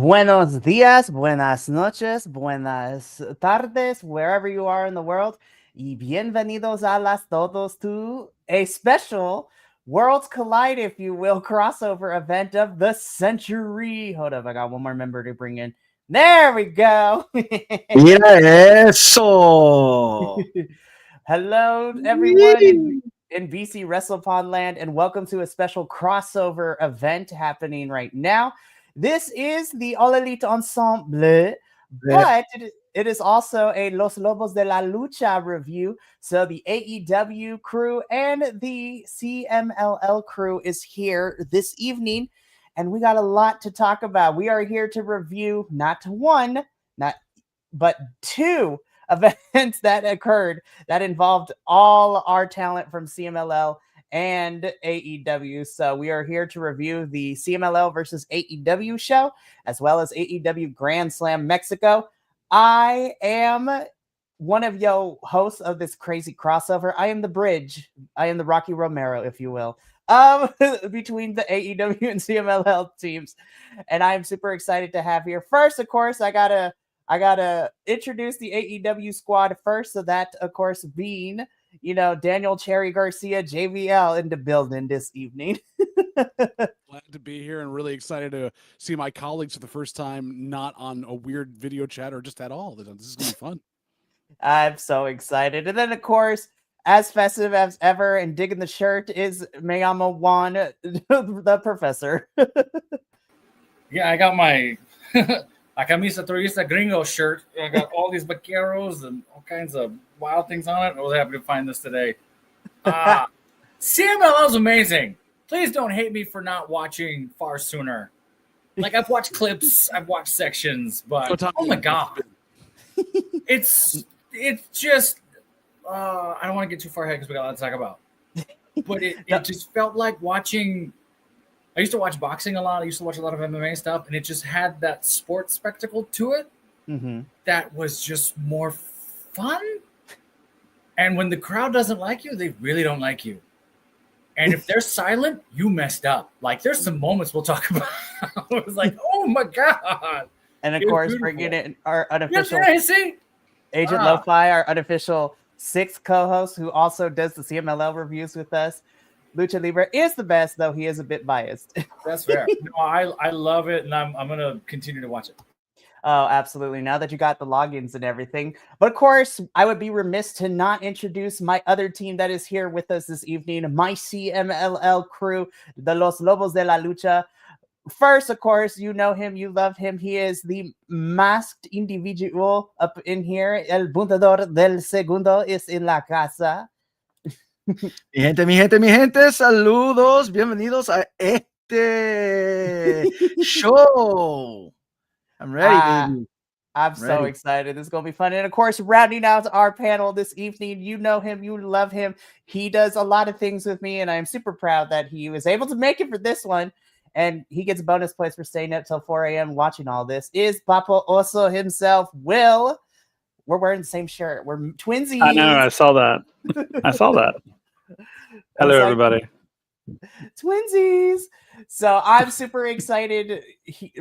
Buenos días, buenas noches, buenas tardes, wherever you are in the world, y bienvenidos a las todos to a special Worlds Collide, if you will, crossover event of the century. Hold up, I got one more member to bring in. There we go. Mira eso. Hello, everyone in BC WrestlePod land, and welcome to a special crossover event happening right now. This is the All Elite Ensemble, but it is also a Los Lobos De Lucha review. So the AEW crew and the CMLL crew is here this evening, and we got a lot to talk about. We are here to review not one, but two events that occurred that involved all our talent from CMLL and AEW. So we are here to review the CMLL versus AEW show, as well as AEW Grand Slam Mexico. I am one of your hosts of this crazy crossover. I am the bridge. I am the Rocky Romero, if you will, between the AEW and CMLL teams. And I'm super excited to have here. First, of course, I gotta introduce the AEW squad first. So that, of course, being Daniel Cherry Garcia, JVL, in the building this evening. Glad to be here and really excited to see my colleagues for the first time, not on a weird video chat or just at all. This is going to be fun. I'm so excited. And then, of course, as festive as ever and digging the shirt is Mayama Juan, the professor. Yeah, I got my La Camisa Turista Gringo shirt. I got all these vaqueros and all kinds of wild things on it. I was happy to find this today. CMLL is amazing. Please don't hate me for not watching far sooner. Like, I've watched clips, I've watched sections, but oh my god, it's just I don't want to get too far ahead because we got a lot to talk about. But it just felt like watching. I used to watch boxing a lot. I used to watch a lot of MMA stuff, and it just had that sports spectacle to it that was just more fun. And when the crowd doesn't like you, they really don't like you. And if they're silent, you messed up. Like, there's some moments we'll talk about. It was like, oh my god! And of course, bringing in our unofficial Agent Lo-Fi, our unofficial sixth co-host, who also does the CMLL reviews with us. Lucha Libre is the best, though he is a bit biased. That's fair. No, I love it, and I'm gonna continue to watch it. Oh, absolutely. Now that you got the logins and everything. But of course, I would be remiss to not introduce my other team that is here with us this evening, my CMLL crew, the Los Lobos de la Lucha. First, of course, you know him, you love him. He is the masked individual up in here. El Buntador del Segundo is in la casa. Mi gente, saludos, bienvenidos a este show. I'm ready, baby. I'm so excited. This is going to be fun. And of course, rounding out our panel this evening, you know him, you love him. He does a lot of things with me, and I'm super proud that he was able to make it for this one. And he gets bonus points for staying up till 4 a.m. watching all this. Is Papo Oso himself, Will. we're wearing the same shirt. We're twinsies. I know. I saw that. Hello, everybody. Twinsies. So I'm super excited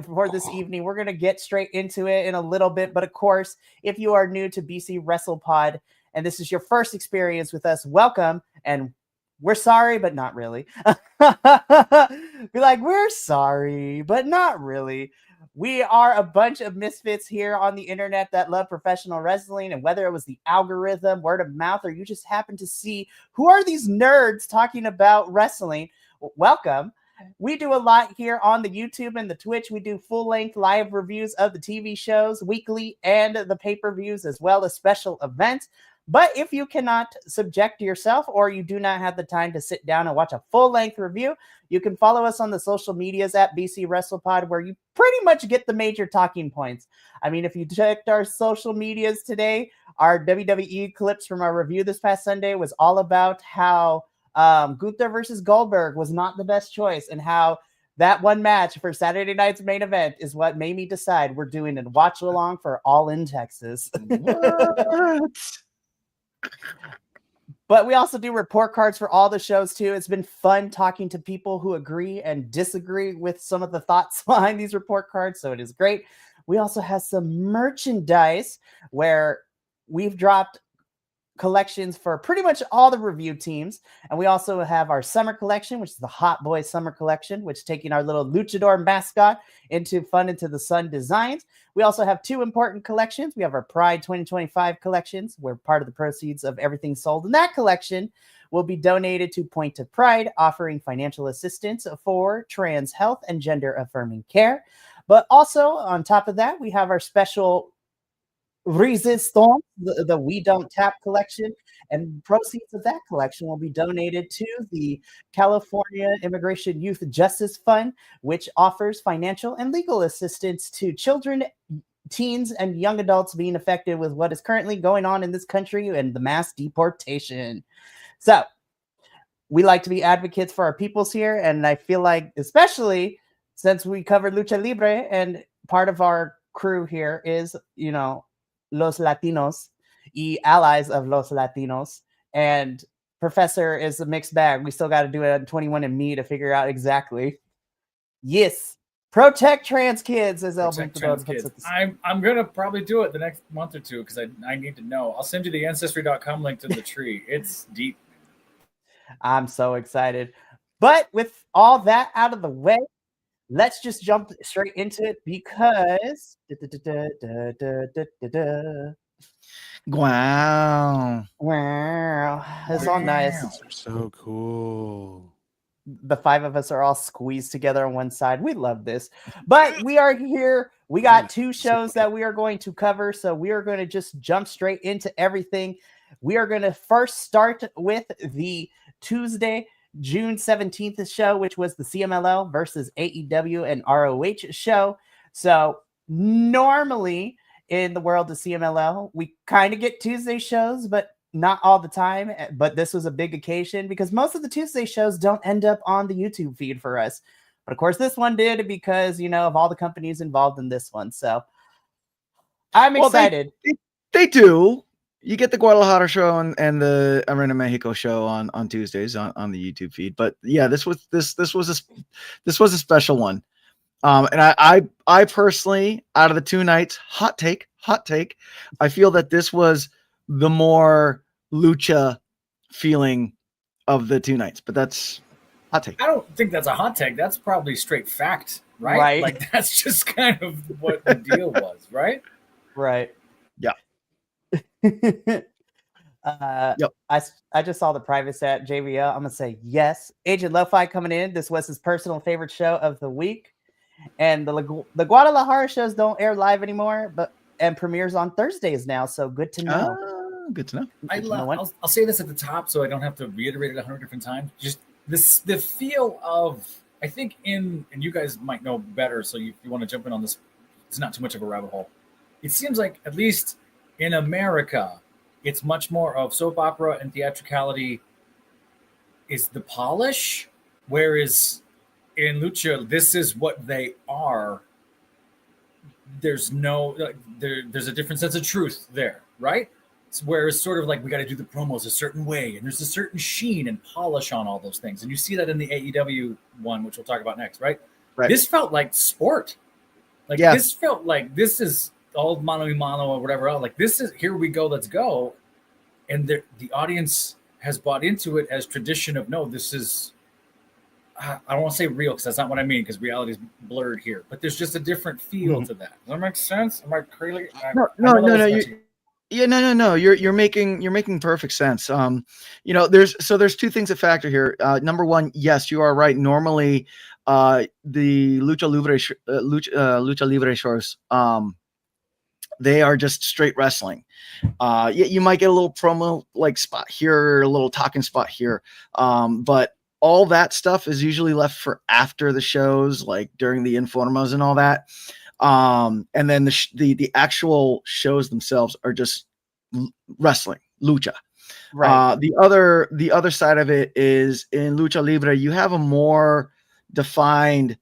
for this evening. We're going to get straight into it in a little bit. But of course, if you are new to BC WrestlePod and this is your first experience with us, welcome. And we're sorry, but not really. Be like, we're sorry, but not really. We are a bunch of misfits here on the internet that love professional wrestling, and whether it was the algorithm, word of mouth, or you just happen to see who are these nerds talking about wrestling, welcome. We do a lot here on the YouTube and the Twitch. We do full-length live reviews of the TV shows weekly and the pay-per-views, as well as special events. But if you cannot subject yourself or you do not have the time to sit down and watch a full-length review, you can follow us on the social medias at BC WrestlePod, where you pretty much get the major talking points. I mean, if you checked our social medias today, our WWE clips from our review this past Sunday was all about how Gunther versus Goldberg was not the best choice, and how that one match for Saturday night's main event is what made me decide we're doing a watch along for All in Texas. What? But we also do report cards for all the shows too. It's been fun talking to people who agree and disagree with some of the thoughts behind these report cards, so it is great. We also have some merchandise where we've dropped collections for pretty much all the review teams, and we also have our summer collection, which is the Hot Boy Summer Collection, which is taking our little luchador mascot into the sun designs. We also have two important collections. We have our Pride 2025 collections, where part of the proceeds of everything sold in that collection will be donated to Point of Pride, offering financial assistance for trans health and gender affirming care. But also on top of that, we have our special Resistance, the We Don't Tap collection, and proceeds of that collection will be donated to the California Immigration Youth Justice Fund, which offers financial and legal assistance to children, teens, and young adults being affected with what is currently going on in this country and the mass deportation. So we like to be advocates for our peoples here, and I feel like, especially since we covered Lucha Libre, and part of our crew here is, Los Latinos, allies of Los Latinos, and Professor is a mixed bag. We still got to do it on 21andMe to figure out exactly. Yes, protect trans kids, as Elvin puts. I'm gonna probably do it the next month or two because I need to know. I'll send you the ancestry.com link to the tree. It's deep. I'm so excited. But with all that out of the way, let's just jump straight into it because Wow. It's all nice. Those are so cool. The five of us are all squeezed together on one side. We love this. But we are here. We got two shows that we are going to cover, so we are going to just jump straight into everything. We are going to first start with the Tuesday, June 17th show, which was the CMLL versus AEW and ROH show. So normally in the world of CMLL, we kind of get Tuesday shows, but not all the time. But this was a big occasion because most of the Tuesday shows don't end up on the YouTube feed for us. But of course, this one did because, of all the companies involved in this one. So I'm excited. They do. You get the Guadalajara show and the Arena Mexico show on Tuesdays on the YouTube feed, but yeah, this was a special one. And I personally, out of the two nights, hot take, I feel that this was the more lucha feeling of the two nights, but that's hot take. I don't think that's a hot take. That's probably straight fact, right? Like that's just kind of what the deal was, right? Right. Yeah. Yep. I just saw the private set JVL. I'm gonna say yes. Agent Lo-Fi coming in. This was his personal favorite show of the week, and the Guadalajara shows don't air live anymore, and premieres on Thursdays now. So good to know. Good to know. I'll say this at the top so I don't have to reiterate it 100 different times. Just the feel of, I think and you guys might know better, so you want to jump in on this. It's not too much of a rabbit hole. It seems like, at least in America, it's much more of soap opera and theatricality is the polish, whereas in lucha, this is what they are. There's a different sense of truth there. right? Where it's sort of like we got to do the promos a certain way, and there's a certain sheen and polish on all those things, and you see that in the AEW one, which we'll talk about next, right? This felt like sport. Like this felt like this is all mano a mano or whatever else. Like this is here we go, let's go, and the audience has bought into it as tradition of no, this is. I don't want to say real because that's not what I mean because reality is blurred here. But there's just a different feel to that. Does that make sense? Am I crazy? No. You're making perfect sense. There's two things that factor here. Number one, yes, you are right. Normally, the lucha libre shows, they are just straight wrestling. You might get a little promo like spot here, a little talking spot here, but all that stuff is usually left for after the shows, like during the informos and all that. And then the actual shows themselves are just wrestling, lucha. Right. The other side of it is in lucha libre, you have a more defined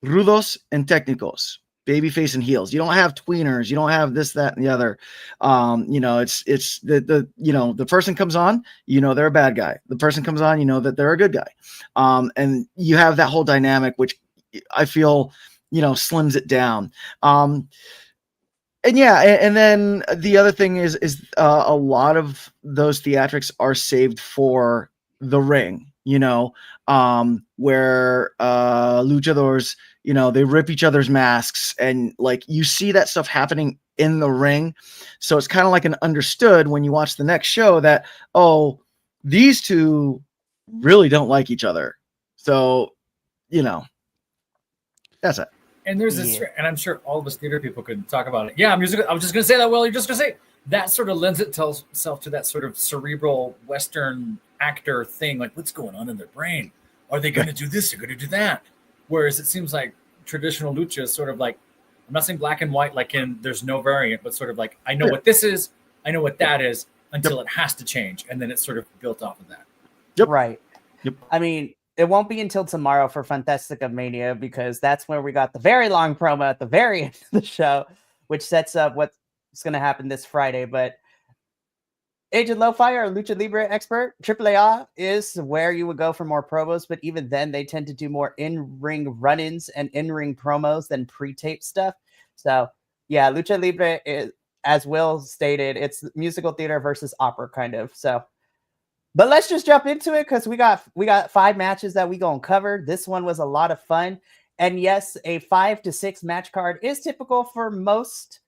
rudos and técnicos, babyface and heels. You don't have tweeners. You don't have this, that, and the other. It's the person comes on, they're a bad guy. The person comes on, that they're a good guy. And you have that whole dynamic, which I feel, slims it down. And then the other thing is a lot of those theatrics are saved for the ring, where luchadors, they rip each other's masks and like you see that stuff happening in the ring. So it's kind of like an understood when you watch the next show that, oh, these two really don't like each other. So, that's it. And there's this, and I'm sure all of us theater people could talk about it. Yeah, I was just going to say that. Well, you're just going to say that sort of lends itself to that sort of cerebral Western actor thing. Like, what's going on in their brain? Are they going to do this? They're going to do that. Whereas it seems like traditional lucha is sort of like, I'm not saying black and white, like in there's no variant, but sort of like, I know what this is, I know what that is, until it has to change. And then it's sort of built off of that. Yep. Right. Yep. I mean, it won't be until tomorrow for Fantastica Mania because that's where we got the very long promo at the very end of the show, which sets up what's going to happen this Friday. But Agent Lo-Fi, our Lucha Libre expert, AAA is where you would go for more promos, but even then they tend to do more in-ring run-ins and in-ring promos than pre-tape stuff. So yeah, Lucha Libre is, as Will stated, it's musical theater versus opera kind of. So, but let's just jump into it because we got 5 matches that we gonna cover. This one was a lot of fun. And yes, a 5 to 6 match card is typical for most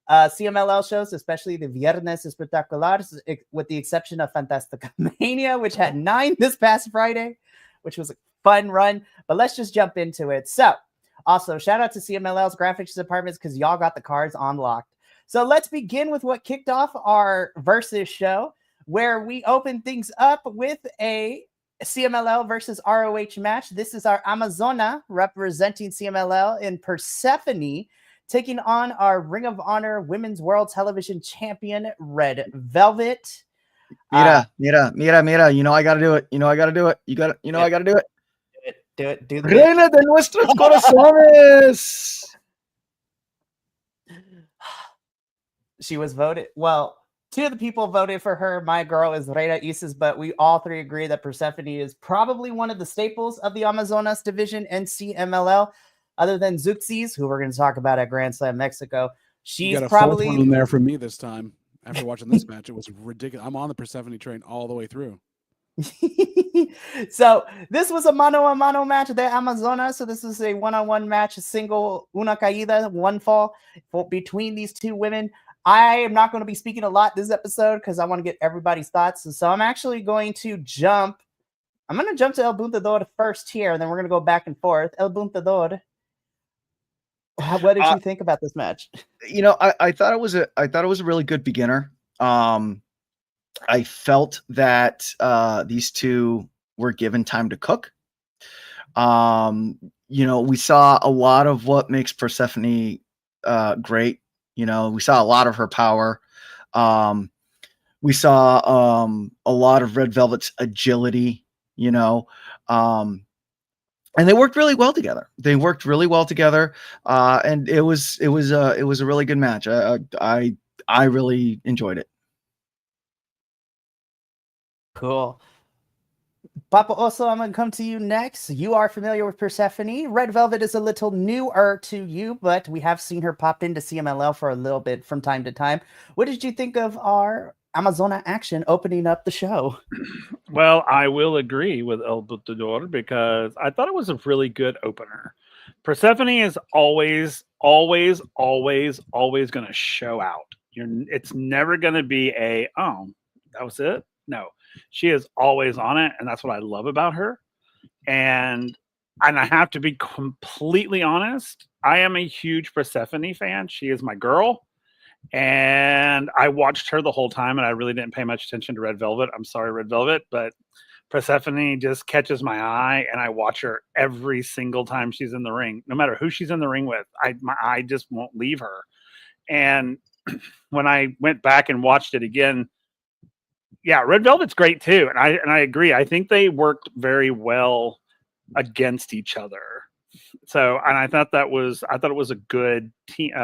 CMLL shows, especially the Viernes Espectaculares, with the exception of Fantastica Mania, which had 9 this past Friday, which was a fun run. But let's just jump into it. So, also, shout out to CMLL's graphics departments because y'all got the cards unlocked. So let's begin with what kicked off our Versus show, where we opened things up with a CMLL versus ROH match. This is our Amazona representing CMLL in Persephone, taking on our Ring of Honor Women's World Television Champion, Red Velvet. Mira. I got to do it. I got to do it. I got to do it. Do it. Do the Reina de nuestros corazones. She was voted. Well, 2 of the people voted for her. My girl is Reina Isis, but we all 3 agree that Persephone is probably one of the staples of the Amazonas division and CMLL. Other than Zuxis, who we're going to talk about at Grand Slam Mexico, she's got a probably 4th one in there for me this time. After watching this match, it was ridiculous. I'm on the Persephone train all the way through. So this was a mano-a-mano match at the Amazonas. So this is a one-on-one match, a single una caída, 1 fall between these 2 women. I am not going to be speaking a lot this episode because I want to get everybody's thoughts. So I'm actually going to jump. I'm going to jump to El Buntador first here, and then we're going to go back and forth. El Buntador, what did you think about this match? I thought it was a really good beginner. I felt that these 2 were given time to cook. We saw a lot of what makes Persephone great. We saw a lot of her power. We saw a lot of Red Velvet's agility, and they worked really well together. And it was a really good match. I I really enjoyed it. Cool. Papa Oso, I'm going to come to you next. You are familiar with Persephone. Red Velvet is a little newer to you, but we have seen her pop into CMLL for a little bit from time to time. What did you think of our Amazona action opening up the show? Well, I will agree with El Butador because I thought it was a really good opener. Persephone is always going to show out. It's never going to be that was it. No, she is always on it, and that's what I love about her. And I have to be completely honest. I am a huge Persephone fan. She is my girl. And I watched her the whole time, and I really didn't pay much attention to Red Velvet. I'm sorry, Red Velvet, but Persephone just catches my eye, and I watch her every single time she's in the ring. No matter who she's in the ring with, my eye just won't leave her. And when I went back and watched it again, yeah, Red Velvet's great too, and I agree. I think they worked very well against each other. So, and I thought it was a good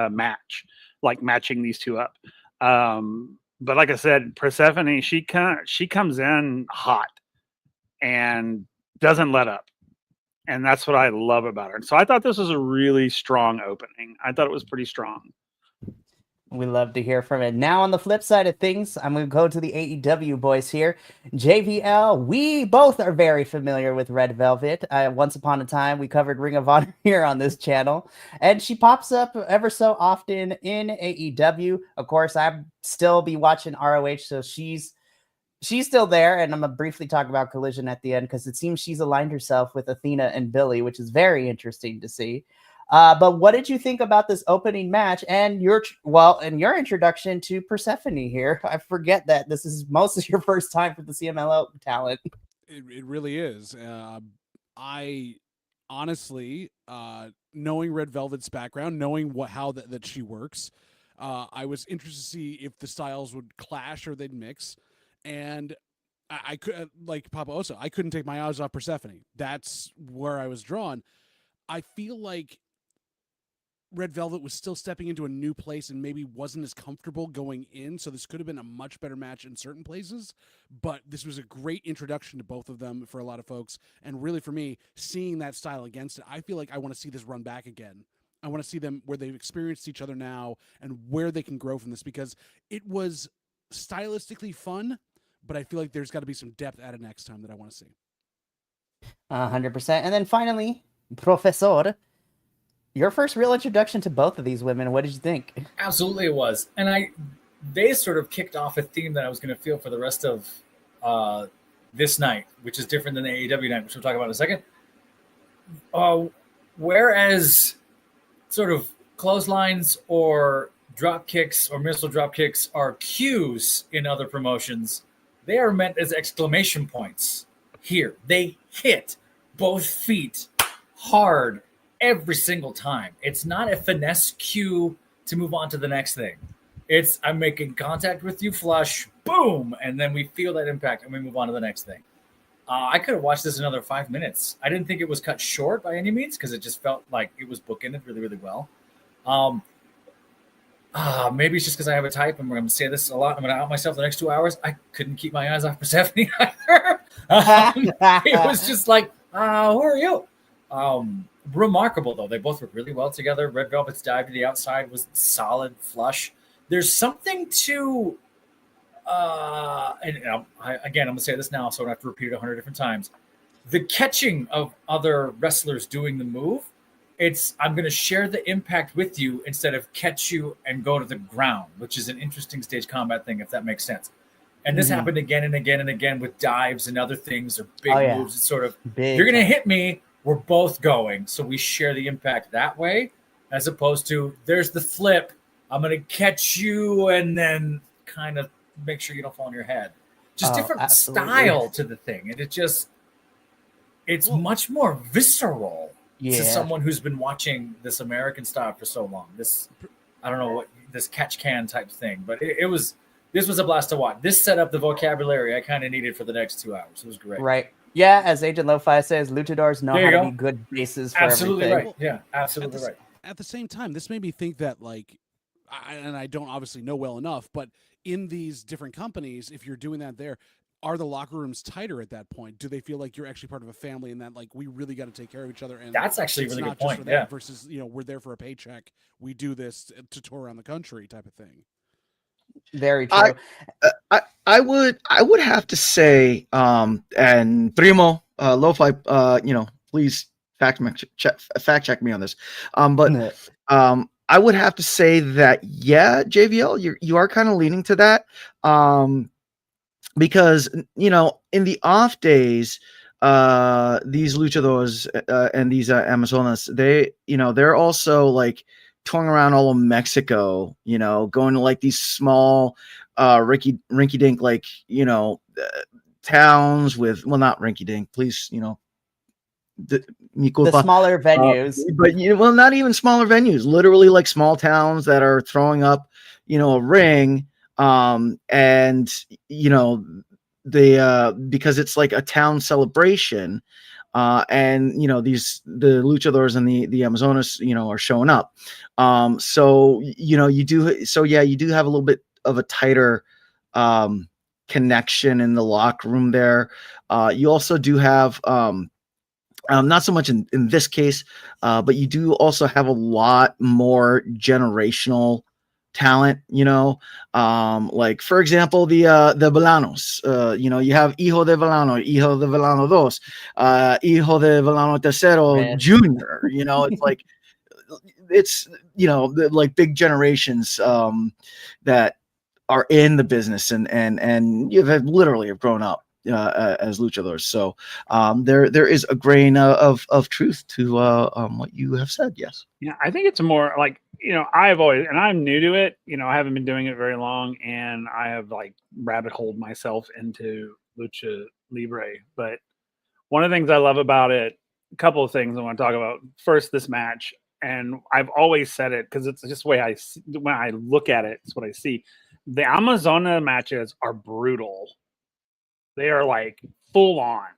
match. Like matching these two up. But like I said, Persephone, she comes in hot and doesn't let up. And that's what I love about her. And so I thought this was a really strong opening. I thought it was pretty strong. We love to hear from it. Now, on the flip side of things, I'm going to go to the AEW boys here. JVL, we both are very familiar with Red Velvet. Once upon a time, we covered Ring of Honor here on this channel, and she pops up ever so often in AEW. Of course, I still be watching ROH, so she's still there, and I'm going to briefly talk about Collision at the end because it seems she's aligned herself with Athena and Billy, which is very interesting to see. But what did you think about this opening match and your introduction to Persephone here? I forget that this is most of your first time for the CMLL talent. It really is. I honestly, knowing Red Velvet's background, knowing how that she works, I was interested to see if the styles would clash or they'd mix. And I could, like Papa Oso, I couldn't take my eyes off Persephone. That's where I was drawn. I feel like Red Velvet was still stepping into a new place and maybe wasn't as comfortable going in. So this could have been a much better match in certain places, but this was a great introduction to both of them for a lot of folks. And really for me, seeing that style against it, I feel like I want to see this run back again. I want to see them where they've experienced each other now and where they can grow from this, because it was stylistically fun, but I feel like there's got to be some depth added next time that I want to see. 100%. And then finally, Professor, your first real introduction to both of these women. What did you think? Absolutely, it was. And they sort of kicked off a theme that I was going to feel for the rest of this night, which is different than the AEW night, which we'll talk about in a second. Whereas sort of clotheslines or drop kicks or missile drop kicks are cues in other promotions, they are meant as exclamation points here. They hit both feet hard every single time. It's not a finesse cue to move on to the next thing. It's I'm making contact with you, flush, boom, and then we feel that impact and we move on to the next thing. I could have watched this another 5 minutes. I didn't think it was cut short by any means because it just felt like it was bookended really, really well. Maybe it's just because I have a type and we're going to say this a lot. I'm going to out myself the next 2 hours. I couldn't keep my eyes off Persephone either. It was just like, who are you? Remarkable, though. They both worked really well together. Red Velvet's dive to the outside was solid, flush. There's something to, I'm going to say this now, so I don't have to repeat it 100 different times. The catching of other wrestlers doing the move, I'm going to share the impact with you instead of catch you and go to the ground, which is an interesting stage combat thing, if that makes sense. And this happened again and again and again with dives and other things or big moves. It's sort of, you're going to hit me, we're both going. So we share the impact that way, as opposed to there's the flip. I'm going to catch you and then kind of make sure you don't fall on your head. Just different style to the thing. And it's much more visceral to someone who's been watching this American style for so long. This, I don't know what this catch can type thing, but this was a blast to watch. This set up the vocabulary I kind of needed for the next 2 hours. It was great. Right. Yeah, as Agent Lo-Fi says, luchadors know how to be good bases for absolutely everything. Right. Yeah, absolutely right. At the same time, this made me think that, like, and I don't obviously know well enough, but in these different companies, if you're doing that there, are the locker rooms tighter at that point? Do they feel like you're actually part of a family and that like we really got to take care of each other? And that's actually a really good point. Yeah. Versus, we're there for a paycheck. We do this to tour around the country type of thing. Very true. I would have to say, and Primo, Lo-Fi, please fact check me on this. But I would have to say that, yeah, JVL, you are kind of leaning to that. Because, in the off days, these luchadores and these Amazonas, they're also like touring around all of Mexico, going to like these small rinky dink, like, towns with, well, not rinky dink, please, the smaller venues, but not even smaller venues, literally like small towns that are throwing up, a ring. And they because it's like a town celebration, and the luchadors and the Amazonas, are showing up. So you do have a little bit of a tighter connection in the locker room there. You also do have not so much in this case, but you do also have a lot more generational talent, like for example, the Velanos, you have Hijo de Velano dos, Hijo de Velano tercero Junior, it's like, it's, like big generations that are in the business and you have literally grown up as luchadors. So there is a grain of truth to what you have said. Yes. Yeah, I think it's more like, I've always, and I'm new to it, I haven't been doing it very long, and I have like rabbit holed myself into Lucha Libre. But one of the things I love about it, a couple of things I want to talk about. First, this match, and I've always said it because it's just the way when I look at it, it's what I see. The Amazona matches are brutal. They are like full on.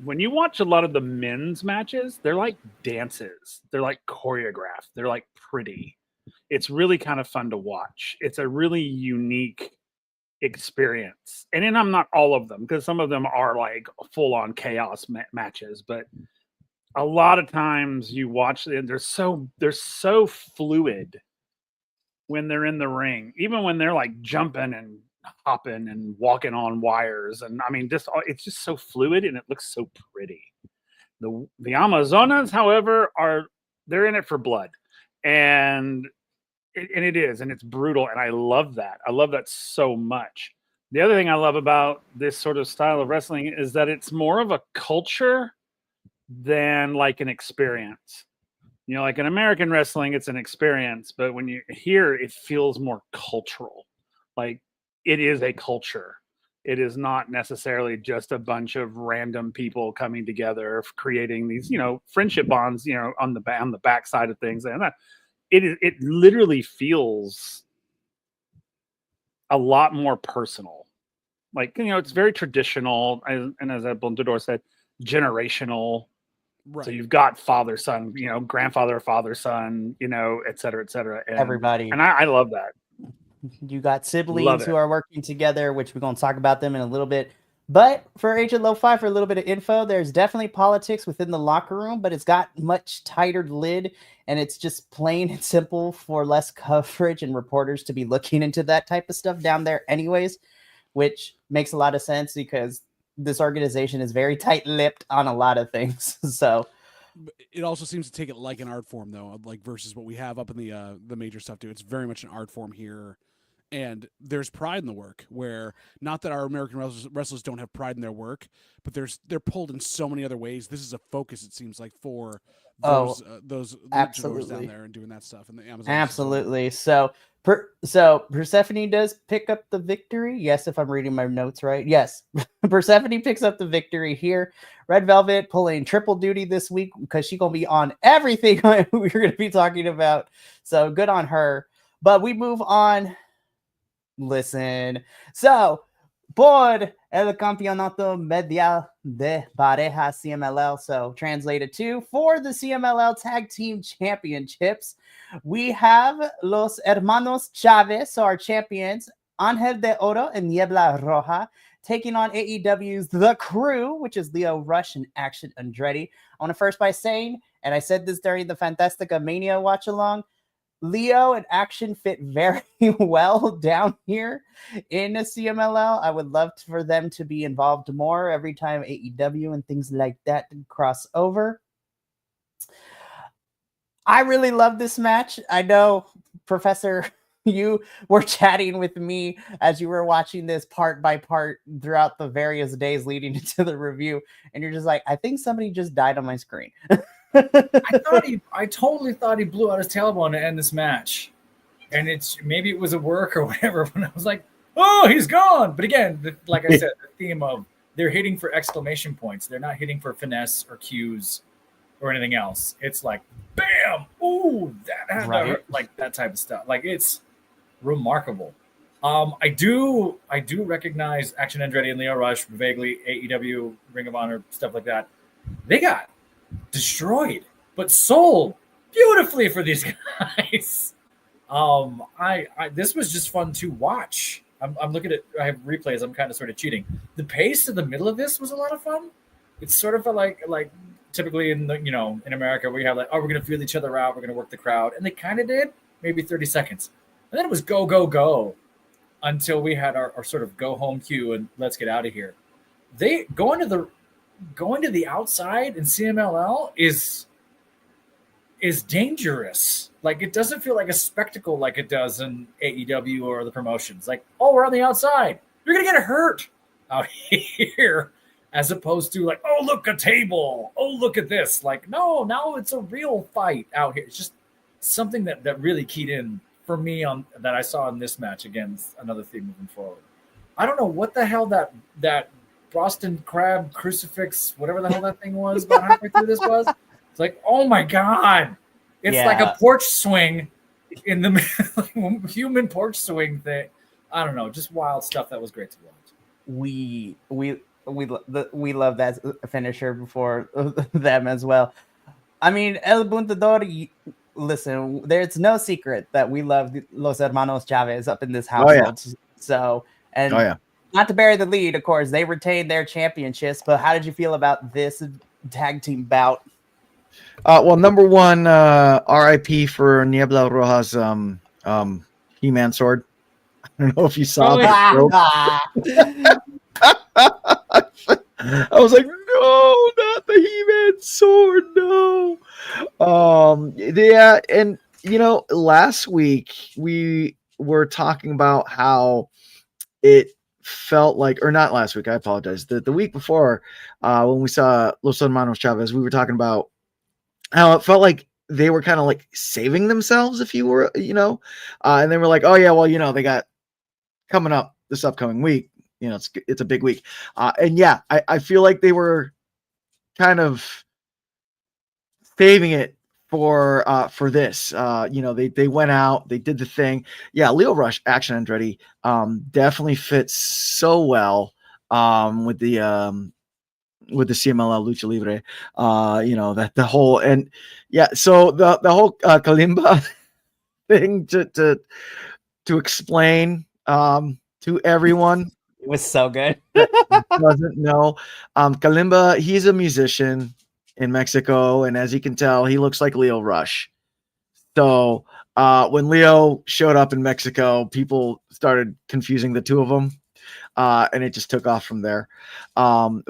When you watch a lot of the men's matches, they're like dances. They're like choreographed. They're like pretty. It's really kind of fun to watch. It's a really unique experience. And then I'm not all of them, because some of them are like full on chaos matches, but a lot of times you watch them, they're so fluid when they're in the ring, even when they're like jumping and hopping and walking on wires, and I mean, it's just so fluid and it looks so pretty. The Amazonas, however, they're in it for blood, and it is, and it's brutal, and I love that. I love that so much. The other thing I love about this sort of style of wrestling is that it's more of a culture than like an experience. Like in American wrestling, it's an experience, but when you hear it, feels more cultural. Like, it is a culture. It is not necessarily just a bunch of random people coming together, creating these, friendship bonds, on the backside of things. And it literally feels a lot more personal. Like, it's very traditional. And as Bondador said, generational. Right. So you've got father, son, grandfather, father, son, et cetera, et cetera. And everybody. And I love that. You got siblings who are working together, which we're going to talk about them in a little bit. But for Agent Lo-Fi, for a little bit of info, there's definitely politics within the locker room, but it's got much tighter lid, and it's just plain and simple for less coverage and reporters to be looking into that type of stuff down there anyways, which makes a lot of sense because this organization is very tight-lipped on a lot of things. So it also seems to take it like an art form, though, like versus what we have up in the major stuff too. It's very much an art form here, and there's pride in the work. Where not that our American wrestlers don't have pride in their work, but they're pulled in so many other ways. This is a focus, it seems like, for those luchadors down there and doing that stuff in the Amazon. Absolutely. So Persephone does pick up the victory. Yes, if I'm reading my notes right. Yes, Persephone picks up the victory here. Red Velvet pulling triple duty this week because she's going to be on everything we're going to be talking about. So good on her. But we move on. Listen. So, Bod El Campeonato Mundial de Pareja CMLL. So translated to, for the CMLL Tag Team Championships, we have Los Hermanos Chavez, so our champions, Angel de Oro and Niebla Roja, taking on AEW's The Crew, which is Lio Rush and Action Andretti. I want to first by saying, and I said this during the Fantastica Mania watch along, Leo and Action fit very well down here in a CMLL. I would love for them to be involved more every time AEW and things like that cross over. I really love this match. I know, Professor, you were chatting with me as you were watching this part by part throughout the various days leading into the review, and you're just like, I think somebody just died on my screen. I totally thought he blew out his tailbone to end this match, and maybe it was a work or whatever. When I was like, "Oh, he's gone!" But again, like I said, the theme of they're hitting for exclamation points. They're not hitting for finesse or cues or anything else. It's like, bam, ooh, that had to hurt, like that type of stuff. Like, it's remarkable. I do recognize Action Andretti and Lio Rush vaguely, AEW, Ring of Honor, stuff like that. They got destroyed, but sold beautifully for these guys. This was just fun to watch. I'm looking at, I have replays. I'm kind of sort of cheating. The pace in the middle of this was a lot of fun. It sort of felt like typically in in America we have like, oh, we're gonna feel each other out, we're gonna work the crowd, and they kind of did, maybe 30 seconds, and then it was go go go until we had our sort of go home cue and let's get out of here. They going to the outside in CMLL is dangerous. Like, it doesn't feel like a spectacle like it does in AEW or the promotions. Like, oh, we're on the outside, you're gonna get hurt out here, as opposed to like, oh, look, a table, oh, look at this. Like, no, now it's a real fight out here. It's just something that really keyed in for me on that I saw in this match. Again, another theme moving forward. I don't know what the hell that Boston crab crucifix, whatever the hell that thing was, about halfway through this was. It's like, oh my God. It's like a porch swing in the human porch swing thing. I don't know, just wild stuff that was great to watch. We love that finisher before them as well. I mean, El Buntador, listen, there's no secret that we love Los Hermanos Chavez up in this household. Oh, yeah. So, and not to bury the lead, of course, they retained their championships, but how did you feel about this tag team bout? Well, number one, RIP for Niebla Roja's He-Man sword. I don't know if you saw that. I was like, no, not the He-Man sword, no. Yeah, and last week we were talking about how it felt like, or not last week, I apologize. The week before, when we saw Los Hermanos Chavez, we were talking about how it felt like they were kind of like saving themselves, if you were, and they were like, oh yeah, well, they got coming up this upcoming week. It's a big week. And yeah, I feel like they were kind of saving it for this. They went out, they did the thing. Yeah, Lio Rush, Action Andretti, definitely fits so well with the CMLL Lucha Libre. That the whole, and yeah, so the whole Kalimba thing to explain to everyone. It was so good. Doesn't know. Kalimba, he's a musician in Mexico, and as you can tell, he looks like Lio Rush. So when Lio showed up in Mexico, people started confusing the two of them, and it just took off from there. Yeah,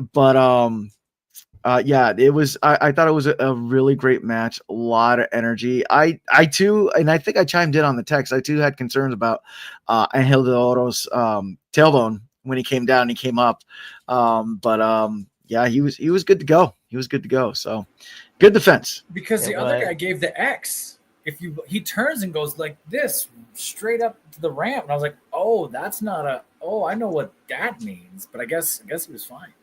it was. I thought it was a really great match. A lot of energy. I too, and I think I chimed in on the text. I too had concerns about Angel de Oro's tailbone when he came down. He came up, yeah, he was good to go. He was good to go. So good defense. Because the other guy gave the X. He turns and goes like this straight up to the ramp, and I was like, oh, that's not a. Oh, I know what that means, but I guess he was fine.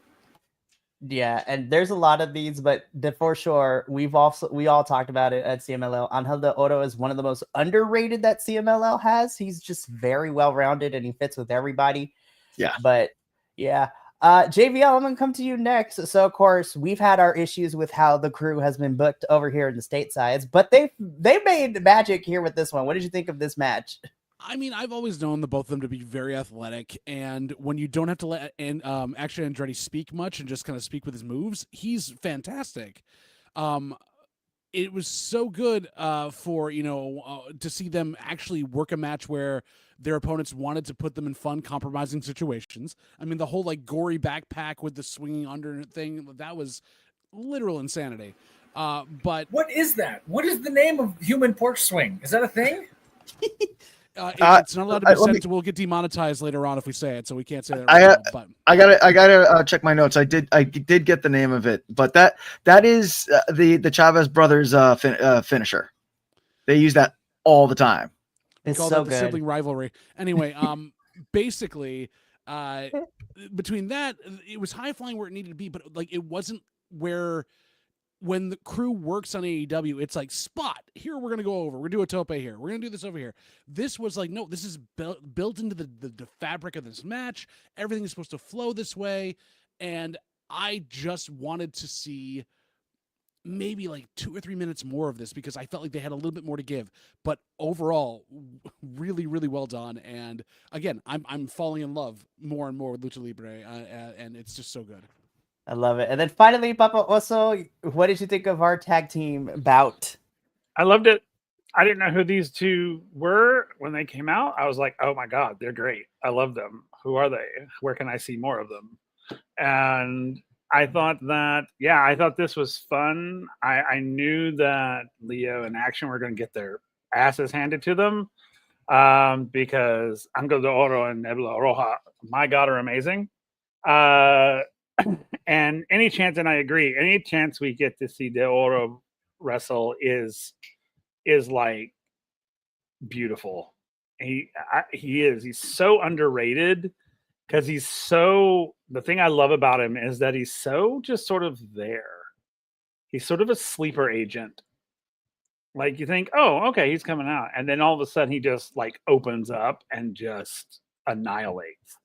Yeah, and there's a lot of these, but for sure, we all talked about it at CMLL. Angel de Oro is one of the most underrated that CMLL has. He's just very well rounded, and he fits with everybody. Yeah, but yeah, JVL, I'm gonna come to you next. So of course we've had our issues with how the crew has been booked over here in the statesides, but they made magic here with this one. What did you think of this match? I mean, I've always known the both of them to be very athletic, and when you don't have to let actually Andretti speak much and just kind of speak with his moves, he's fantastic. It was so good for to see them actually work a match where their opponents wanted to put them in fun, compromising situations. I mean, the whole like gory backpack with the swinging under thing, that was literal insanity. But what is that? What is the name of human porch swing? Is that a thing? It's not allowed to be said. We'll get demonetized later on if we say it, so we can't say that. But I gotta check my notes. I did get the name of it, but that is the Chavez brothers finisher. They use that all the time. It's call so that the good. sibling rivalry. Anyway, basically, between that, it was high flying where it needed to be, but like it wasn't where. When the crew works on AEW, it's like, spot, here we're going to go over. We're going to do a tope here. We're going to do this over here. This was like, no, this is built into the fabric of this match. Everything is supposed to flow this way. And I just wanted to see maybe like 2 or 3 minutes more of this because I felt like they had a little bit more to give. But overall, really, really well done. And again, I'm falling in love more and more with Lucha Libre, and it's just so good. I love it. And then finally, Papa Oso, what did you think of our tag team bout? I loved it. I didn't know who these two were when they came out. I was like, oh my God, they're great. I love them. Who are they? Where can I see more of them? And I thought this was fun. I knew that Leo and Action were going to get their asses handed to them because Angel de Oro and Nebula Roja, my God, are amazing. And any chance, and I agree, any chance we get to see De Oro wrestle is like beautiful. He's so underrated because the thing I love about him is that he's so just sort of there. He's sort of a sleeper agent. Like you think, oh, okay, he's coming out. And then all of a sudden he just like opens up and just annihilates.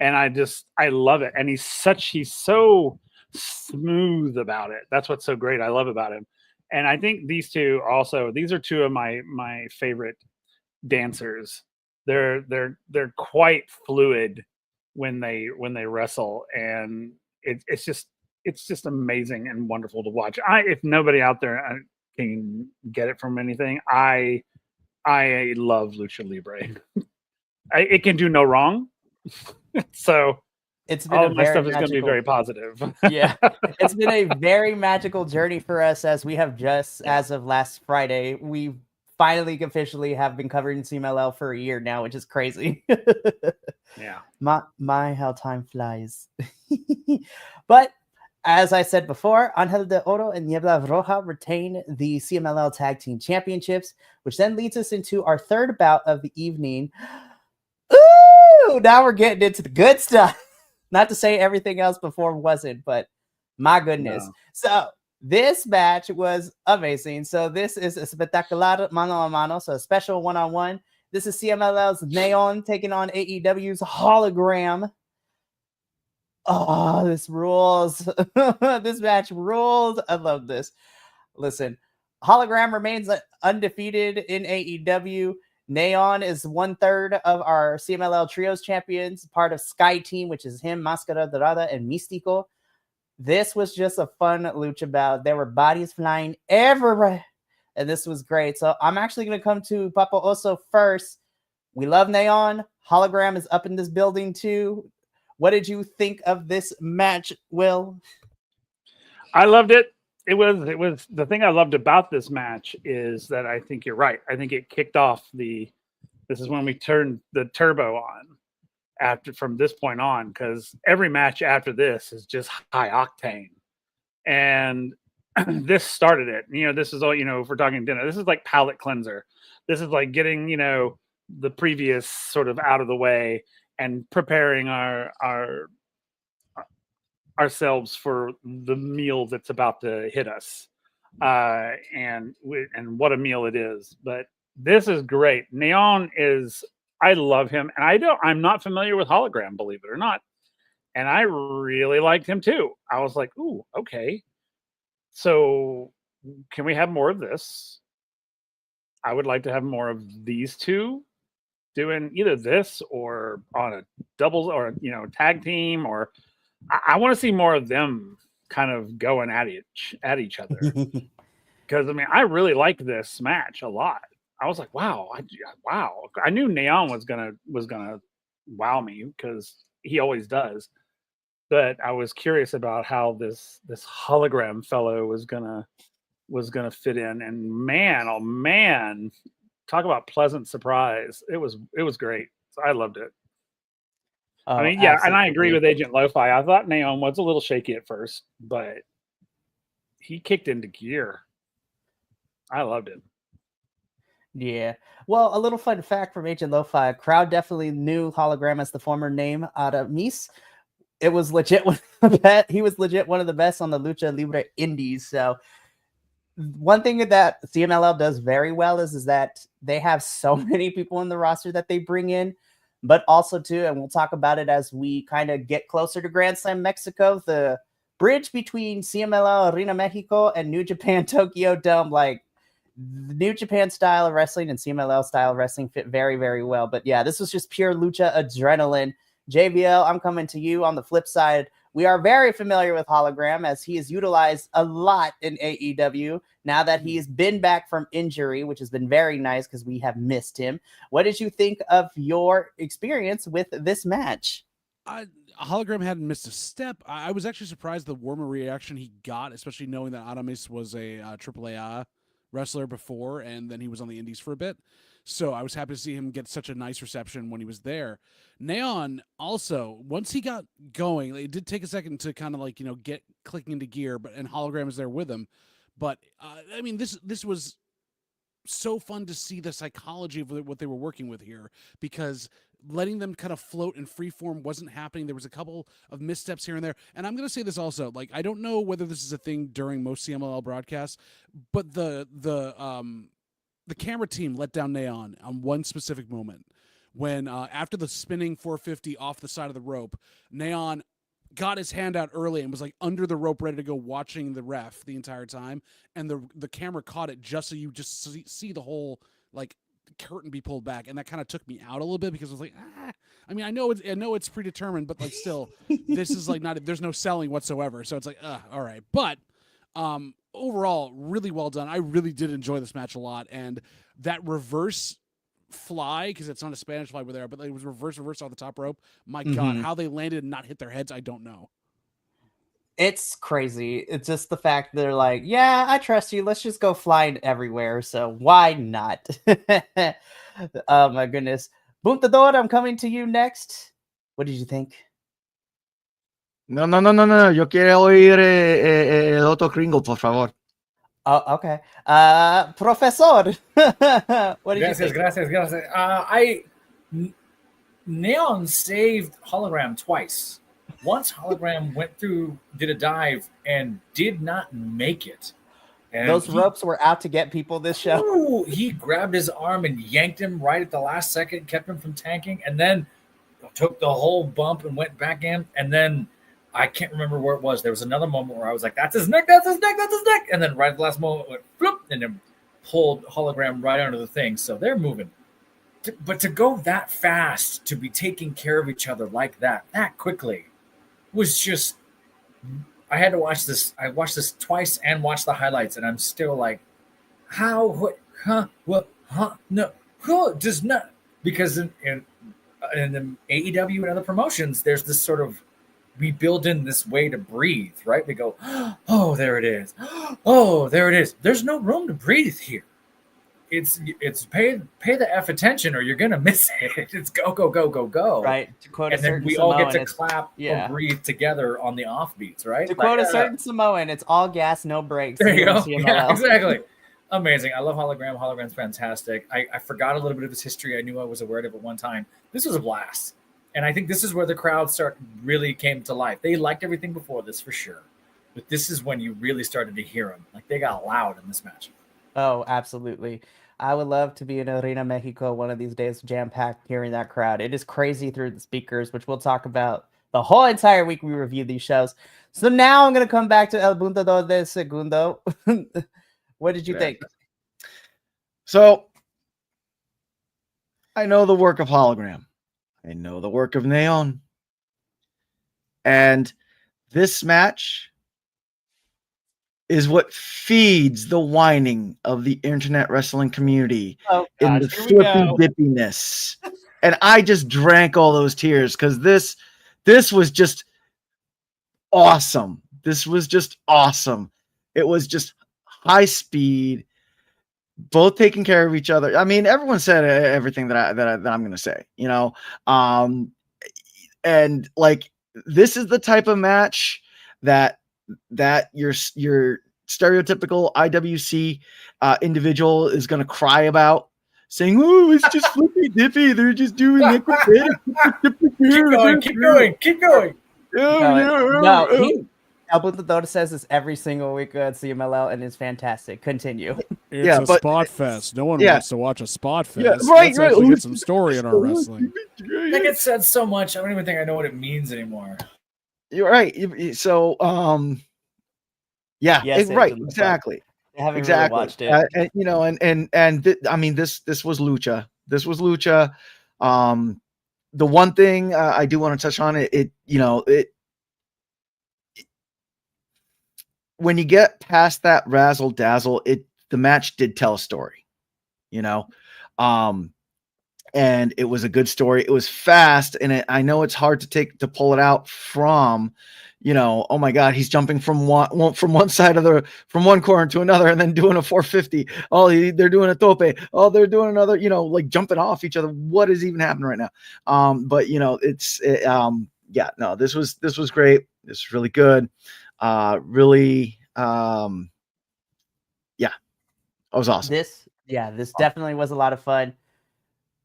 And I love it. And he's so smooth about it. That's what's so great. I love about him. And I think these are two of my favorite dancers. They're quite fluid when they wrestle. And it's just amazing and wonderful to watch. If nobody out there can get it from anything, I love Lucha Libre. It can do no wrong. So it's been all my stuff is going to be very positive. Yeah, it's been a very magical journey for us as we have just, as of last Friday, we finally officially have been covering CMLL for a year now, which is crazy. Yeah. My how time flies. But as I said before, Angel de Oro and Niebla Roja retain the CMLL Tag Team Championships, which then leads us into our third bout of the evening. Ooh, now we're getting into the good stuff. Not to say everything else before wasn't, but my goodness. No. So this match was amazing. So this is a spectacular mano a mano, so a special one-on-one. This is CMLL's Neon taking on AEW's Hologram. Oh, this rules. This match rules. I love this. Listen, Hologram remains undefeated in AEW. Neon is 1/3 of our CMLL Trios champions, part of Sky Team, which is him, Máscara Dorada, and Místico. This was just a fun lucha bout. There were bodies flying everywhere, and this was great. So I'm actually going to come to Papa Oso first. We love Neon. Hologram is up in this building too. What did you think of this match, Will? I loved it. It was the thing I loved about this match is that I think you're right. I think it kicked off this is when we turned the turbo on from this point on, because every match after this is just high octane. And this started it. This is all, if we're talking dinner, this is like palate cleanser. This is like getting, the previous sort of out of the way and preparing ourselves for the meal that's about to hit us, and what a meal it is. But this is great. Neon I love him, and I'm not familiar with Hologram, believe it or not. and I really liked him too. I was like, ooh, okay. So can we have more of this? I would like to have more of these two doing either this or on a doubles or tag team, or I want to see more of them kind of going at each other. Because I mean, I really liked this match a lot. I was like, wow, wow. I knew Neon was gonna wow me because he always does. But I was curious about how this hologram fellow was gonna fit in. And man, oh man, talk about pleasant surprise. It was great. So I loved it. Oh, I mean, yeah, absolutely. and I agree with Agent Lo-Fi. I thought Neon was a little shaky at first, but he kicked into gear. I loved it. Yeah. Well, a little fun fact from Agent Lo-Fi, crowd definitely knew Hologram as the former name Aramis. It was legit he was legit one of the best on the Lucha Libre Indies. So one thing that CMLL does very well is that they have so many people in the roster that they bring in, but also too, and we'll talk about it as we kind of get closer to Grand Slam Mexico, the bridge between CMLL Arena Mexico and New Japan Tokyo Dome, like the New Japan style of wrestling and CMLL style of wrestling fit very, very well. But yeah, this was just pure lucha adrenaline. JVL, I'm coming to you on the flip side. We are very familiar with Hologram as he is utilized a lot in AEW now that he has been back from injury, which has been very nice because we have missed him. What did you think of your experience with this match? Hologram hadn't missed a step. I was actually surprised the warmer reaction he got, especially knowing that Aramis was a AAA wrestler before, and then he was on the indies for a bit. So I was happy to see him get such a nice reception when he was there. Neon also, once he got going, it did take a second to kind of get clicking into gear, and Hologram is there with him. But I mean, this was so fun to see the psychology of what they were working with here, because letting them kind of float in free form wasn't happening. There was a couple of missteps here and there. And I'm going to say this also, I don't know whether this is a thing during most CMLL broadcasts, but the camera team let down Neon on one specific moment when after the spinning 450 off the side of the rope, Neon got his hand out early and was under the rope ready to go, watching the ref the entire time, and the camera caught it just so you just see the whole curtain be pulled back, and that kind of took me out a little bit because I was I mean, I know it's predetermined, but still this is not, there's no selling whatsoever, so it's all right. But overall, really well done. I really did enjoy this match a lot, and that reverse fly, because it's not a Spanish fly with there, but it was reverse off the top rope. My God, how they landed and not hit their heads, I don't know. It's crazy. It's just the fact they're like, yeah, I trust you. Let's just go flying everywhere. So why not? Oh my goodness. Buntador, I'm coming to you next. What did you think? No. Yo quiero oír el otro gringo, por favor. Oh, okay. Professor, what did you think? Gracias. Neon saved Hologram twice. Once Hologram went through, did a dive, and did not make it. And those ropes were out to get people this show. Ooh, he grabbed his arm and yanked him right at the last second, kept him from tanking, and then took the whole bump and went back in. And then I can't remember where it was. There was another moment where I was like, that's his neck. And then right at the last moment, it went flip, and then pulled Hologram right under the thing. So they're moving. But to go that fast, to be taking care of each other like that quickly, was just, I had to watch this. I watched this twice and watched the highlights, and I'm still like, how, what, huh, what, huh, no, who does not, because in the AEW and other promotions, there's this sort of, we build in this way to breathe, right? We go, oh, there it is. Oh, there it is. There's no room to breathe here. It's pay the F attention or you're gonna miss it. It's go. Right. To quote and then we all get to clap or breathe together on the offbeats, right? To quote a certain Samoan, it's all gas, no brakes. There you go. Yeah, exactly. Amazing. I love Hologram. Hologram's fantastic. I forgot a little bit of his history. I knew I was aware of it at one time. This was a blast. And I think this is where the crowd really came to life. They liked everything before this for sure. But this is when you really started to hear them. They got loud in this match. Oh, absolutely. I would love to be in Arena Mexico one of these days, jam-packed, hearing that crowd. It is crazy through the speakers, which we'll talk about The whole entire week we reviewed these shows. So now I'm going to come back to El Punto de Segundo. What did you think? So I know the work of Hologram. I know the work of Neon. And this match is what feeds the whining of the internet wrestling community in the flippy dippiness. And I just drank all those tears because this was just awesome. This was just awesome. It was just high speed, both taking care of each other. I mean, everyone said everything that I'm going to say, you know, and like this is the type of match that your stereotypical IWC individual is going to cry about, saying, "Oh, it's just flippy dippy. They're just doing it." Keep going. El Punto says this every single week at CMLL, and it's fantastic. Continue. It's a spot fest. No one wants to watch a spot fest. Yeah, right. Let's actually get some story in our wrestling. Like it said so much, I don't even think I know what it means anymore. You're right. So, yeah, right, exactly. I haven't really watched it. And, you know, I mean, this was Lucha. This was Lucha. The one thing I do want to touch on it, when you get past that razzle dazzle, the match did tell a story, you know, and it was a good story. It was fast, and I know it's hard to pull it out from, you know, oh my God, he's jumping from one side of from one corner to another and then doing a 450. Oh, they're doing a tope. Oh, they're doing another, you know, like jumping off each other. What is even happening right now? But you know, this was great. This was really good. Really, it was awesome. This definitely was a lot of fun.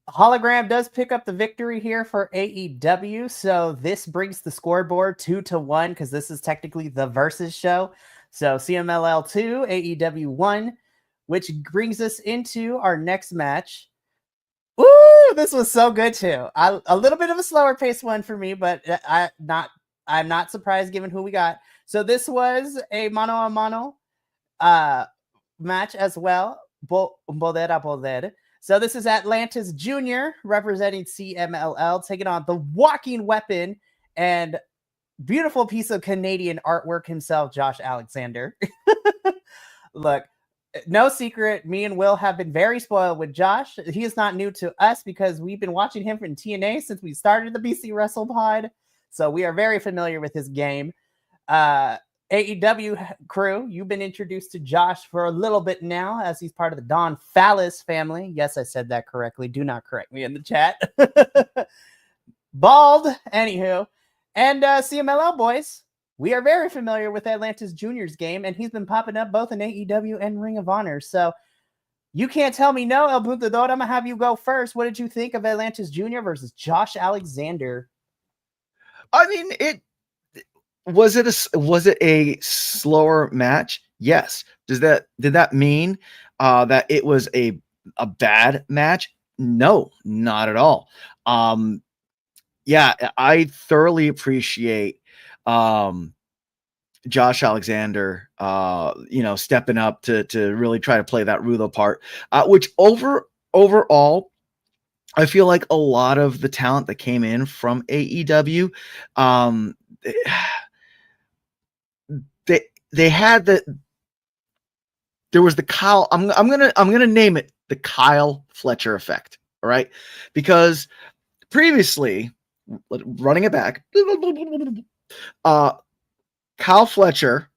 Hologram does pick up the victory here for AEW, so this brings the scoreboard 2-1 because this is technically the versus show. So CMLL 2, AEW 1, which brings us into our next match. Ooh, this was so good too. A little bit of a slower paced one for me, but I'm not surprised given who we got. So this was a mano a mano match as well. Poder a poder. So this is Atlantis Jr. representing CMLL, taking on the walking weapon and beautiful piece of Canadian artwork himself, Josh Alexander. Look, no secret, me and Will have been very spoiled with Josh. He is not new to us because we've been watching him from TNA since we started the BC Wrestle Pod. So we are very familiar with his game. AEW crew, you've been introduced to Josh for a little bit now as he's part of the Don Fallis family. Yes, I said that correctly. Do not correct me in the chat. Bald, anywho. And CMLL boys, we are very familiar with Atlantis Jr.'s game, and he's been popping up both in AEW and Ring of Honor. So you can't tell me no, El Puntador. I'm going to have you go first. What did you think of Atlantis Jr. versus Josh Alexander? I mean, was it a slower match? Yes. Did that mean that it was a bad match? No, not at all. Yeah, I thoroughly appreciate Josh Alexander stepping up to really try to play that Rulo part, which overall I feel like a lot of the talent that came in from AEW, they had there was the Kyle. I'm gonna name it the Kyle Fletcher effect. All right, because previously, running it back, Kyle Fletcher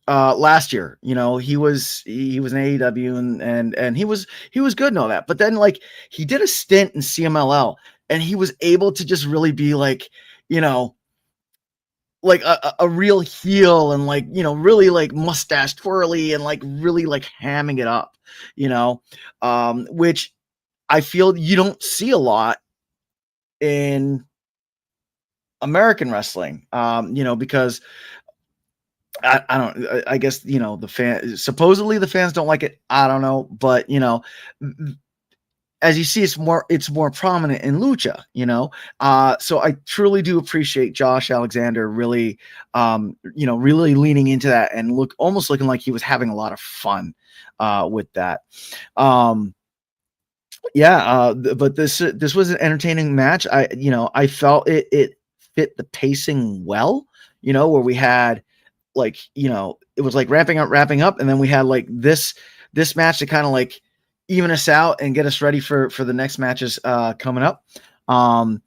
last year, he was in AEW and he was good and all that, but then like he did a stint in CMLL and he was able to just really be like, like a real heel and like, really like mustache twirly and like really like hamming it up, which I feel you don't see a lot in American wrestling, because I guess, the supposedly the fans don't like it. I don't know, but as you see, it's more prominent in lucha, you know. So I truly do appreciate Josh Alexander really, really leaning into that and almost looking like he was having a lot of fun with that. But this was an entertaining match. I felt it fit the pacing well, where we had it was like ramping up, and then we had like this match to kind of like even us out and get us ready for the next matches coming up. I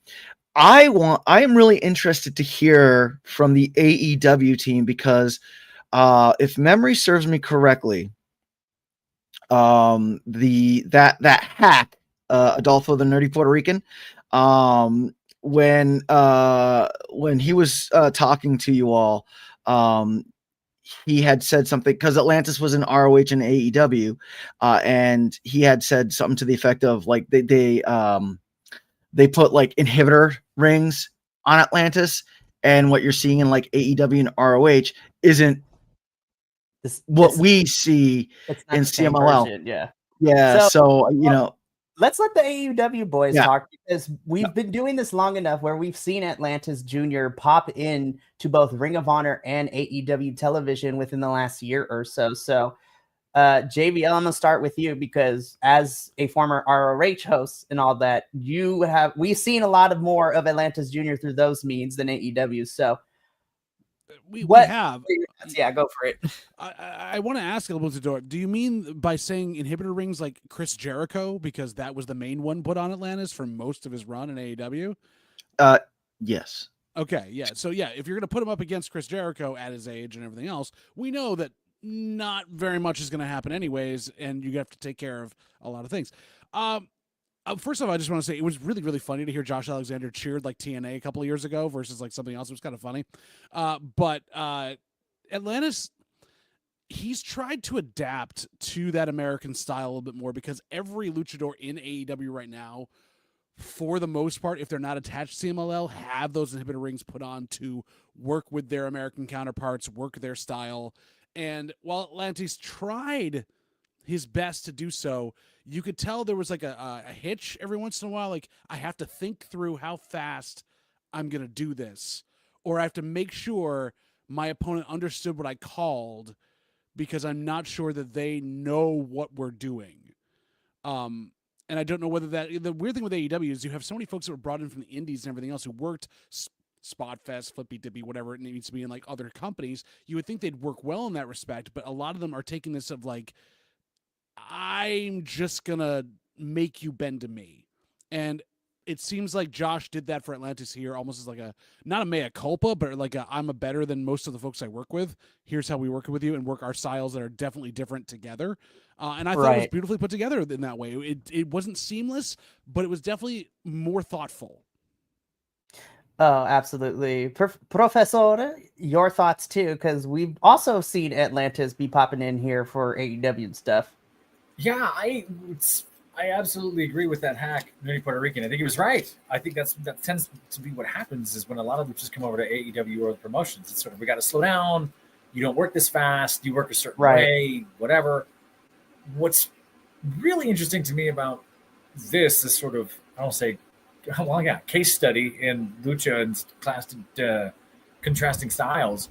am really interested to hear from the AEW team because if memory serves me correctly, that hack Adolfo the Nerdy Puerto Rican, when he was talking to you all, he had said something because Atlantis was in ROH and AEW, and he had said something to the effect of like they put like inhibitor rings on Atlantis, and what you're seeing in like AEW and ROH isn't what we see in CMLL. Version, yeah. So let's let the AEW boys talk, because we've been doing this long enough where we've seen Atlantis Jr. pop in to both Ring of Honor and AEW television within the last year or so. So, JVL, I'm gonna start with you because as a former ROH host and all that, we've seen a lot more of Atlantis Jr. through those means than AEW. So, we have. Yeah, go for it. I want to ask El Luchador, do you mean by saying inhibitor rings like Chris Jericho, because that was the main one put on Atlantis for most of his run in AEW? Yes. Okay, yeah. So yeah, if you're going to put him up against Chris Jericho at his age and everything else, we know that not very much is going to happen anyways, and you have to take care of a lot of things. First of all, I just want to say it was really, really funny to hear Josh Alexander cheered like TNA a couple of years ago versus like something else. It was kind of funny. But Atlantis, he's tried to adapt to that American style a little bit more, because every luchador in AEW right now, for the most part, if they're not attached to CMLL, have those inhibitor rings put on to work with their American counterparts, work their style. And while Atlantis tried his best to do so, you could tell there was like a hitch every once in a while. Like, I have to think through how fast I'm going to do this, or I have to make sure my opponent understood what I called, because I'm not sure that they know what we're doing. And I don't know whether the weird thing with AEW is you have so many folks that were brought in from the indies and everything else who worked Spotfest, Flippy Dippy, whatever it needs to be in like other companies. You would think they'd work well in that respect, but a lot of them are taking this of like, I'm just gonna make you bend to me. And it seems like Josh did that for Atlantis here, almost as like not a mea culpa, but like I'm a better than most of the folks I work with. Here's how we work with you and work our styles that are definitely different together. And I thought it was beautifully put together in that way. It wasn't seamless, but it was definitely more thoughtful. Oh, absolutely. Professor, your thoughts too, because we've also seen Atlantis be popping in here for AEW and stuff. Yeah, I absolutely agree with that hack, Nerdy Puerto Rican. I think he was right. I think that tends to be what happens is when a lot of luchas come over to AEW or the promotions, it's sort of, we got to slow down. You don't work this fast. You work a certain way, whatever. What's really interesting to me about this is sort of, I don't say, well, yeah, case study in lucha and contrasting styles.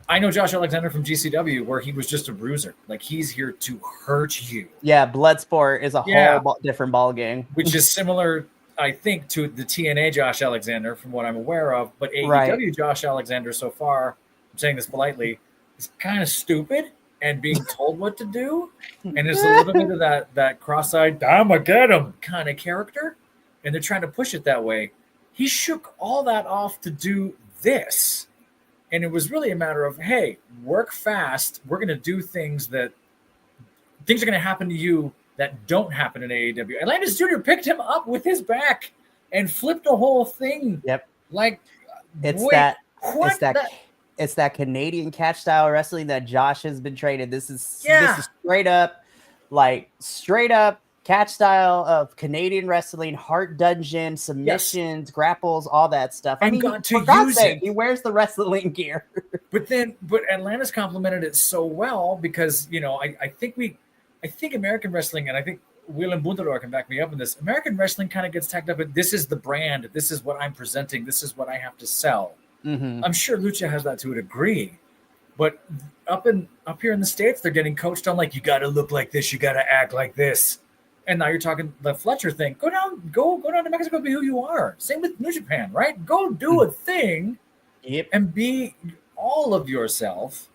I know Josh Alexander from GCW, where he was just a bruiser. Like, he's here to hurt you. Yeah, Bloodsport is a whole different ball game. Which is similar, I think, to the TNA Josh Alexander, from what I'm aware of. But AEW Josh Alexander so far, I'm saying this politely, is kind of stupid and being told what to do. And there's a little bit of that cross-eyed, I'ma get him kind of character. And they're trying to push it that way. He shook all that off to do this. And it was really a matter of, hey, work fast. We're going to do things are going to happen to you that don't happen in AEW. Atlantis Jr. picked him up with his back and flipped the whole thing. Yep. Like, it's that Canadian catch style wrestling that Josh has been training. This is straight up catch style of Canadian wrestling, heart dungeon, submissions, grapples, all that stuff. I mean, for God's sake, he wears the wrestling gear. But Atlantis complimented it so well because, I think American wrestling, and I think Will and Bundador can back me up in this. American wrestling kind of gets tacked up in this is the brand, this is what I'm presenting, this is what I have to sell. Mm-hmm. I'm sure Lucha has that to a degree, but up here in the States, they're getting coached on like, you got to look like this, you got to act like this. And now you're talking the Fletcher thing. Go down to Mexico, be who you are. Same with New Japan, right? Go do a thing and be all of yourself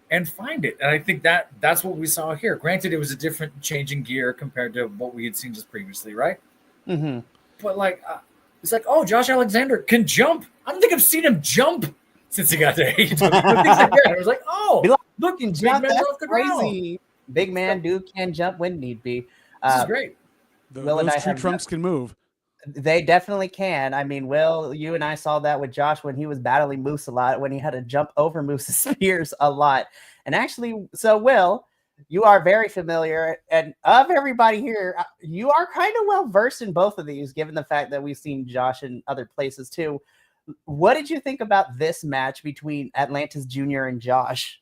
and find it. And I think that's what we saw here. Granted, it was a different change in gear compared to what we had seen just previously, right? Mm-hmm. But like, it's like, oh, Josh Alexander can jump. I don't think I've seen him jump since he got to AEW. I was like, oh, look, big jump, man's that's off the crazy. ground. Big man dude can jump when need be. This is great. Those tree trunks can move. They definitely can. I mean, Will, you and I saw that with Josh when he was battling Moose a lot, when he had to jump over Moose's spears a lot. And actually, so Will, you are very familiar, and of everybody here, you are kind of well versed in both of these, given the fact that we've seen Josh in other places too. What did you think about this match between Atlantis Jr. and Josh?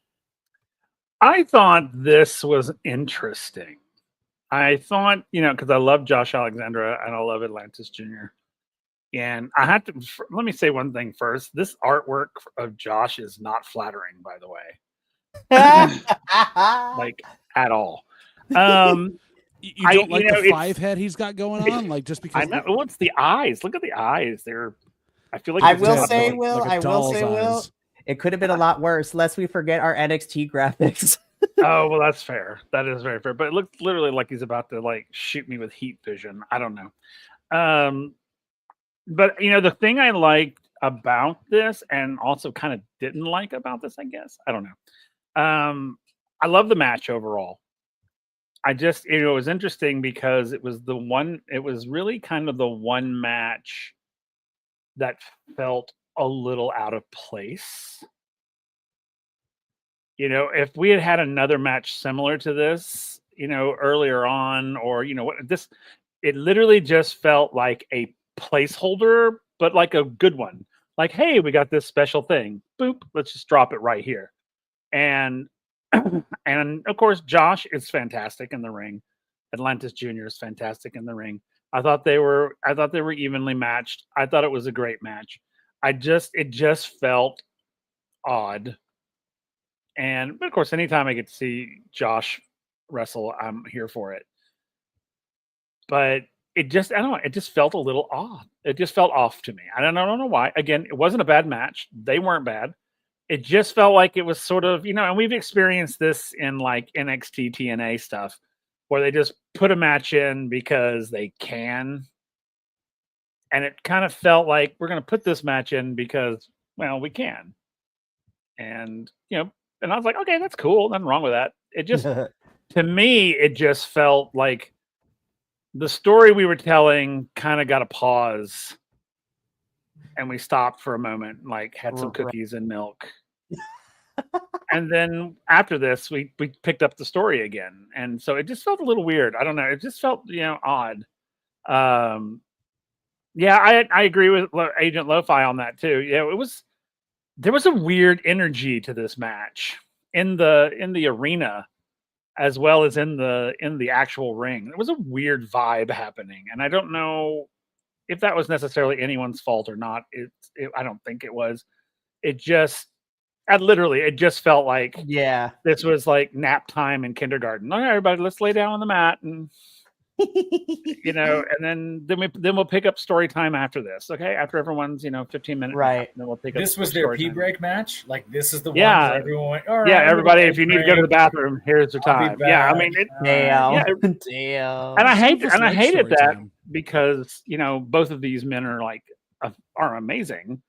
I thought this was interesting. I thought, because I love Josh Alexandra and I love Atlantis Jr. And I have to, let me say one thing first. This artwork of Josh is not flattering, by the way. Like, at all. You don't like the 5 head he's got going on? Like, just because. I know. What's the eyes? Look at the eyes. I feel like I will say, Will, eyes. It could have been a lot worse, lest we forget our NXT graphics. Oh, well, that's fair. That is very fair. But it looked literally like he's about to like shoot me with heat vision. I don't know. But the thing I liked about this, and also kind of didn't like about this, I guess, I don't know. I love the match overall. I just, it was interesting because it was really kind of the one match that felt a little out of place. If we had had another match similar to this, earlier on, or it literally just felt like a placeholder, but like a good one. Like, hey, we got this special thing. Boop, let's just drop it right here. And and of course, Josh is fantastic in the ring. Atlantis Jr. is fantastic in the ring. I thought they were evenly matched. I thought it was a great match. It just felt odd. But of course, anytime I get to see Josh wrestle, I'm here for it. But it just felt a little odd. It just felt off to me. I don't know why. Again, it wasn't a bad match. They weren't bad. It just felt like it was sort of, and we've experienced this in like NXT TNA stuff, where they just put a match in because they can. And it kind of felt like we're going to put this match in because, well, we can. And, and I was like, okay, that's cool. Nothing wrong with that. It just, to me, it just felt like the story we were telling kind of got a pause. And we stopped for a moment, like had some cookies and milk. And then after this, we picked up the story again. And so it just felt a little weird. I don't know. It just felt, odd. Yeah, I agree with Agent Lo-Fi on that too. Yeah, there was a weird energy to this match in the arena as well as in the actual ring. There was a weird vibe happening, and I don't know if that was necessarily anyone's fault or not. I don't think it was. It just felt like this was like nap time in kindergarten. All right, everybody, let's lay down on the mat and and then we'll pick up story time after this. Okay, after everyone's 15 minutes, right? Then we'll pick up. This was their pee break match. Like this is the one where everyone went, all right, everybody, if you need to go to the bathroom, here's the time. Yeah, I mean, damn. And I hated that because both of these men are amazing,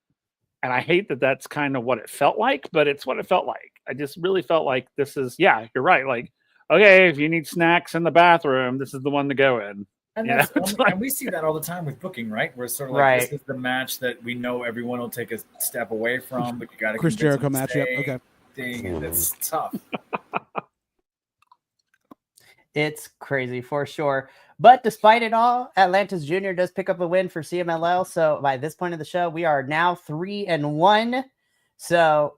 and I hate that that's kind of what it felt like. But it's what it felt like. I just really felt like this is you're right. Like, okay, if you need snacks in the bathroom, this is the one to go in. And, and we see that all the time with booking, right? Where it's sort of like this is the match that we know everyone will take a step away from, but you got to Chris Jericho match. Yep. Okay. Thing, that's tough. It's crazy for sure. But despite it all, Atlantis Jr. does pick up a win for CMLL. So by this point of the show, we are now 3-1. So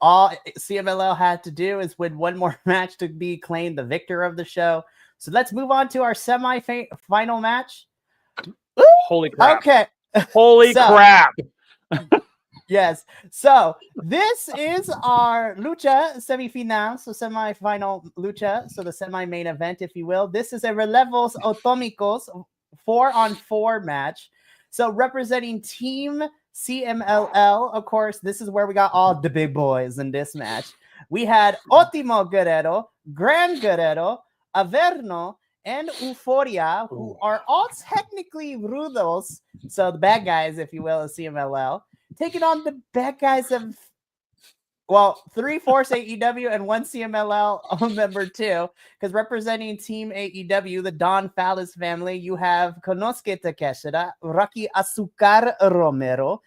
all CMLL had to do is win one more match to be claimed the victor of the show. So let's move on to our semi-final match. Holy crap. Okay. Holy crap. Yes. So this is our lucha semifinal, so semi-final lucha, so the semi-main event, if you will. This is a relevos atómicos 4-on-4 match. So representing Team CMLL, of course, this is where we got all the big boys in this match. We had Ótimo Guerrero, Gran Guerrero, Averno, and Euforia, who are all technically rudos, so the bad guys, if you will, of CMLL, taking on the bad guys of, well, 3 Force AEW and 1 CMLL member too, because representing Team AEW, the Don Fallis family, you have Konosuke Takeshita, Rocky Azúcar Romero,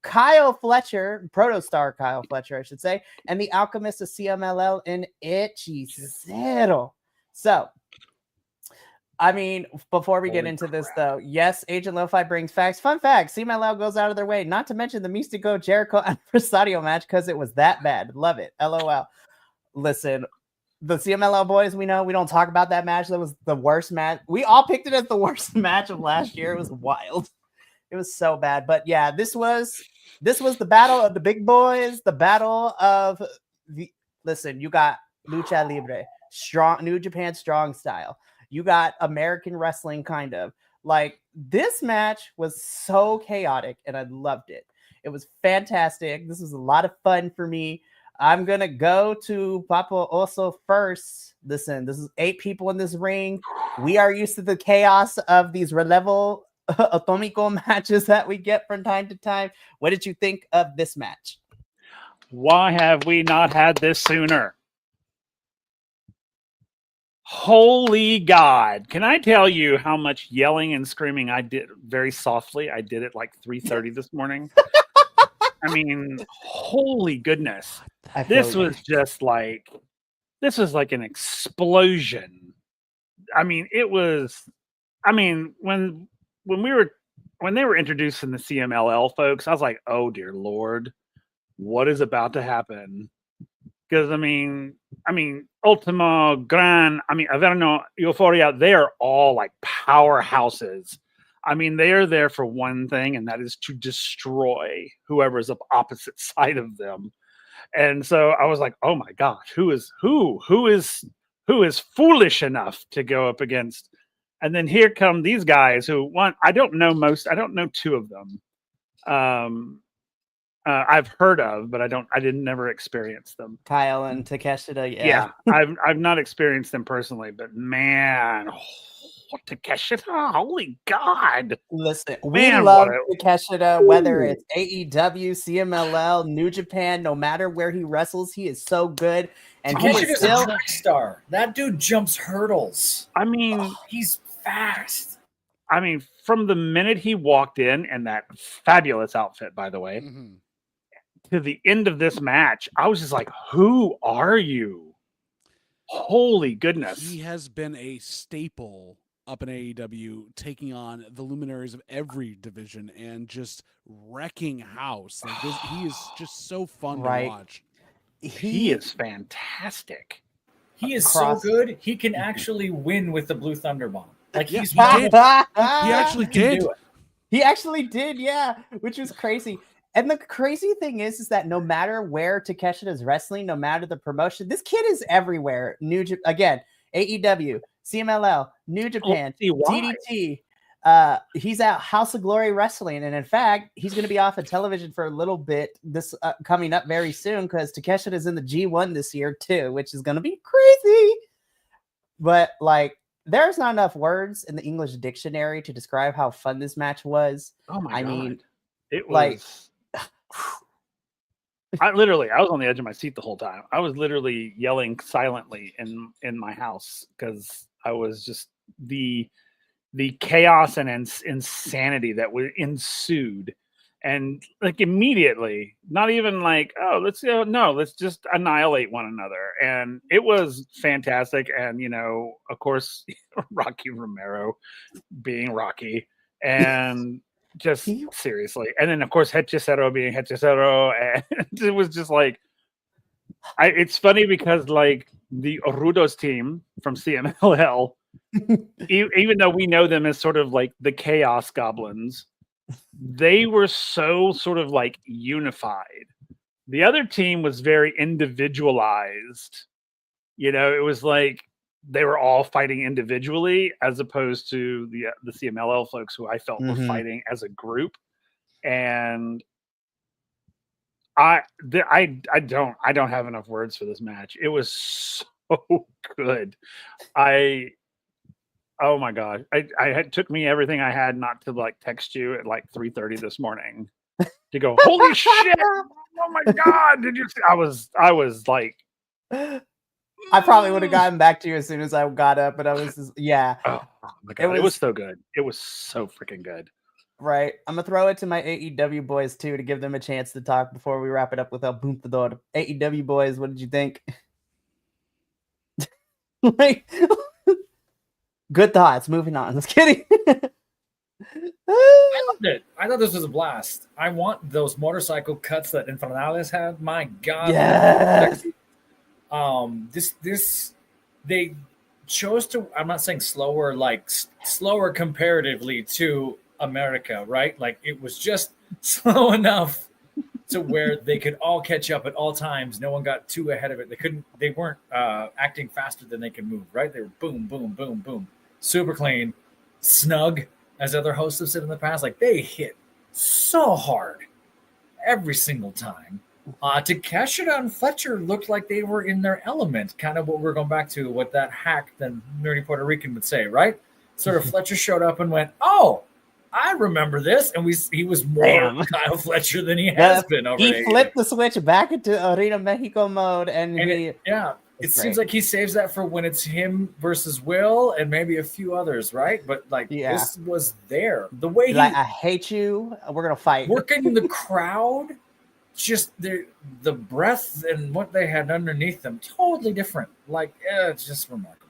Kyle Fletcher, Protostar Kyle Fletcher, I should say, and the Alchemist of CMLL in Hechicero. So, I mean, before we get into this, though, yes, Agent Lo-Fi brings facts. Fun fact, CMLL goes out of their way, not to mention the Mystico, Jericho, and Presario match because it was that bad. Love it. LOL. Listen, the CMLL boys, we know we don't talk about that match. That was the worst match. We all picked it as the worst match of last year. It was wild. It was so bad. But yeah, this was the battle of the big boys, the battle of the, listen, you got Lucha Libre, strong, New Japan strong style. You got American wrestling, kind of. Like, this match was so chaotic, and I loved it. It was fantastic. This was a lot of fun for me. I'm going to go to Papa Oso first. Listen, this is 8 people in this ring. We are used to the chaos of these relevo atómico matches that we get from time to time. What did you think of this match? Why have we not had this sooner? Holy God. Can I tell you how much yelling and screaming I did very softly? I did it like 3:30 this morning. I mean, holy goodness. This was like an explosion. I mean, when they were introducing the CMLL folks, I was like, oh dear Lord, what is about to happen? Because I mean, Ultimo, Gran, Averno, Euphoria, they are all like powerhouses. I mean, they are there for one thing, and that is to destroy whoever's up opposite side of them. And so I was like, oh my gosh, who is foolish enough to go up against? And then here come these guys who I don't know 2 of them. I've heard of, but I didn't never experience them. Kyle and Takeshita, yeah. I've not experienced them personally, but man, Takeshita, holy God! Listen, we love Takeshita, whether it's AEW, CMLL, New Japan, no matter where he wrestles, he is so good. And Takeshita's a track star. That dude jumps hurdles. I mean, he's fast. I mean, from the minute he walked in, and that fabulous outfit, by the way. Mm-hmm. To the end of this match, I was just like, who are you? Holy goodness. He has been a staple up in AEW, taking on the luminaries of every division and just wrecking house. Like this, he is just so fun to watch. He is fantastic. He is so good, he can actually win with the Blue Thunder Bomb. Like he actually did. He actually did, yeah, which was crazy. And the crazy thing is that no matter where Takeshita is wrestling, no matter the promotion, this kid is everywhere. Again, AEW, CMLL, New Japan, DDT. He's at House of Glory Wrestling, and in fact, he's going to be off of television for a little bit. This coming up very soon because Takeshita is in the G1 this year too, which is going to be crazy. But like, there's not enough words in the English dictionary to describe how fun this match was. Oh my God. mean, it was like. I was on the edge of my seat the whole time. I was literally yelling silently in my house because I was just the chaos and insanity that ensued, and like immediately, not even like, oh, let's just annihilate one another, and it was fantastic. And of course, Rocky Romero being Rocky, and just seriously. And then, of course, Hechicero being Hechicero. And it was just like, it's funny because, like, the Rudos team from CMLL even though we know them as sort of like the Chaos Goblins, they were so sort of like unified. The other team was very individualized. You know, it was like they were all fighting individually as opposed to the CMLL folks who I felt were fighting as a group. And I don't have enough words for this match. It was so good. Oh my god! It took me everything I had not to like text you at like 3:30 this morning to go. Holy shit! Oh my god! Did you see? I was like, I probably would have gotten back to you as soon as I got up, but I was just, yeah. Oh my god! It was so good. It was so freaking good. Right. I'm gonna throw it to my AEW boys too to give them a chance to talk before we wrap it up with El Puntador. AEW boys, what did you think? Like, good thoughts. Moving on. Just kidding. I loved it. I thought this was a blast. I want those motorcycle cuts that Infernales had. My God. Yes. This they chose to, I'm not saying slower, like slower comparatively to America, right? Like it was just slow enough to where they could all catch up at all times. No one got too ahead of it. They weren't acting faster than they can move, right? They were boom, boom, boom, boom. Super clean, snug, as other hosts have said in the past. Like they hit so hard every single time. Takeshita and Fletcher looked like they were in their element, kind of what we're going back to, what that hack, the nerdy Puerto Rican would say, right? Sort of Fletcher showed up and went, oh, I remember this. And he was more Kyle Fletcher than he has been over He flipped the switch back into Arena Mexico mode. It seems like he saves that for when it's him versus Will and maybe a few others, right? But this was there. The way he, I hate you. We're going to fight. Working the crowd. Just the breath and what they had underneath them, totally different. It's just remarkable.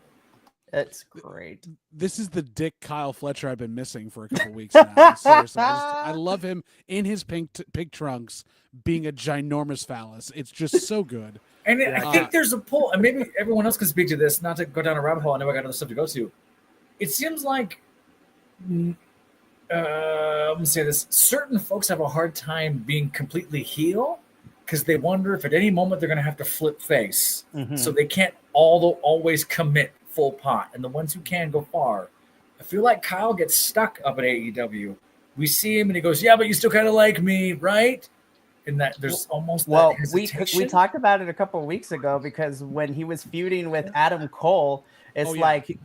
It's great. This is the Dick Kyle Fletcher I've been missing for a couple weeks now. Seriously, I love him in his pink trunks being a ginormous phallus. It's just so good. And I think there's a pull, and maybe everyone else can speak to this, not to go down a rabbit hole. I know I got other stuff to go to. It seems like let me say this. Certain folks have a hard time being completely heel because they wonder if at any moment they're going to have to flip face. So they can't always commit full pot. And the ones who can go far. I feel like Kyle gets stuck up at AEW. We see him and he goes, yeah, but you still kind of like me, right? And that there's almost that hesitation. We talked about it a couple of weeks ago because when he was feuding with Adam Cole, it's like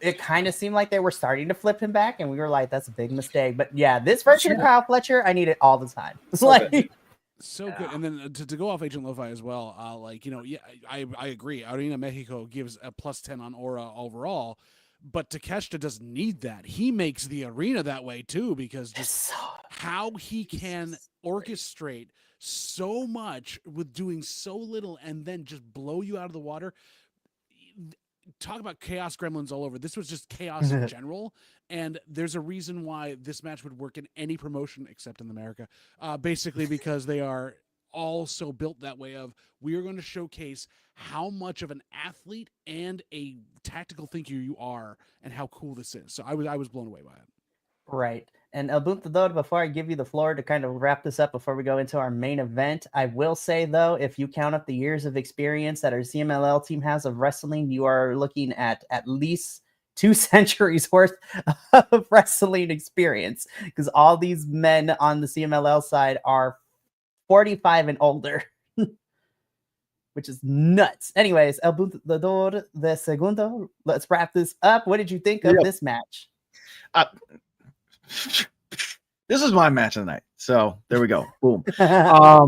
it kind of seemed like they were starting to flip him back, and we were like, that's a big mistake. But yeah, this version of Kyle Fletcher, I need it all the time. It's so good. And then to go off Agent Lo-Fi as well, I agree. Arena Mexico gives a +10 on aura overall, but Takeshita doesn't need that. He makes the arena that way too, because just how he can orchestrate so much with doing so little and then just blow you out of the water. Talk about chaos gremlins all over. This was just chaos in general, and there's a reason why this match would work in any promotion except in America, basically because they are all so built that way of we are going to showcase how much of an athlete and a tactical thinker you are and how cool this is. So I was blown away by it. Right. And El Buntador, before I give you the floor to kind of wrap this up before we go into our main event, I will say, though, if you count up the years of experience that our CMLL team has of wrestling, you are looking at least 2 centuries worth of wrestling experience, because all these men on the CMLL side are 45 and older, which is nuts. Anyways, El Buntador de Segundo, let's wrap this up. What did you think of this match? This is my match of the night. So there we go. Boom. So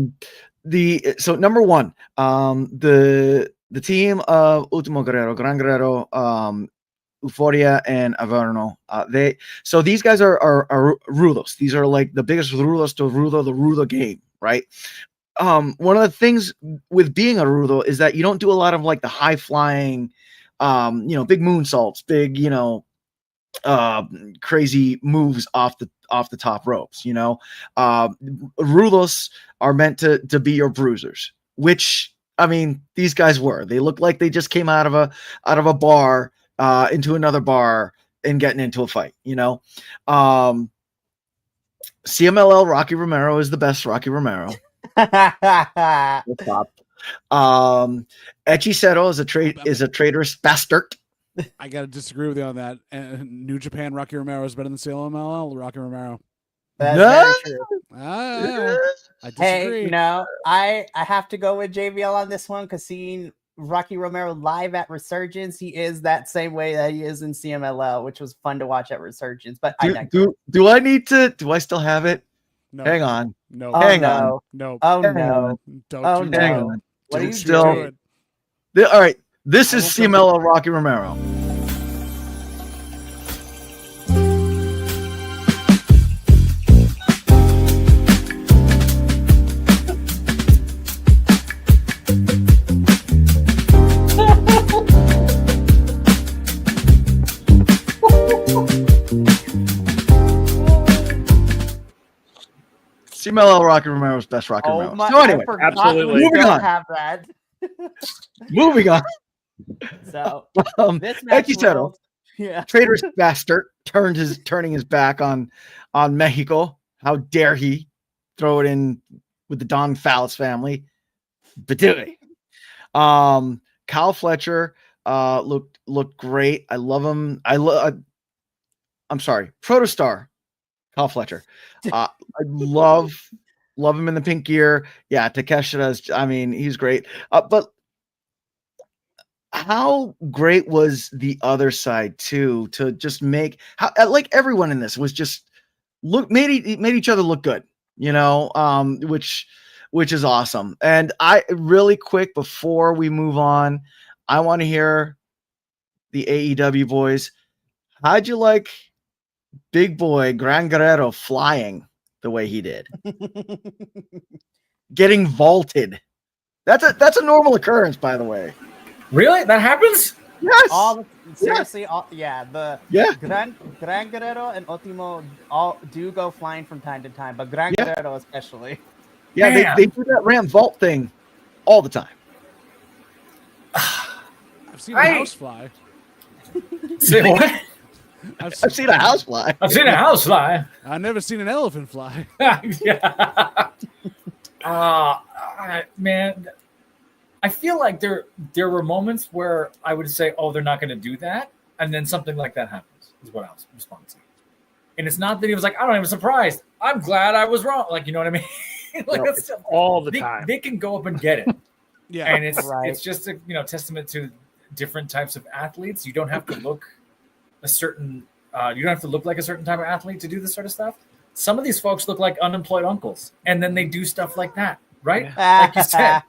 number one, the team of Ultimo Guerrero, Gran Guerrero, Euphoria, and Averno. These guys are rudos. These are like the biggest rudos to rudo the rudo game, right? One of the things with being a rudo is that you don't do a lot of like the high flying, big moonsaults, big, crazy moves off the top ropes. Rudos are meant to be your bruisers, which I mean these guys were. They look like they just came out of a bar into another bar and getting into a fight, CMLL Rocky Romero is the best Rocky Romero. Hechicero is a traitorous bastard. I gotta disagree with you on that. New Japan Rocky Romero is better than CMLL Rocky Romero. That's very true. I disagree. Hey, no, I have to go with JVL on this one because seeing Rocky Romero live at Resurgence, he is that same way that he is in CMLL, which was fun to watch at Resurgence. But do I need to? Do I still have it? No. Hang on. No. Hang on. No. Oh hang no. On. Don't oh you no. do it. What are you doing? All right. This is CMLL Rocky Romero. CMLL Rocky Romero's best Rocky Romero. So anyway, absolutely. Moving on. Have that. Moving on. So this Hechicero, traitorous bastard, turning his back on Mexico. How dare he throw it in with the Don Fallis family? But do it. Kyle Fletcher looked great. I love him. I'm sorry, Protostar Kyle Fletcher. I love him in the pink gear. Yeah, Takeshita he's great. But how great was the other side too, to just make like everyone in this was just made each other look good, which is awesome. And I really quick before we move on, I want to hear the AEW boys. How'd you like Big Boy Gran Guerrero flying the way he did? Getting vaulted. That's a normal occurrence, by the way. Really? That happens? Yes. Seriously, yeah. Gran Guerrero and Ultimo all do go flying from time to time, but Gran Guerrero especially. Yeah, they do that ramp vault thing all the time. I've seen a house fly. Say what? I've seen a house fly. I've seen a house fly. I've never seen an elephant fly. Yeah. Man, I feel like there were moments where I would say, "Oh, they're not going to do that," and then something like that happens. Is what I was responding to. And it's not that he was like, "I don't even surprised. I'm glad I was wrong." Like, you know what I mean? Like that's still, all the time. They can go up and get it. Yeah, and it's just a testament to different types of athletes. You don't have to look a certain. You don't have to look like a certain type of athlete to do this sort of stuff. Some of these folks look like unemployed uncles, and then they do stuff like that. Right? Like you said,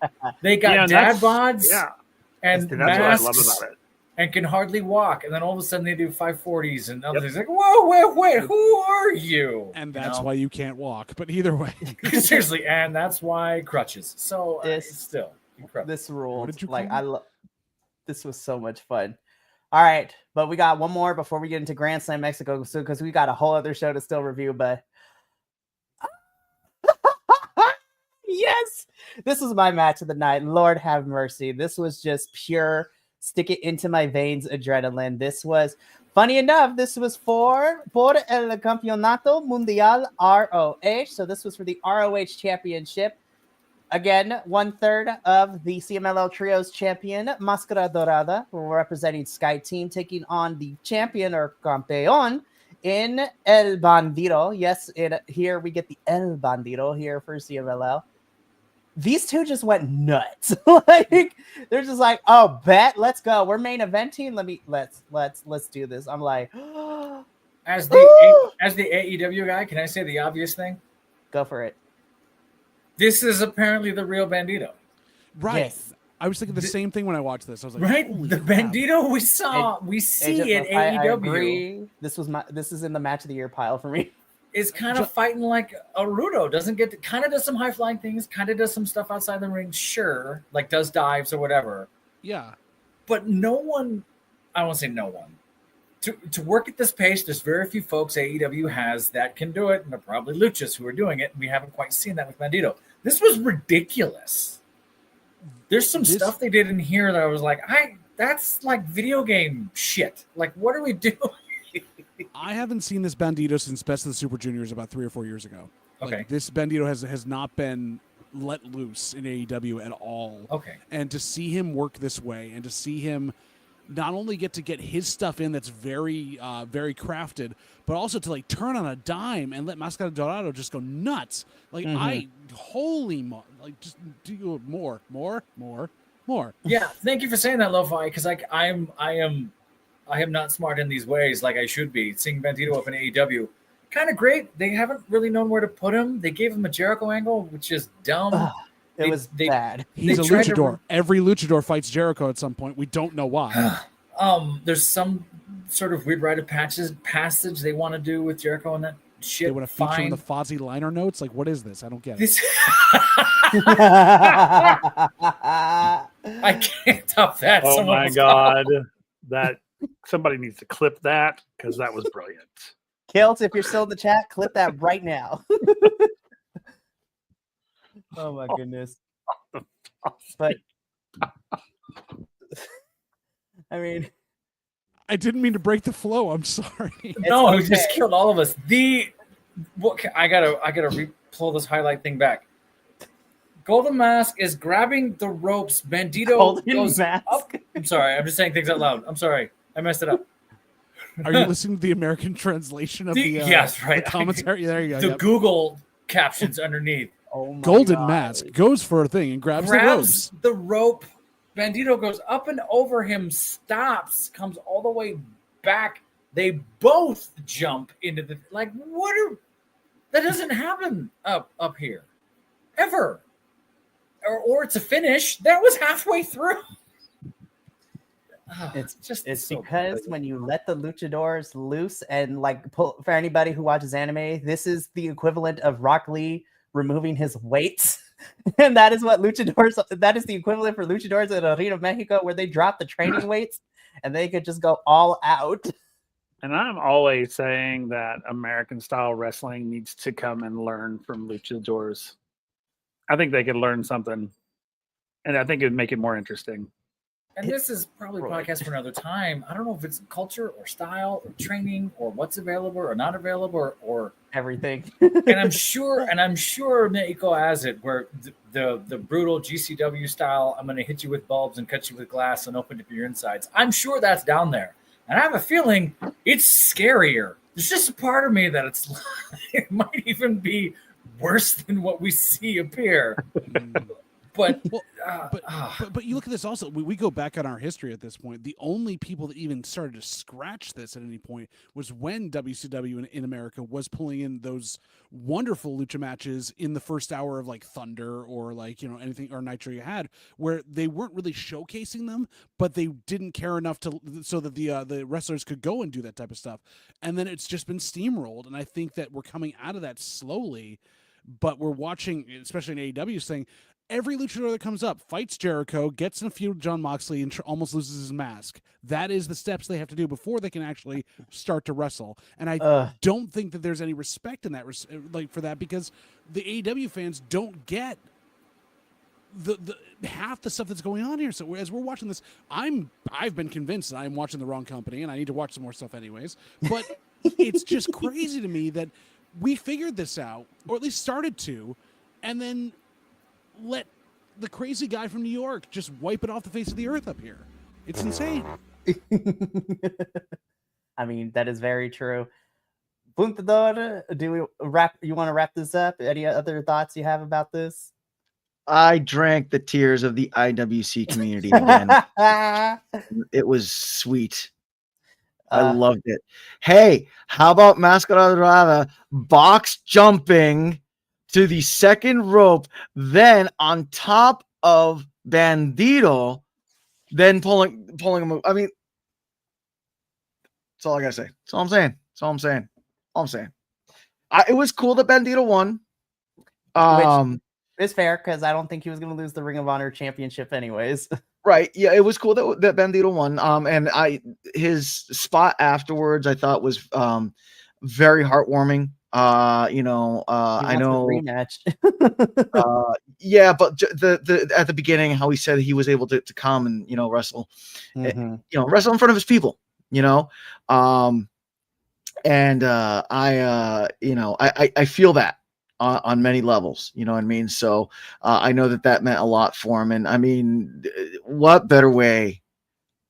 they got dad bods and that's what I love about it. And can hardly walk. And then all of a sudden they do 540s and others like, whoa, wait, who are you? And that's why you can't walk. But either way. Seriously, and that's why crutches. So still incredible. This ruled. Like this was so much fun. All right, but we got one more before we get into Grand Slam Mexico, because we got a whole other show to still review, but yes, this was my match of the night. Lord have mercy. This was just pure stick it into my veins adrenaline. This was, funny enough, this was por el Campeonato Mundial ROH. So this was for the ROH Championship. Again, 1/3 of the CMLL Trios champion, Máscara Dorada, representing Sky Team, taking on the champion or campeón in El Bandido. Yes, here we get the El Bandido here for CMLL. These two just went nuts. Like they're just like, oh, bet, let's go. We're main eventing. Let's do this. I'm like, as the AEW guy, can I say the obvious thing? Go for it. This is apparently the real Bandito. Right. Yes. I was thinking the same thing when I watched this. I was like, right, the Bandito we see in AEW. I agree. This is in the match of the year pile for me. Is kind of fighting like a Rudo. Kind of does some high flying things, kind of does some stuff outside the ring, sure, like does dives or whatever. Yeah. But no one, I won't say no one. To work at this pace, there's very few folks AEW has that can do it, and they're probably luchas who are doing it, and we haven't quite seen that with Bandito. This was ridiculous. There's some stuff they did in here that I was like, That's like video game shit. Like, what are we doing? I haven't seen this Bandito since Best of the Super Juniors about 3 or 4 years ago. Okay. Like, this Bandito has not been let loose in AEW at all. Okay. And to see him work this way, and to see him not only get his stuff in that's very, very crafted, but also to like turn on a dime and let Mascara Dorado just go nuts. Like just do more. Yeah, thank you for saying that, Lo-Fi, because like I am not smart in these ways like I should be. Seeing Bandito up in AEW, kind of great. They haven't really known where to put him. They gave him a Jericho angle, which is dumb. It was bad. He's a luchador. Every luchador fights Jericho at some point. We don't know why. There's some sort of weird rite of passage they want to do with Jericho and that shit. They want to feature in the Fozzy liner notes. Like, what is this? I don't get it. I can't top that. Oh my god, that somebody needs to clip that because that was brilliant. Kilt, if you're still in the chat, clip that right now. Oh my goodness. But I mean, I didn't mean to break the flow. I'm sorry. No, it just killed all of us. I gotta pull this highlight thing back. Golden Mask is grabbing the ropes. Bandito goes up. I'm sorry. I'm just saying things out loud. I'm sorry. I messed it up. Are you listening to the American translation of the yes, right. The commentary? There you go. The Google captions underneath. Oh my Golden God. Mask goes for a thing and grabs the ropes. The rope. Bandito goes up and over him, stops, comes all the way back. They both jump into the that doesn't happen up here ever. Or it's a finish. That was halfway through. It's so because when you let the luchadors loose and like pull, for anybody who watches anime, this is the equivalent of Rock Lee removing his weights. And that is what that is the equivalent for luchadors in Arena Mexico, where they drop the training weights and they could just go all out. And I'm always saying that American style wrestling needs to come and learn from luchadors. I think they could learn something, and I think it'd make it more interesting. And this is probably a podcast for another time. I don't know if it's culture or style or training or what's available or not available or everything. and I'm sure Mexico has it where the brutal GCW style, I'm going to hit you with bulbs and cut you with glass and open up your insides. I'm sure that's down there. And I have a feeling it's scarier. There's just a part of me that it might even be worse than what we see appear. But you look at this also. We go back on our history at this point. The only people that even started to scratch this at any point was when WCW in America was pulling in those wonderful lucha matches in the first hour of like Thunder or like anything or Nitro you had, where they weren't really showcasing them, but they didn't care enough so that the wrestlers could go and do that type of stuff. And then it's just been steamrolled. And I think that we're coming out of that slowly, but we're watching, especially in AEW, saying, every luchador that comes up fights Jericho, gets in a feud with John Moxley, and almost loses his mask. That is the steps they have to do before they can actually start to wrestle. And I don't think that there's any respect in that, for that, because the AEW fans don't get the half the stuff that's going on here. So as we're watching this, I've been convinced that I'm watching the wrong company, and I need to watch some more stuff anyways. But it's just crazy to me that we figured this out, or at least started to, and then let the crazy guy from New York just wipe it off the face of the earth up here. It's insane. I mean, that is very true. Buntador, you want to wrap this up? Any other thoughts you have about this? I drank the tears of the IWC community again. It was sweet. I loved it. Hey, how about Mascara Dorada box jumping to the second rope, then on top of Bandito, then pulling him. I mean, that's all I gotta say. That's all I'm saying. It was cool that Bandito won. Which is fair, because I don't think he was going to lose the Ring of Honor championship anyways. Right. Yeah, it was cool that Bandito won. And his spot afterwards I thought was very heartwarming. He I wants know the rematch. yeah, but the at the beginning, how he said he was able to come and wrestle, wrestle in front of his people, and I feel that on many levels, you know what I mean. So I know that meant a lot for him, and I mean, what better way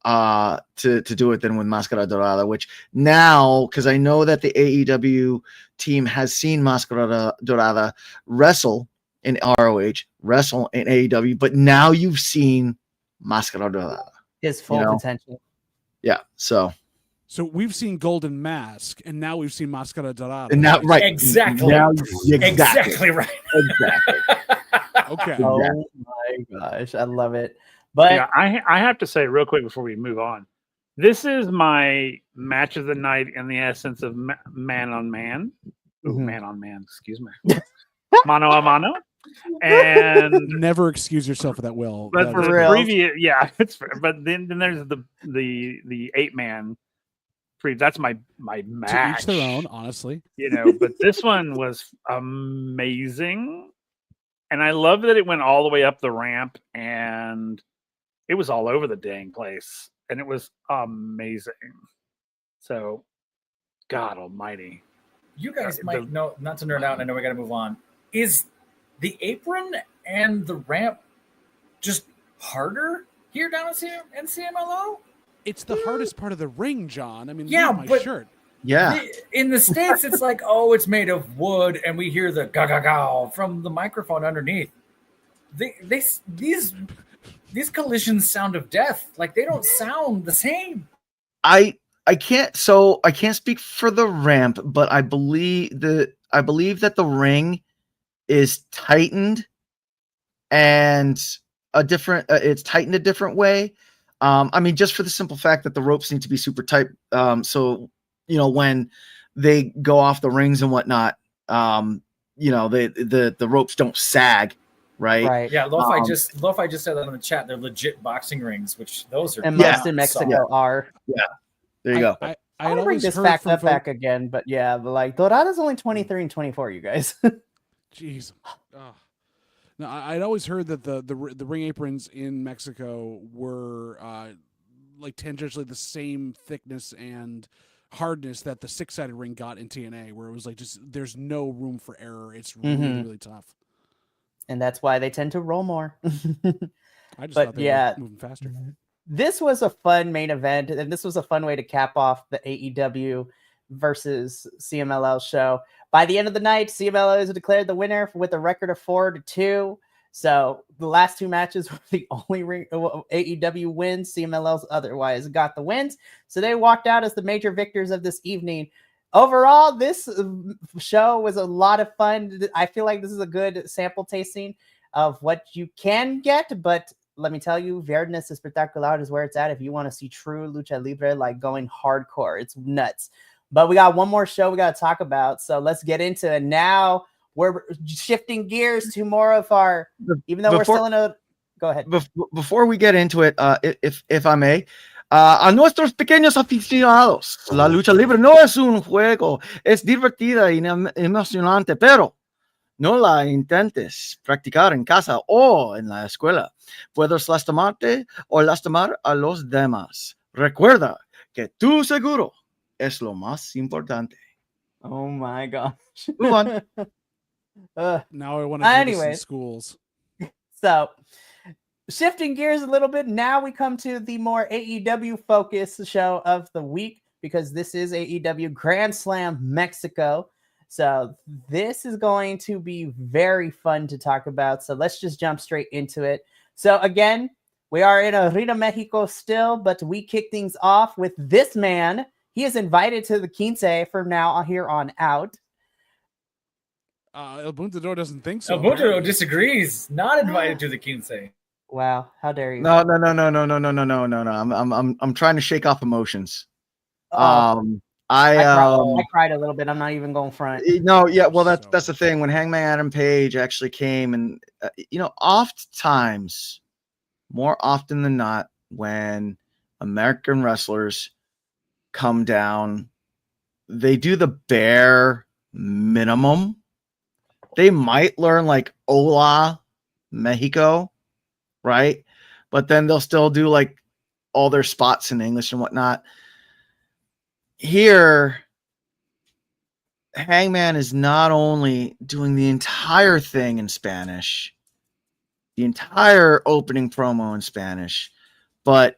to do it than with Máscara Dorada, which now, because I know that the AEW team has seen Máscara Dorada wrestle in ROH, wrestle in AEW, but now you've seen Máscara Dorada. His full potential. Yeah, so we've seen Golden Mask, and now we've seen Máscara Dorada. And now, right. Exactly. Now, exactly right. Exactly. Okay. Oh my gosh, I love it. But yeah, I have to say real quick before we move on, this is my match of the night in the essence of man on man. Ooh, man on man, excuse me. Mano a mano. And never excuse yourself for that, Will. But for the previous, yeah, it's fair. But then there's the 8-man. That's my match. To each their own, honestly. But this one was amazing, and I love that it went all the way up the ramp, and it was all over the dang place, and it was amazing. So, God Almighty, you guys might know, not to nerd out. I know we got to move on. Is the apron and the ramp just harder here down in CMLL? It's the hardest part of the ring, John. I mean, yeah, my but shirt. Yeah. In the States, it's like, oh, it's made of wood, and we hear the ga ga ga from the microphone underneath. These collisions sound of death. Like, they don't sound the same. I can't speak for the ramp, but I believe that the ring is tightened and it's tightened a different way. I mean, just for the simple fact that the ropes need to be super tight. So, when they go off the rings and whatnot, the ropes don't sag. Right. Yeah. Lo-Fi just said that in the chat. They're legit boxing rings, which those are. And most in Mexico are. Yeah. There you go. I want to bring this fact up back again, but yeah, like Dorada's only 23 and 24, you guys. Jeez. Oh. No, I'd always heard that the ring aprons in Mexico were like tangentially the same thickness and hardness that the 6-sided ring got in TNA, where it was like just there's no room for error. It's really really tough, and that's why they tend to roll more. I just thought they were moving faster. This was a fun main event, and this was a fun way to cap off the AEW versus CMLL show. By the end of the night, CMLL is declared the winner with a record of 4-2. So the last two matches were the only AEW wins. CMLL's otherwise got the wins. So they walked out as the major victors of this evening. Overall, this show was a lot of fun. I feel like this is a good sample tasting of what you can get, but let me tell you, Viernes Espectacular is where it's at if you want to see true lucha libre, like going hardcore. It's nuts. But we got one more show we got to talk about, so let's get into it. Now we're shifting gears to more of our, even though we're still in a, go ahead. Before we get into it, if I may, a nuestros pequeños aficionados, la lucha libre no es un juego, es divertida y emocionante, pero no la intentes practicar en casa o en la escuela. Puedes lastimarte o lastimar a los demás. Recuerda que tu seguro es lo más importante. Oh my gosh. Move on. Now I want to do this in schools. So, shifting gears a little bit, now we come to the more AEW focused show of the week, because this is AEW Grand Slam Mexico. So this is going to be very fun to talk about. So let's just jump straight into it. So again, we are in Arena Mexico still, but we kick things off with this man. He is invited to the Quince from now here on out. El Buntador doesn't think so. El Buntador disagrees. Not invited to the Quince. Wow, how dare you? No. I'm trying to shake off emotions. I cried a little bit. I'm not even going front. No, yeah, well, that's the thing. When Hangman Adam Page actually came, and oftentimes, more often than not, when American wrestlers come down, they do the bare minimum. They might learn like Hola Mexico, right? But then they'll still do like all their spots in English and whatnot. Here, Hangman is not only doing the entire thing in Spanish, the entire opening promo in Spanish, but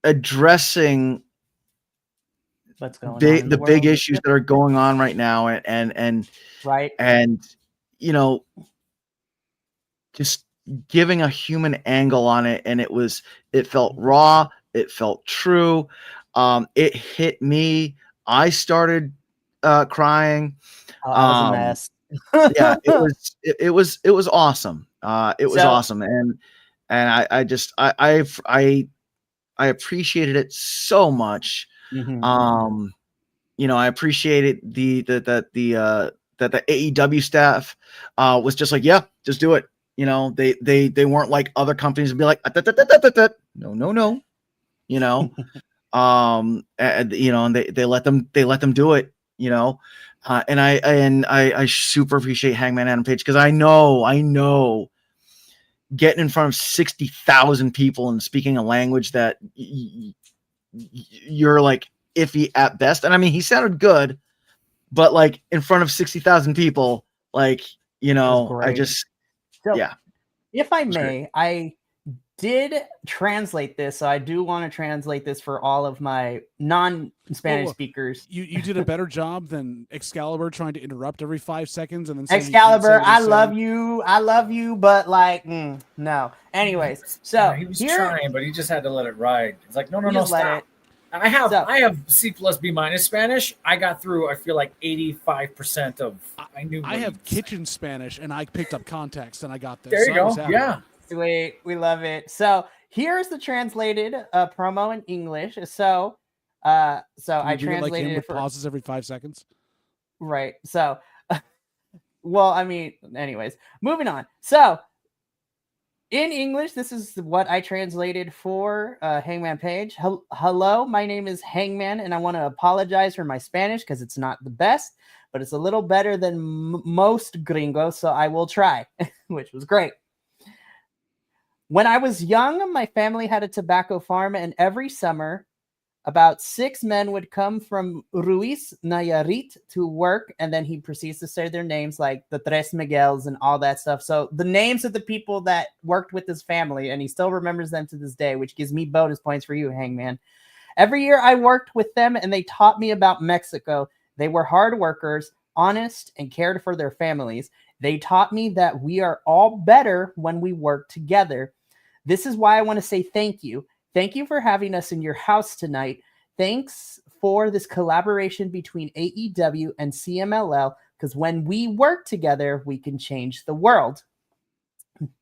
addressing what's going on the big issues that are going on right now, and right, and you know, just giving a human angle on it, and it felt raw, it felt true. It hit me. I started crying. Oh, I was a mess. Yeah, it was awesome. It was awesome, and I appreciated it so much. Mm-hmm. You know, I appreciated that the AEW staff was just like, yeah, just do it. You know, they weren't like other companies and be like, no, you know, and, you know, and they let them do it, you know. And I super appreciate Hangman Adam Page, because I know getting in front of 60,000 people and speaking a language that you're like iffy at best. And I mean, he sounded good, but like in front of 60,000 people, like, you know, I just, yeah. If I may, I did translate this, so I do want to translate this for all of my non-Spanish speakers. You did a better job than Excalibur trying to interrupt every 5 seconds and then Excalibur, I love you, but like, no. Anyways, so he was trying, but he just had to let it ride. It's like, no, stop. I have C+ B- Spanish. I got through, I feel like 85% of. I have kitchen Spanish, and I picked up context, and I got this. There you go. Yeah. Sweet. We love it. So here's the translated promo in English. So I translated it for pauses every 5 seconds. Right. So, well, I mean, anyways, moving on. So in English, this is what I translated for Hangman Page. Hello, my name is Hangman, and I want to apologize for my Spanish because it's not the best, but it's a little better than most gringos, so I will try, which was great. When I was young, my family had a tobacco farm, and every summer, about 6 men would come from Ruiz, Nayarit to work, and then he proceeds to say their names, like the Tres Miguels and all that stuff. So the names of the people that worked with his family, and he still remembers them to this day, which gives me bonus points for you, Hangman. Every year I worked with them, and they taught me about Mexico. They were hard workers, honest, and cared for their families. They taught me that we are all better when we work together. This is why I want to say thank you. Thank you for having us in your house tonight. Thanks for this collaboration between AEW and CMLL, because when we work together, we can change the world.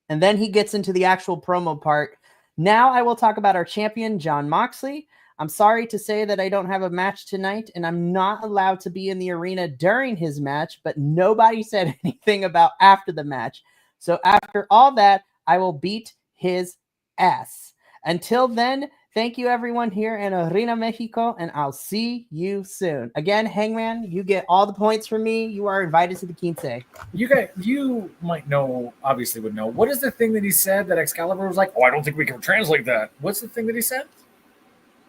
And then he gets into the actual promo part. Now I will talk about our champion, Jon Moxley. I'm sorry to say that I don't have a match tonight, and I'm not allowed to be in the arena during his match, but nobody said anything about after the match. So after all that, I will beat his ass. Until then, thank you everyone here in Arena Mexico, and I'll see you soon. Again, Hangman, you get all the points from me. You are invited to the Quince. You might know, obviously would know. What is the thing that he said that Excalibur was like, oh, I don't think we can translate that. What's the thing that he said?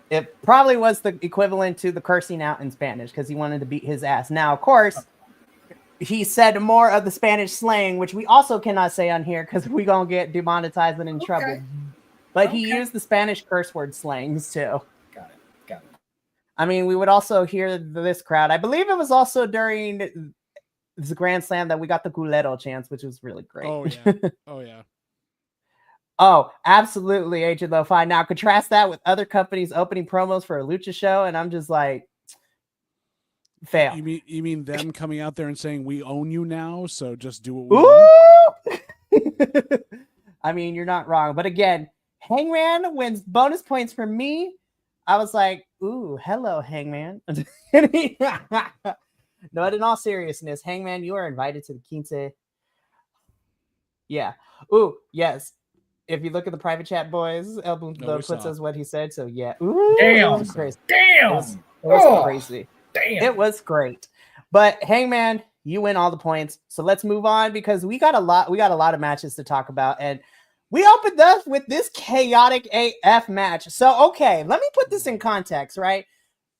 It probably was the equivalent to the cursing out in Spanish, because he wanted to beat his ass. Now, of course, he said more of the Spanish slang, which we also cannot say on here because we're going to get demonetized and in trouble. But he used the Spanish curse word slangs too. Got it. I mean, we would also hear this crowd. I believe it was also during the Grand Slam that we got the culero chants, which was really great. Oh, yeah. Oh, absolutely, Agent Lo-Fi. Now, contrast that with other companies opening promos for a lucha show, and I'm just like, fail. You mean them coming out there and saying, we own you now, so just do what we want? I mean, you're not wrong. But again, Hangman wins bonus points from me. I was like, ooh, hello, Hangman. No, but in all seriousness, Hangman, you are invited to the Quince. Yeah. Ooh, yes. If you look at the private chat, boys, El Bunto says what he said. So, yeah. Ooh, Damn. It was crazy. Damn. It was crazy. Damn. It was great. But Hangman, you win all the points. So let's move on because we got a lot of matches to talk about. And we opened up with this chaotic AF match. So, okay, let me put this in context, right?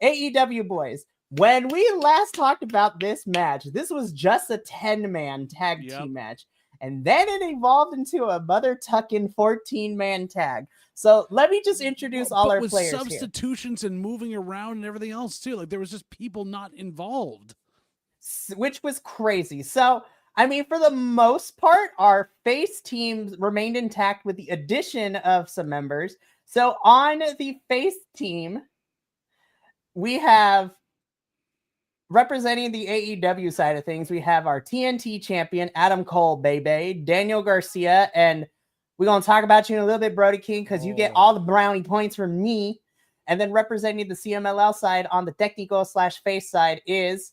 AEW boys, when we last talked about this match, this was just a 10-man tag team match. And then it evolved into a mother tucking 14-man tag. So let me just introduce all our players substitutions here. And moving around and everything else too. Like there was just people not involved, which was crazy. So I mean, for the most part, our face teams remained intact with the addition of some members. So on the face team, we have representing the AEW side of things, we have our TNT champion, Adam Cole, baby, Daniel Garcia, and we're going to talk about you in a little bit, Brody King, because you get all the brownie points from me. And then representing the CMLL side on the Technico/face side is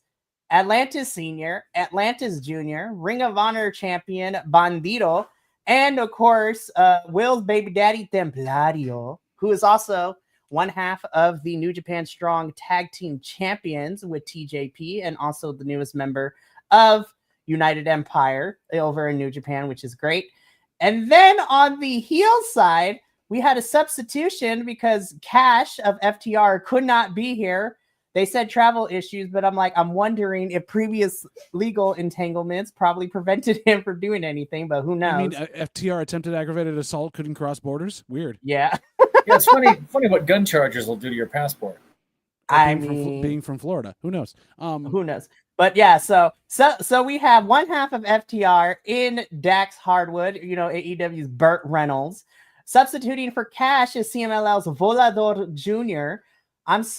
Atlantis Senior, Atlantis Junior, Ring of Honor champion, Bandito, and of course, Will's baby daddy, Templario, who is also one half of the New Japan Strong Tag Team Champions with TJP, and also the newest member of United Empire over in New Japan, which is great. And then on the heel side, we had a substitution because Cash of FTR could not be here. They said travel issues, but I'm wondering if previous legal entanglements probably prevented him from doing anything, but who knows? I mean, FTR attempted aggravated assault, couldn't cross borders? Weird. Yeah. Yeah, it's funny what gun charges will do to your passport. Being from Florida, who knows? Who knows? But yeah, so we have one half of FTR in Dax Hardwood, AEW's Burt Reynolds. Substituting for Cash is CMLL's Volador Jr.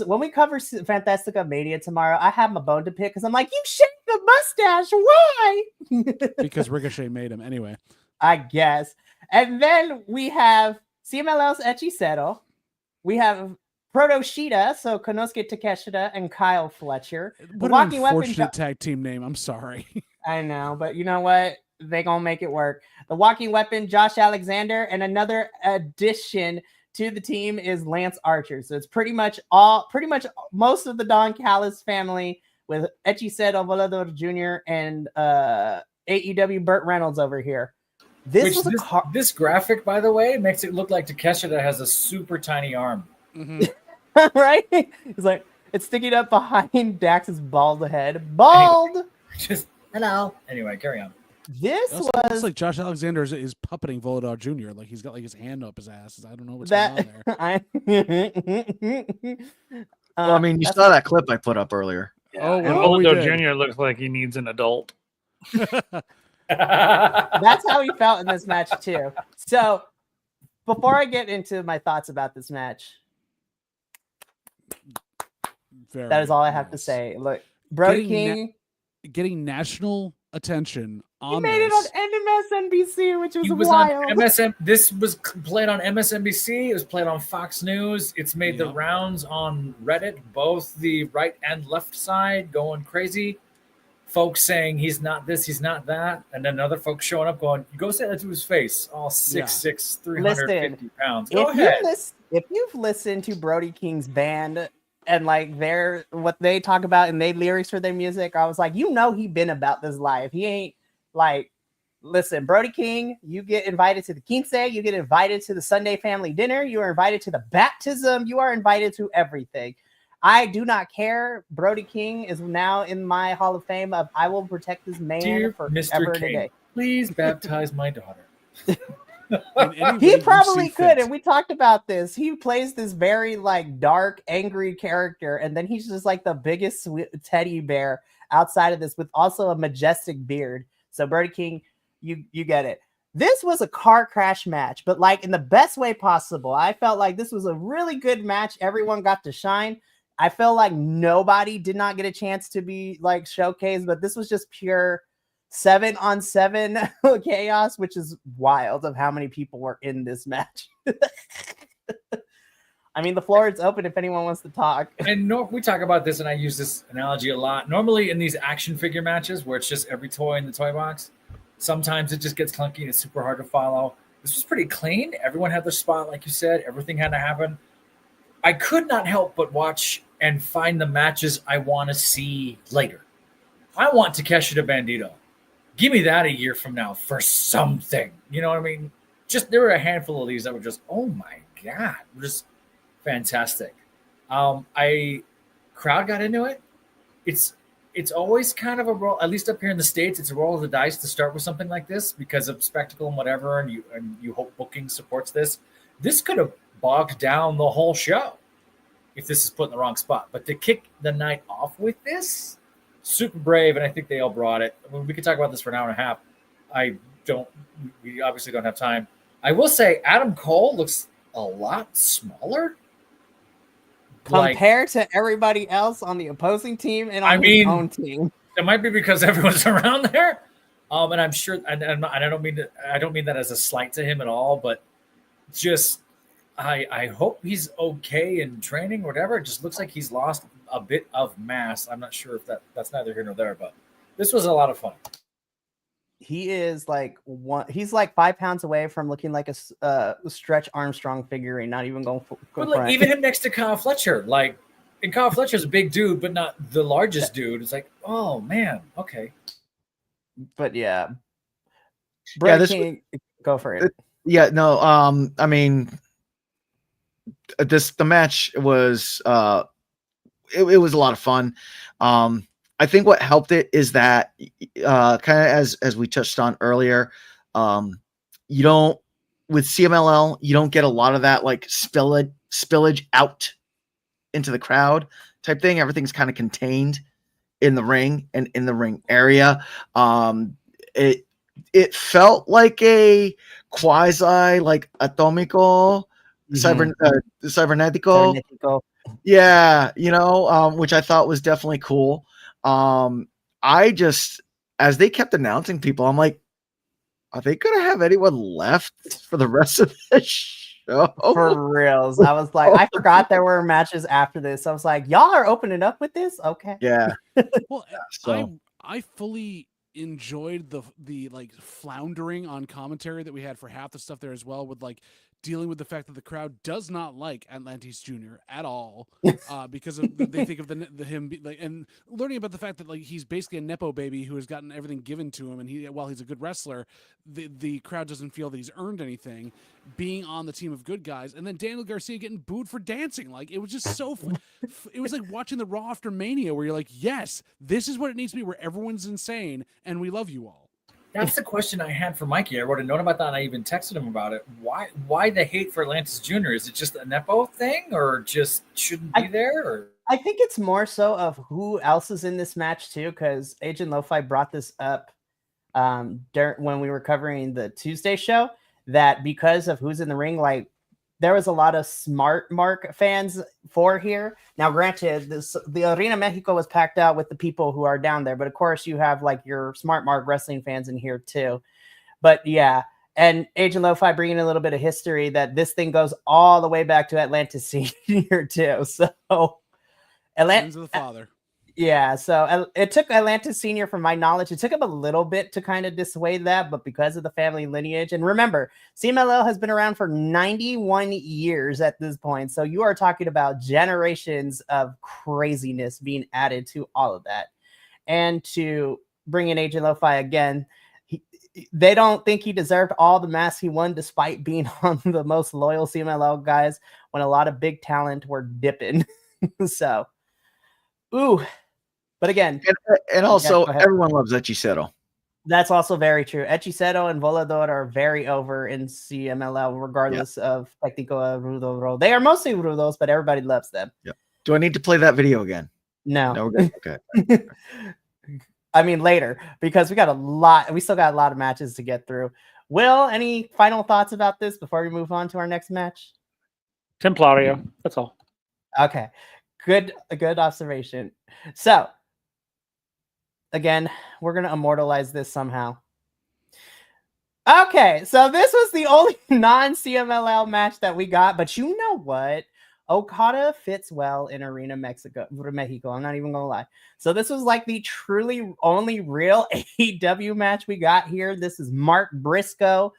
When we cover Fantastica Mania tomorrow, I have my bone to pick because I'm like, you shaved the mustache, why? Because Ricochet made him anyway. I guess. And then we have CMLL's Hechicero. We have Proto Shida, so Konosuke Takeshita and Kyle Fletcher. What an unfortunate tag team name. I'm sorry. I know, but you know what? They gonna make it work. The Walking Weapon, Josh Alexander, and another addition to the team is Lance Archer. So it's pretty much most of the Don Callis family with Hechicero, Volador Jr., and AEW Burt Reynolds over here. This graphic, by the way, makes it look like Takeshita has a super tiny arm. Mm-hmm. Right? It's like it's sticking up behind Dax's bald head. Bald. Anyway, just hello. Anyway, carry on. This was like Josh Alexander is puppeting Volador Jr. Like he's got like his hand up his ass. I don't know what's going on there. Well, I mean, you saw that clip I put up earlier. Yeah. Oh, well, Volador Jr. looks like he needs an adult. That's how he felt in this match too. So before I get into my thoughts about this match, that is all I have to say. Look, Brody King getting national attention on he made this. it on MSNBC, which was wild. On MSN. This was played on MSNBC. It was played on Fox News. It's made the rounds on Reddit, both the right and left side, going crazy. Folks saying he's not this, he's not that, and then other folks showing up going, "Go say that to his face." All 6'6", 350 pounds. Go ahead. If you've listened to Brody King's band and like what they talk about and they lyrics for their music, I was like, he been about this life. He ain't like, listen, Brody King, you get invited to the quince, you get invited to the Sunday family dinner, you are invited to the baptism, you are invited to everything. I do not care. Brody King is now in my Hall of Fame of I will protect this man forever and a day. Please baptize my daughter. He probably could, and we talked about this. He plays this very like dark, angry character, and then he's just like the biggest sweet teddy bear outside of this, with also a majestic beard. So Brody King, you get it. This was a car crash match, but like in the best way possible. I felt like this was a really good match. Everyone got to shine. I feel like nobody did not get a chance to be like showcased, but this was just pure 7-on-7 chaos, which is wild of how many people were in this match. I mean, the floor is open if anyone wants to talk. And we talk about this, and I use this analogy a lot. Normally in these action figure matches where it's just every toy in the toy box, sometimes it just gets clunky and it's super hard to follow. This was pretty clean. Everyone had their spot, like you said. Everything had to happen. I could not help but watch and find the matches I want to see later. I want Takeshi to Bandito. Give me that a year from now for something. You know what I mean? Just there were a handful of these that were just, oh my God, just fantastic. Crowd got into it. It's always kind of a roll, at least up here in the States, it's a roll of the dice to start with something like this because of spectacle and whatever, and you hope booking supports this. This could have bogged down the whole show if this is put in the wrong spot. But to kick the night off with this, super brave, and I think they all brought it. I mean, we could talk about this for an hour and a half. We obviously don't have time. I will say Adam Cole looks a lot smaller compared to everybody else on the opposing team and on his own team. It might be because everyone's around there, and I'm sure. And I don't mean that as a slight to him at all, but just I hope he's okay in training, or whatever. It just looks like he's lost a bit of mass. I'm not sure if that's neither here nor there, but this was a lot of fun. He is he's like 5 pounds away from looking like a Stretch Armstrong figurine, not even going but even him next to Kyle Fletcher, and Kyle Fletcher's a big dude, but not the largest dude. It's like, oh man, okay. But yeah. Go for it. Yeah, no, I mean the match was it was a lot of fun. I think what helped it is that kind of as we touched on earlier, you don't with CMLL, you don't get a lot of that like spillage out into the crowd type thing. Everything's kind of contained in the ring and in the ring area. It felt like a quasi like Atomico, Cybernetico. Yeah, which I thought was definitely cool. I just, as they kept announcing people, I'm like, are they gonna have anyone left for the rest of the show? For reals. I was like, I forgot there were matches after this. I was like, y'all are opening up with this? Okay. Yeah. Well, so I fully enjoyed the like floundering on commentary that we had for half the stuff there as well, with like dealing with the fact that the crowd does not like Atlantis Jr. at all, because of they think of the him like, and learning about the fact that like he's basically a nepo baby who has gotten everything given to him, and while he's a good wrestler, the crowd doesn't feel that he's earned anything being on the team of good guys, and then Daniel Garcia getting booed for dancing. Like, it was just so it was like watching the Raw after Mania, where you're like, yes, this is what it needs to be, where everyone's insane and we love you all. That's the question I had for Mikey. I wrote a note about that, and I even texted him about it. Why the hate for Atlantis Jr.? Is it just a Nepo thing, or just shouldn't be there? Or? I think it's more so of who else is in this match, too, because Agent Lo-Fi brought this up when we were covering the Tuesday show, that because of who's in the ring, like, there was a lot of Smart Mark fans for here. Now, granted, the Arena Mexico was packed out with the people who are down there, but of course you have like your Smart Mark wrestling fans in here too. But yeah, and Agent Lo-Fi bringing a little bit of history that this thing goes all the way back to Atlantis Senior too. So Sons of the Father. Yeah, so it took Atlantis Senior, from my knowledge, it took him a little bit to kind of dissuade that, but because of the family lineage, and remember, CMLL has been around for 91 years at this point, so you are talking about generations of craziness being added to all of that. And to bring in Agent Lo-Fi again, they don't think he deserved all the masks he won, despite being on the most loyal CMLL guys when a lot of big talent were dipping. So, ooh. But again, and also everyone loves Hechicero. That's also very true. Hechicero and Volador are very over in CMLL, regardless of Técnico Rudo role. They are mostly Rudos, but everybody loves them. Yeah. Do I need to play that video again? No. No, we're good. Okay. I mean, later, because we still got a lot of matches to get through. Will, any final thoughts about this before we move on to our next match? Templario. That's all. Okay. Good observation. So, again, we're going to immortalize this somehow. Okay, so this was the only non-CMLL match that we got, but you know what? Okada fits well in Arena Mexico. I'm not even going to lie. So this was like the truly only real AEW match we got here. This is Mark Briscoe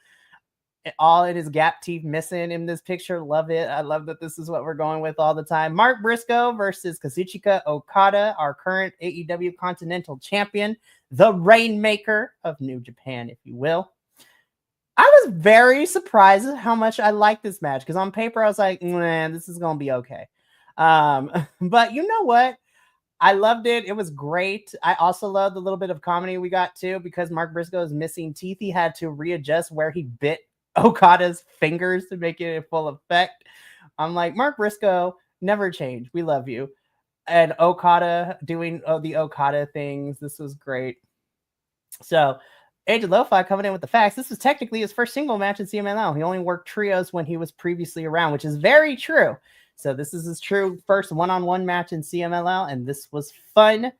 all in his gap teeth missing in this picture. Love it. I love that this is what we're going with all the time. Mark Briscoe versus Kazuchika Okada, our current AEW Continental Champion, the Rainmaker of New Japan, if you will. I was very surprised at how much I liked this match, because on paper I was like, man, this is going to be okay. But you know what? I loved it. It was great. I also loved the little bit of comedy we got too, because Mark Briscoe is missing teeth. He had to readjust where he bit Okada's fingers to make it in full effect. I'm like, Mark Briscoe, never change. We love you. And Okada doing the Okada things. This was great. So Agent Lo-Fi coming in with the facts. This was technically his first single match in CMLL. He only worked trios when he was previously around, which is very true. So this is his true first one-on-one match in CMLL, and this was fun.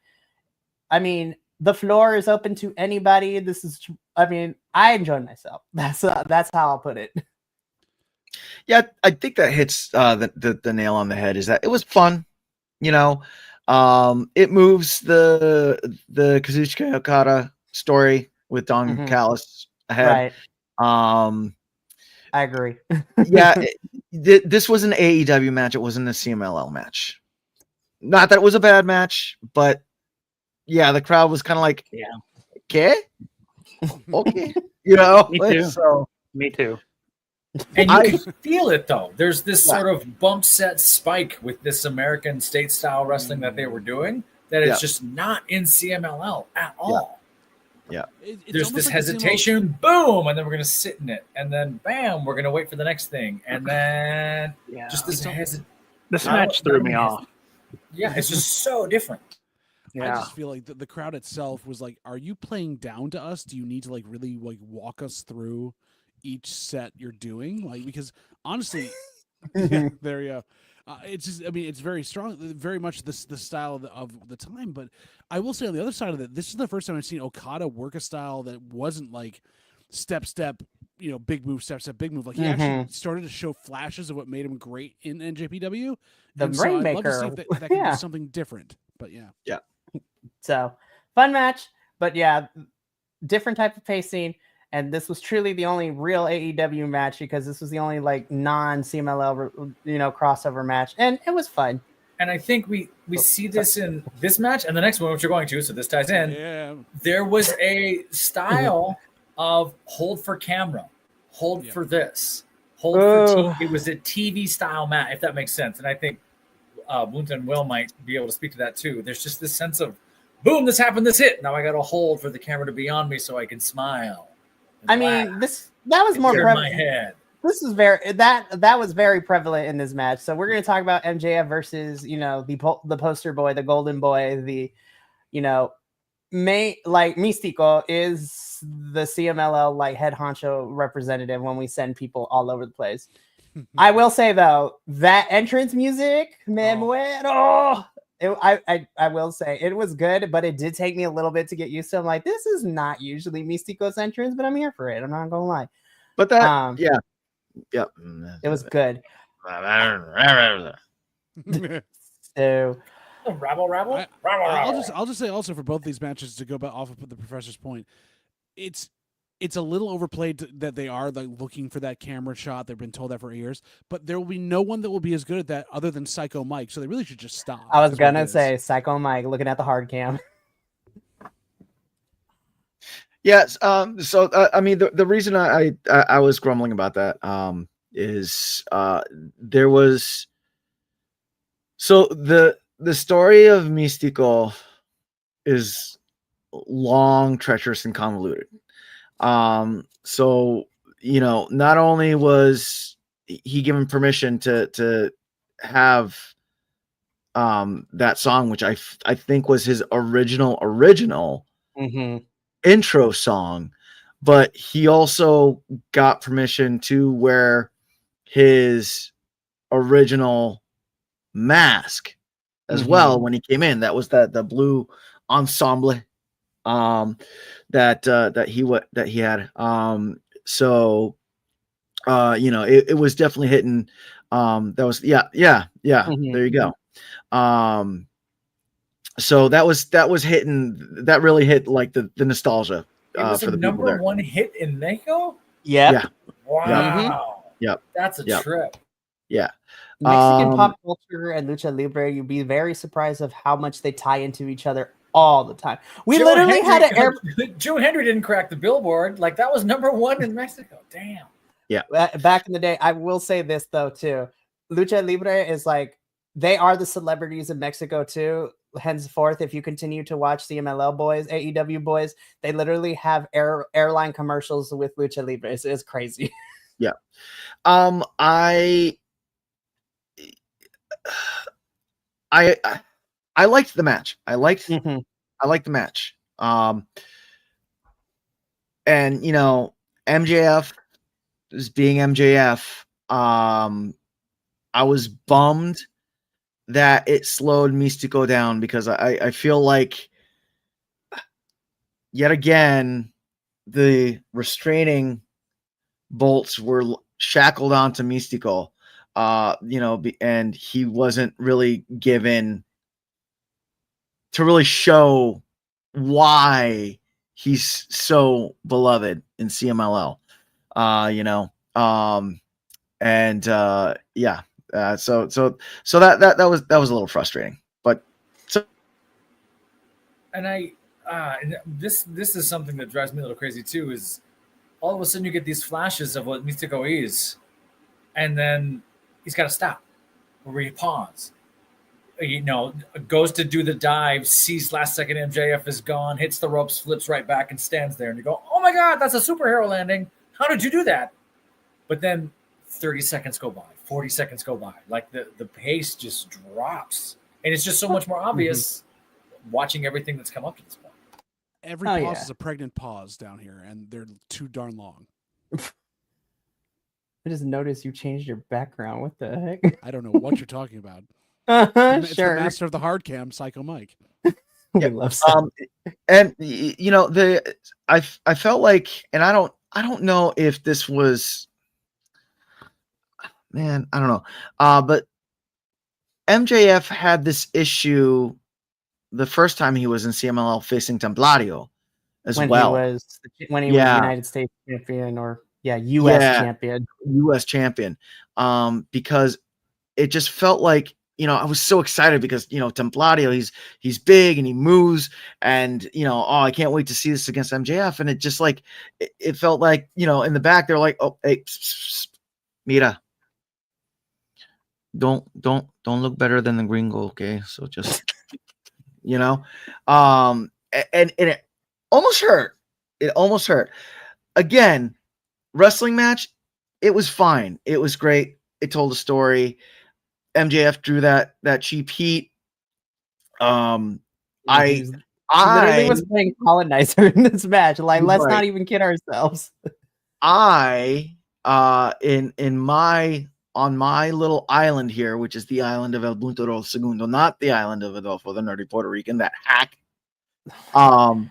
I mean, the floor is open to anybody. This is, I mean, I enjoyed myself. That's how I'll put it. Yeah, I think that hits the nail on the head. Is that it was fun, you know. It moves the Kazuchika Okada story with Don Callis ahead. Right. I agree. Yeah, this was an AEW match. It wasn't a CMLL match. Not that it was a bad match, but yeah, the crowd was kind of like, yeah, okay, okay, you know. Me too. So, me too. And you can feel it though. There's this sort of bump set spike with this American state style wrestling that they were doing that it's just not in CMLL at all. Yeah. There's this hesitation, boom, and then we're gonna sit in it, and then bam, we're gonna wait for the next thing, and then just this This match threw me off. Yeah, it's just so different. I just feel like the crowd itself was like, "Are you playing down to us? Do you need to like really like walk us through each set you're doing?" Like, because honestly, there you go. It's just, I mean, it's very strong, very much the style of the time. But I will say on the other side of it, this is the first time I've seen Okada work a style that wasn't like step, you know, big move, step, big move. Like he actually started to show flashes of what made him great in NJPW. The Rainmaker. I'd love to see if that can do something different. But yeah. So fun match, but yeah, different type of pacing. And this was truly the only real AEW match, because this was the only like non-CMLL, you know, crossover match, and it was fun. And I think we see this in this match and the next one, which you're going to, so this ties in. Yeah. There was a style of hold for camera, hold for this, hold for TV. It was a TV style match, if that makes sense. And I think Bunta and Will might be able to speak to that too. There's just this sense of, boom, this happened, this hit. Now I got to hold for the camera to be on me so I can smile. I mean, that was more prevalent. This is that was very prevalent in this match. So we're going to talk about MJF versus, you know, the poster boy, the golden boy, the, you know, like Místico is the CMLL like head honcho representative when we send people all over the place. I will say though, that entrance music, me muero. I will say it was good, but it did take me a little bit to get used to. I'm like, this is not usually Místico's entrance, but I'm here for it. I'm not gonna lie. But that, it was good. So, rabble. I'll just say also for both these matches, to go back off of the professor's point, it's a little overplayed that they are like looking for that camera shot. They've been told that for years, but there will be no one that will be as good at that other than Psycho Mike. So they really should just stop. I was gonna say Psycho Mike looking at the hard cam. Yes. So I mean, the reason I was grumbling about that is there was the story of Místico is long, treacherous, and convoluted. So, you know, not only was he given permission to have that song, which I think was his original intro song, but he also got permission to wear his original mask as well when he came in. That was the blue ensemble that he had. So you know, it was definitely hitting. That was there you go. So that was hitting. That really hit like the nostalgia. It was for the number people there. one hit in Mexico. Yeah. Wow. Yep. That's a trip. Yeah. Mexican pop culture and lucha libre, you'd be very surprised of how much they tie into each other all the time. We literally had an air. Joe Hendry didn't crack the billboard. Like, that was #1 in Mexico. Damn. Yeah. Back in the day, I will say this though too. Lucha libre is like, they are the celebrities in Mexico too. Henceforth, if you continue to watch CMLL boys, AEW boys, they literally have airline commercials with lucha libre. It's crazy. Yeah. I liked the match. I liked the match. And you know, MJF is being MJF. I was bummed that it slowed Mystico down because I feel like yet again the restraining bolts were shackled onto Mystico. You know, and he wasn't really given to really show why he's so beloved in CMLL. You know, and yeah, so that was a little frustrating, but so. And this is something that drives me a little crazy too. Is all of a sudden you get these flashes of what Mystico is, and then he's got to stop, or he pause. You know, goes to do the dive, sees last second MJF is gone, hits the ropes, flips right back, and stands there. And you go, "Oh my God, that's a superhero landing! How did you do that?" But then 30 seconds go by, 40 seconds go by, like the pace just drops, and it's just so much more obvious watching everything that's come up to this point. Every pause is a pregnant pause down here, and they're too darn long. I just noticed you changed your background. What the heck? I don't know what you're talking about. It's the master of the hard cam, Psycho Mike. We love and you know, I felt like, and I don't know if this was, man, I don't know. But MJF had this issue the first time he was in CMLL facing Templario as well. When he was United States champion, or US champion. US champion. Because it just felt like, you know, I was so excited because, you know, Templario, he's big and he moves, and, you know, I can't wait to see this against MJF. And it just like, it felt like, you know, in the back, they're like, "Oh, hey, mira, don't look better than the gringo, okay? So just," you know, and it almost hurt. It almost hurt. Again, wrestling match, it was fine. It was great. It told a story. MJF drew that cheap heat. I literally was playing colonizer in this match. Like, let's not even kid ourselves. On my little island here, which is the island of El Buntero Segundo, not the island of Adolfo, the nerdy Puerto Rican, that hack. Y'all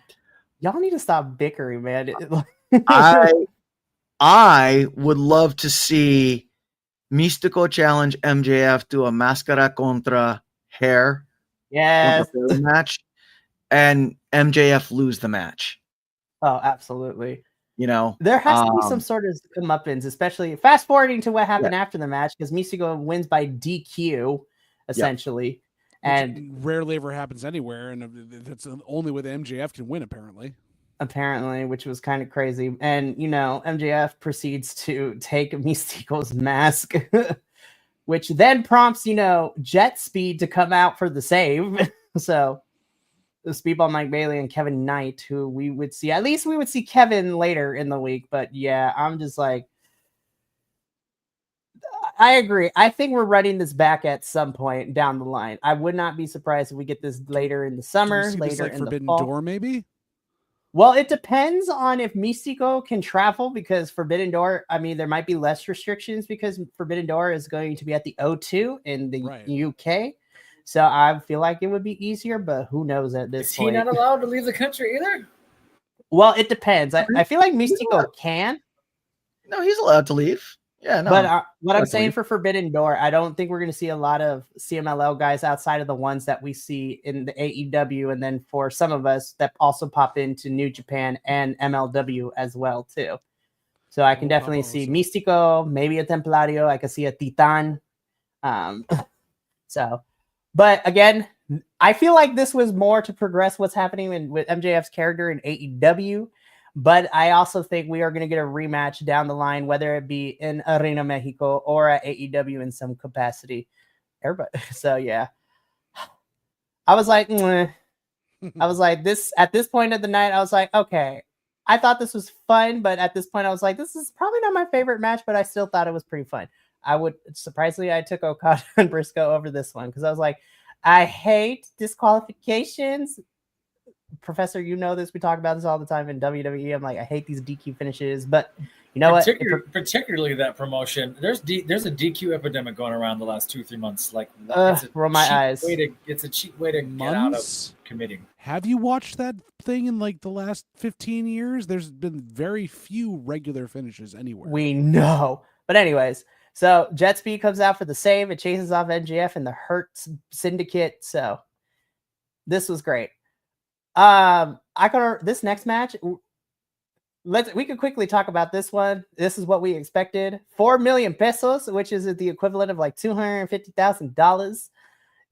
need to stop bickering, man. I would love to see Mystico challenge MJF to a Máscara contra hair match, and MJF lose the match. Oh, absolutely. You know, there has to be some sort of comeuppance, especially fast forwarding to what happened after the match, because Mystico wins by DQ essentially, and rarely ever happens anywhere, and that's only with MJF can win apparently, which was kind of crazy. And, you know, MJF proceeds to take Mystico's mask, which then prompts, you know, Jet Speed to come out for the save. So the Speedball Mike Bailey and Kevin Knight, who we would see Kevin later in the week. But yeah, I'm just like, I agree. I think we're running this back at some point down the line. I would not be surprised if we get this later in the summer, later in Forbidden the fall. Door, maybe? Well, it depends on if Mystico can travel, because Forbidden Door, I mean, there might be less restrictions because Forbidden Door is going to be at the O2 in the UK. So I feel like it would be easier, but who knows at this point. Is he not allowed to leave the country either? Well, it depends. I feel like Mystico can. No, he's allowed to leave. Yeah, no. But what I'm saying for Forbidden Door, I don't think we're going to see a lot of CMLL guys outside of the ones that we see in the AEW, and then for some of us that also pop into New Japan and MLW as well too. So I can definitely see Místico, maybe a Templario. I could see a Titan. So, but again, I feel like this was more to progress what's happening with MJF's character in AEW. But I also think we are going to get a rematch down the line, whether it be in Arena Mexico or at AEW in some capacity. Everybody. So yeah, I was like, this at this point of the night, I was like, okay, I thought this was fun, but at this point, I was like, this is probably not my favorite match, but I still thought it was pretty fun. Surprisingly, I took Okada and Briscoe over this one because I was like, I hate disqualifications. Professor, you know this. We talk about this all the time in WWE. I'm like, I hate these DQ finishes, but you know what? Particularly that promotion. There's a DQ epidemic going around the last 2-3 months. Like, roll my eyes. It's a cheap way to get out of committing. Have you watched that thing in like the last 15 years? There's been very few regular finishes anywhere. We know, but anyways. So Jet Speed comes out for the save. It chases off MJF and the Hurt Syndicate. So this was great. This next match, we could quickly talk about this one. This is what we expected. 4 million pesos, which is the equivalent of like $250,000.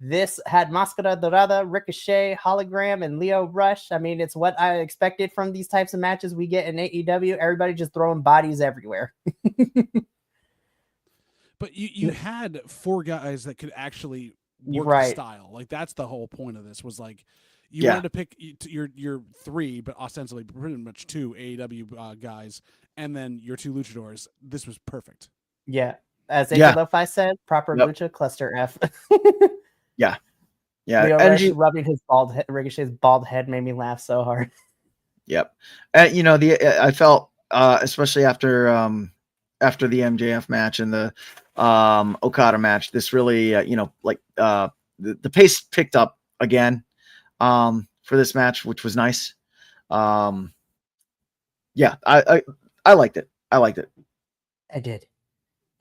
This had Máscara Dorada, Ricochet, Hologram, and Leo Rush. I mean, it's what I expected from these types of matches we get in AEW. Everybody just throwing bodies everywhere. But you had 4 guys that could actually work the style. Like, that's the whole point of this, was like, you wanted to pick your 3, but ostensibly pretty much 2 AEW guys, and then your 2 luchadors. This was perfect. Yeah. As Lo-Fi said, proper lucha cluster F. Yeah. Leo rubbing his Ricochet's bald head made me laugh so hard. Yep. I felt, especially after the MJF match and the Okada match, this really, the pace picked up again for this match, which was nice. I liked it. I did.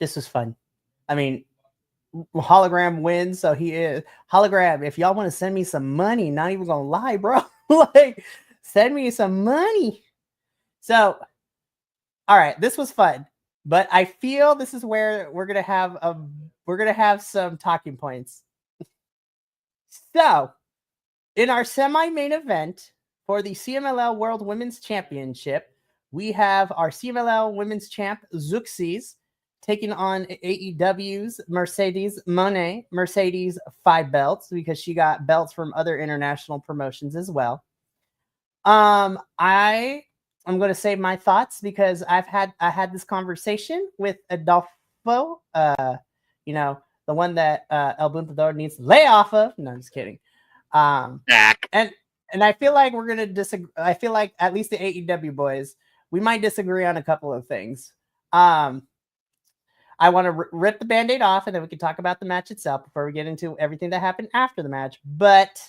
This was fun. I mean, Hologram wins, so he is Hologram. If y'all want to send me some money, not even gonna lie, bro, like send me some money. So, all right, this was fun, but I feel this is where we're gonna have some talking points. So, in our semi-main event for the CMLL World Women's Championship, we have our CMLL Women's Champ Zuxis taking on AEW's Mercedes Moné. Mercedes 5 belts because she got belts from other international promotions as well. I'm going to say my thoughts because I had this conversation with Adolfo, the one that El Buntador needs to lay off of. No, I'm just kidding. And I feel like we're going to disagree. I feel like at least the AEW boys, we might disagree on a couple of things. I want to rip the Band-Aid off, and then we can talk about the match itself before we get into everything that happened after the match. But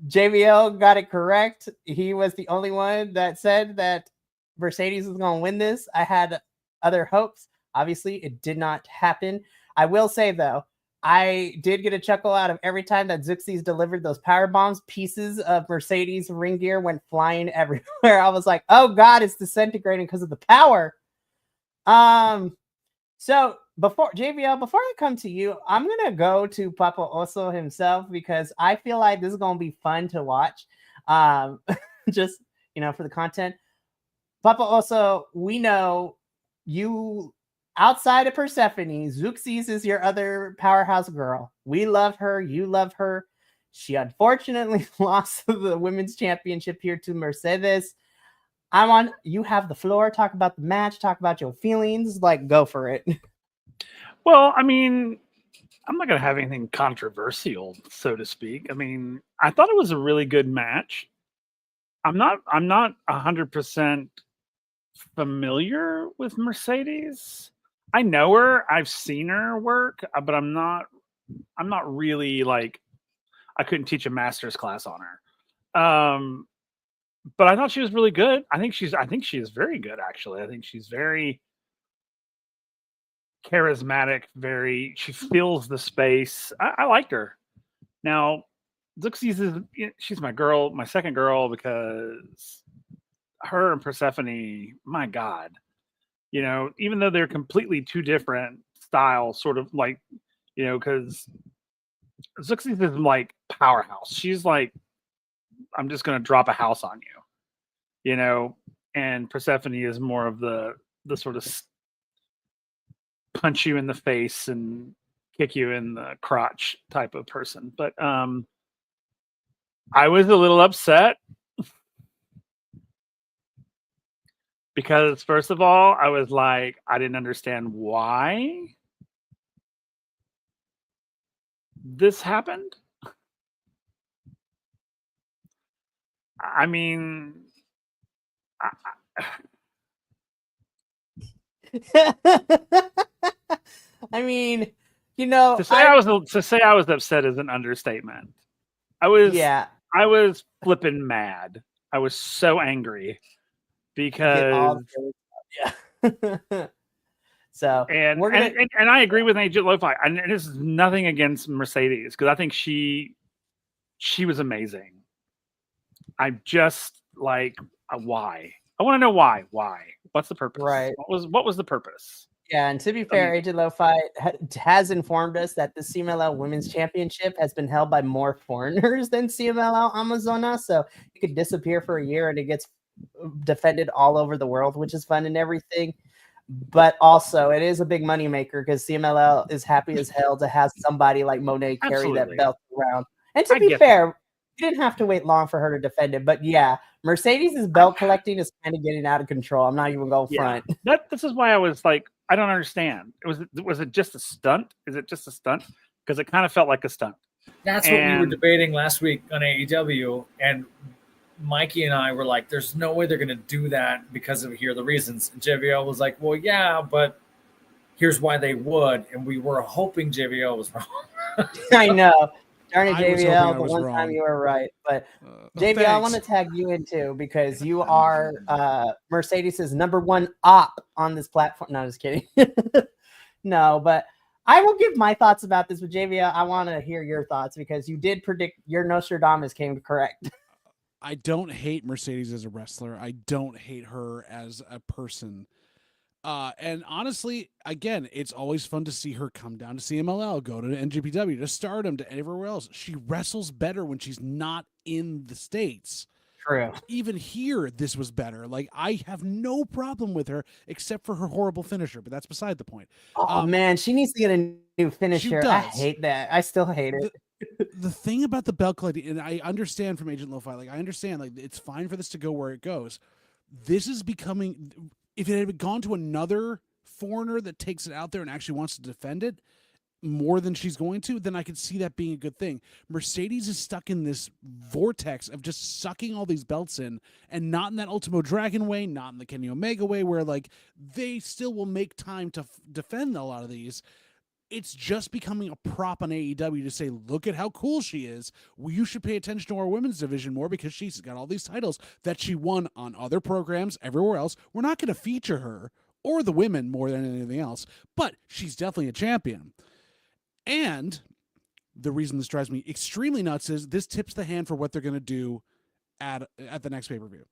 JBL got it correct. He was the only one that said that Mercedes was going to win this. I had other hopes. Obviously, it did not happen. I will say, though, I did get a chuckle out of every time that Zuxis delivered those power bombs. Pieces of Mercedes ring gear went flying everywhere. I was like, oh, God, it's disintegrating because of the power. So before I come to you, I'm gonna go to Papa Oso himself because I feel like this is gonna be fun to watch. Just for the content. Papa Oso, we know you outside of Persephone, Zuxis is your other powerhouse girl. We love her, you love her. She unfortunately lost the women's championship here to Mercedes. You have the floor. Talk about the match. Talk about your feelings. Like, go for it. Well, I mean, I'm not going to have anything controversial, so to speak. I mean, I thought it was a really good match. I'm not 100% familiar with Mercedes. I know her. I've seen her work, but I'm not really like, I couldn't teach a master's class on her. But I thought she was really good. I think she is very good, actually. I think she's very charismatic. She fills the space. I liked her. Now, Zuxis she's my girl, my second girl, because her and Persephone, my God, you know, even though they're completely two different styles, sort of like, you know, because Zooksy is like powerhouse. She's like, I'm just going to drop a house on you, you know, and Persephone is more of the sort of punch you in the face and kick you in the crotch type of person. But I was a little upset because first of all, I was like, I didn't understand why this happened. I mean, I mean, you know, to say I was upset is an understatement. I was flipping mad. I was so angry because yeah. So and I agree with Agent Lo-Fi. And this is nothing against Mercedes because I think she was amazing. I'm just like, why? I want to know why. Why? What's the purpose? Right. What was the purpose? Yeah, and to be fair, Agent Lo-Fi has informed us that the CMLL Women's Championship has been held by more foreigners than CMLL Amazonas, so it could disappear for a year and it gets defended all over the world, which is fun and everything. But also, it is a big moneymaker because CMLL is happy as hell to have somebody like Monet carry that belt around. And to be fair, you didn't have to wait long for her to defend it. But yeah, Mercedes' belt collecting is kind of getting out of control. I'm not even going front. This is why I was like, I don't understand. Was it just a stunt? Is it just a stunt? Because it kind of felt like a stunt. That's what we were debating last week on AEW, and Mikey and I were like, "There's no way they're going to do that because of here are the reasons." And JVL was like, "Well, yeah, but here's why they would." And we were hoping JVL was wrong. I know. Darn it, JVL, the one time you were right. But JVL, I want to tag you in too because you are Mercedes' #1 op on this platform. No, just kidding. No, but I will give my thoughts about this with JVL. I want to hear your thoughts because you did predict your Nostradamus came correct. I don't hate Mercedes as a wrestler. I don't hate her as a person. And honestly, again, it's always fun to see her come down to CMLL, go to NJPW, to Stardom, to everywhere else. She wrestles better when she's not in the States. True. Even here, this was better. Like, I have no problem with her except for her horrible finisher, but that's beside the point. Oh, man, she needs to get a new finisher. I hate that. I still hate it. The thing about the belt collecting, and I understand from Agent Lo-Fi, like, I understand, like, it's fine for this to go where it goes. This is becoming... If it had gone to another foreigner that takes it out there and actually wants to defend it more than she's going to, then I could see that being a good thing. Mercedes is stuck in this vortex of just sucking all these belts in, and not in that Ultimo Dragon way, not in the Kenny Omega way, where like they still will make time to defend a lot of these. It's just becoming a prop on AEW to say, look at how cool she is. Well, you should pay attention to our women's division more because she's got all these titles that she won on other programs everywhere else. We're not going to feature her or the women more than anything else, but she's definitely a champion. And the reason this drives me extremely nuts is this tips the hand for what they're going to do at the next pay-per-view.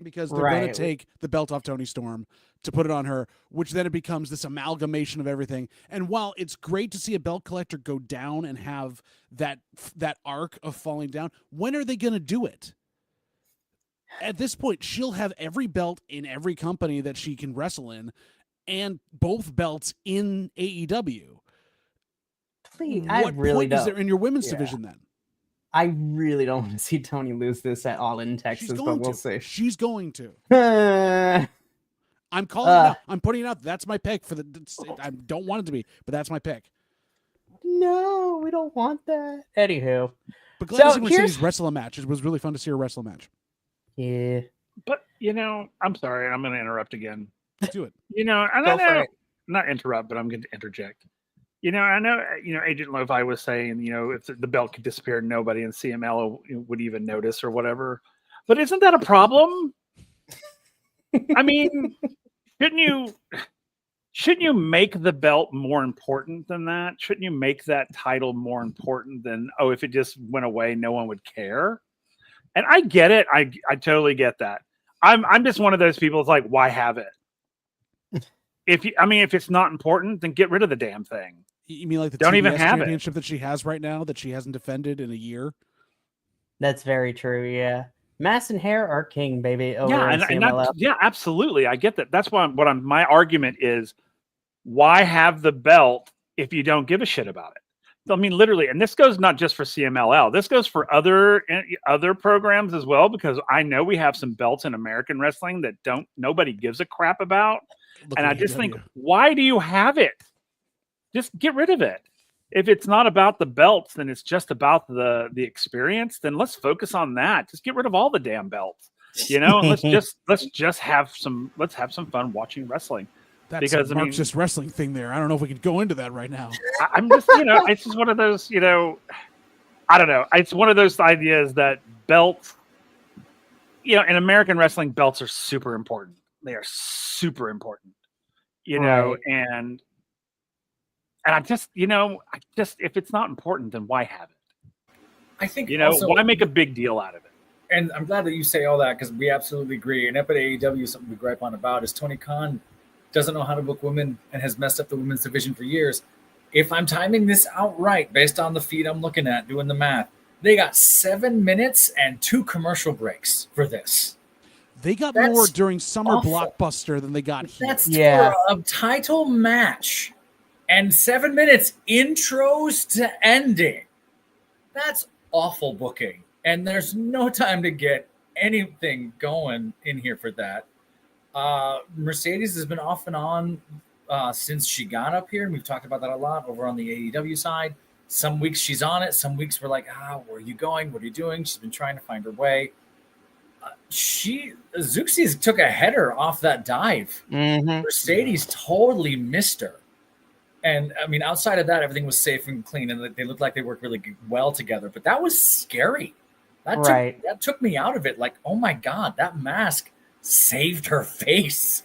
Because they're going to take the belt off Toni Storm to put it on her, which then it becomes this amalgamation of everything. And while it's great to see a belt collector go down and have that arc of falling down, when are they going to do it? At this point, she'll have every belt in every company that she can wrestle in and both belts in AEW. Please, what point is there in your women's division then? I really don't want to see Toni lose this at All in Texas, but we'll see. She's going to. I'm calling it out. I'm putting it out. That's my pick for the. I don't want it to be, but that's my pick. No, we don't want that. Anywho, but glad to see Mercedes wrestle a match. It was really fun to see her wrestle a match. Yeah, but you know, I'm sorry. I'm going to interrupt again. Do it. You know, and I know, not interrupt, but I'm going to interject. You know, I know, Agent Lo-Fi was saying, if the belt could disappear, nobody in CML would even notice or whatever. But isn't that a problem? I mean, shouldn't you make the belt more important than that? Shouldn't you make that title more important than, if it just went away, no one would care? And I get it. I totally get that. I'm just one of those people. It's like, why have it? If it's not important, then get rid of the damn thing. You mean like the don't TBS even have championship that she has right now that she hasn't defended in a year? That's very true. Yeah, mask and hair are king, baby. Over Yeah, in CMLL. yeah, absolutely. I get that. That's why my argument is, why have the belt if you don't give a shit about it? I mean, literally, and this goes not just for CMLL. This goes for other programs as well, because I know we have some belts in American wrestling that nobody gives a crap about. And I just think, why do you have it? Just get rid of it. If it's not about the belts, then it's just about the experience. Then let's focus on that. Just get rid of all the damn belts, and let's just have some fun watching wrestling. That's because Mark's just wrestling thing there. I don't know if we could go into that right now. I'm just, it's just one of those, I don't know. It's one of those ideas that belts, in American wrestling, belts are super important. They are super important, Right. and I just, if it's not important, then why have it? I think, why make a big deal out of it? And I'm glad that you say all that, because we absolutely agree. And up at AEW, something we gripe on about is Tony Khan doesn't know how to book women and has messed up the women's division for years. If I'm timing this out right, based on the feed I'm looking at, doing the math, they got 7 minutes and 2 commercial breaks for this. They got more during Summer Blockbuster than they got here. That's for a title match. And 7 minutes intros to ending. That's awful booking. And there's no time to get anything going in here for that. Mercedes has been off and on since she got up here. And we've talked about that a lot over on the AEW side. Some weeks she's on it. Some weeks we're like, where are you going? What are you doing? She's been trying to find her way. Zeuxis took a header off that dive. Mm-hmm. Mercedes totally missed her. And I mean, outside of that, everything was safe and clean, and they looked like they worked really well together. But that was scary. That took me out of it. Like, oh my God, that mask saved her face.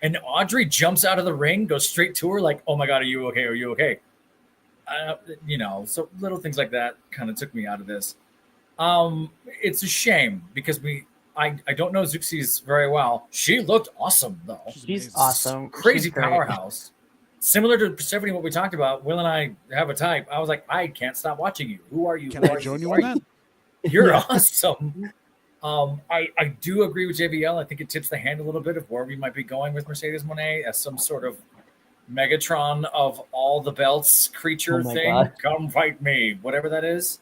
And Audrey jumps out of the ring, goes straight to her, like, oh my God, are you okay? Are you okay? So little things like that kind of took me out of this. It's a shame because I don't know Zeuxis very well. She looked awesome, though. She's awesome. Crazy powerhouse. Similar to Persephone, what we talked about, Will and I have a type. I was like, I can't stop watching you. Who are you? Can I join you on that? You're awesome. I do agree with JVL. I think it tips the hand a little bit of where we might be going with Mercedes Moné as some sort of Megatron of all the belts creature thing. God. Come fight me, whatever that is.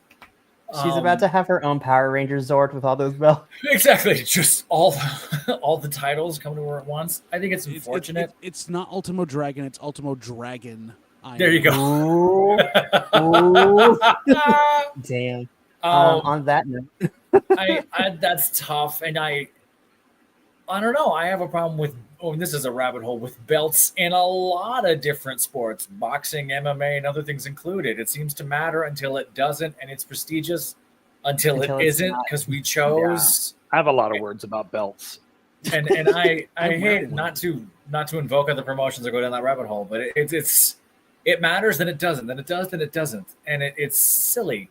She's about to have her own Power Ranger Zord with all those belts. Exactly. Just all the titles come to her at once. I think it's unfortunate. It's not Ultimo Dragon. It's Ultimo Dragon. There you go. Ooh. Damn. On that note. That's tough. And I don't know. I have a problem with, this is a rabbit hole, with belts in a lot of different sports, boxing, MMA, and other things included. It seems to matter until it doesn't, and it's prestigious until it isn't, because we chose. Yeah. I have a lot of words about belts. And I hate not to invoke other promotions or go down that rabbit hole, but it matters, then it doesn't. Then it does, then it doesn't. And it's silly.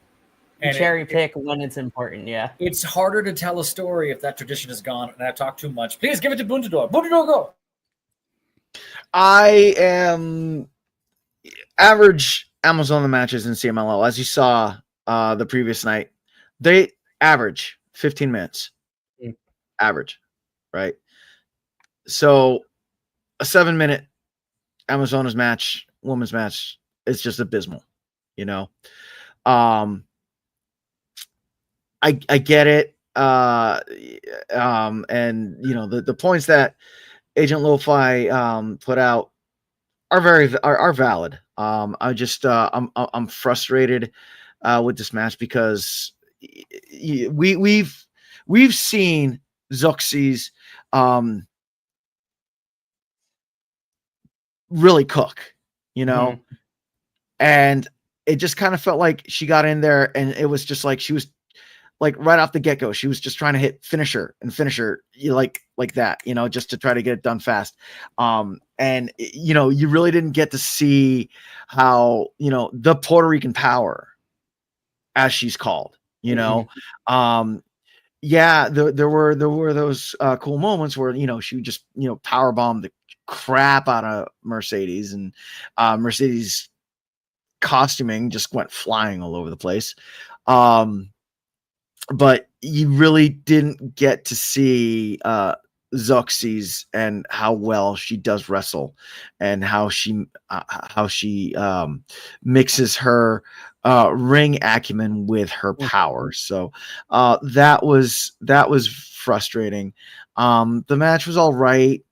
And cherry pick when it's important, yeah. It's harder to tell a story if that tradition is gone, and I've talked too much. Please give it to Bundador. Bundador, go! I am average Amazon matches in CMLL. As you saw the previous night, they average 15 minutes. Average, right? So a 7-minute Amazonas match, women's match, is just abysmal, I get it. And the points that Agent Lo-Fi put out are valid. I'm frustrated with this match because we've seen Zeuxis really cook, and it just kind of felt like she got in there and it was just like she was like right off the get-go, she was just trying to hit finisher like that, just to try to get it done fast. And you really didn't get to see how, the Puerto Rican power, as she's called, yeah, there were those cool moments where she would just power bomb the crap out of Mercedes, and Mercedes costuming just went flying all over the place. But you really didn't get to see Zoxys and how well she does wrestle, and how she mixes her ring acumen with her power. So that was frustrating. The match was all right.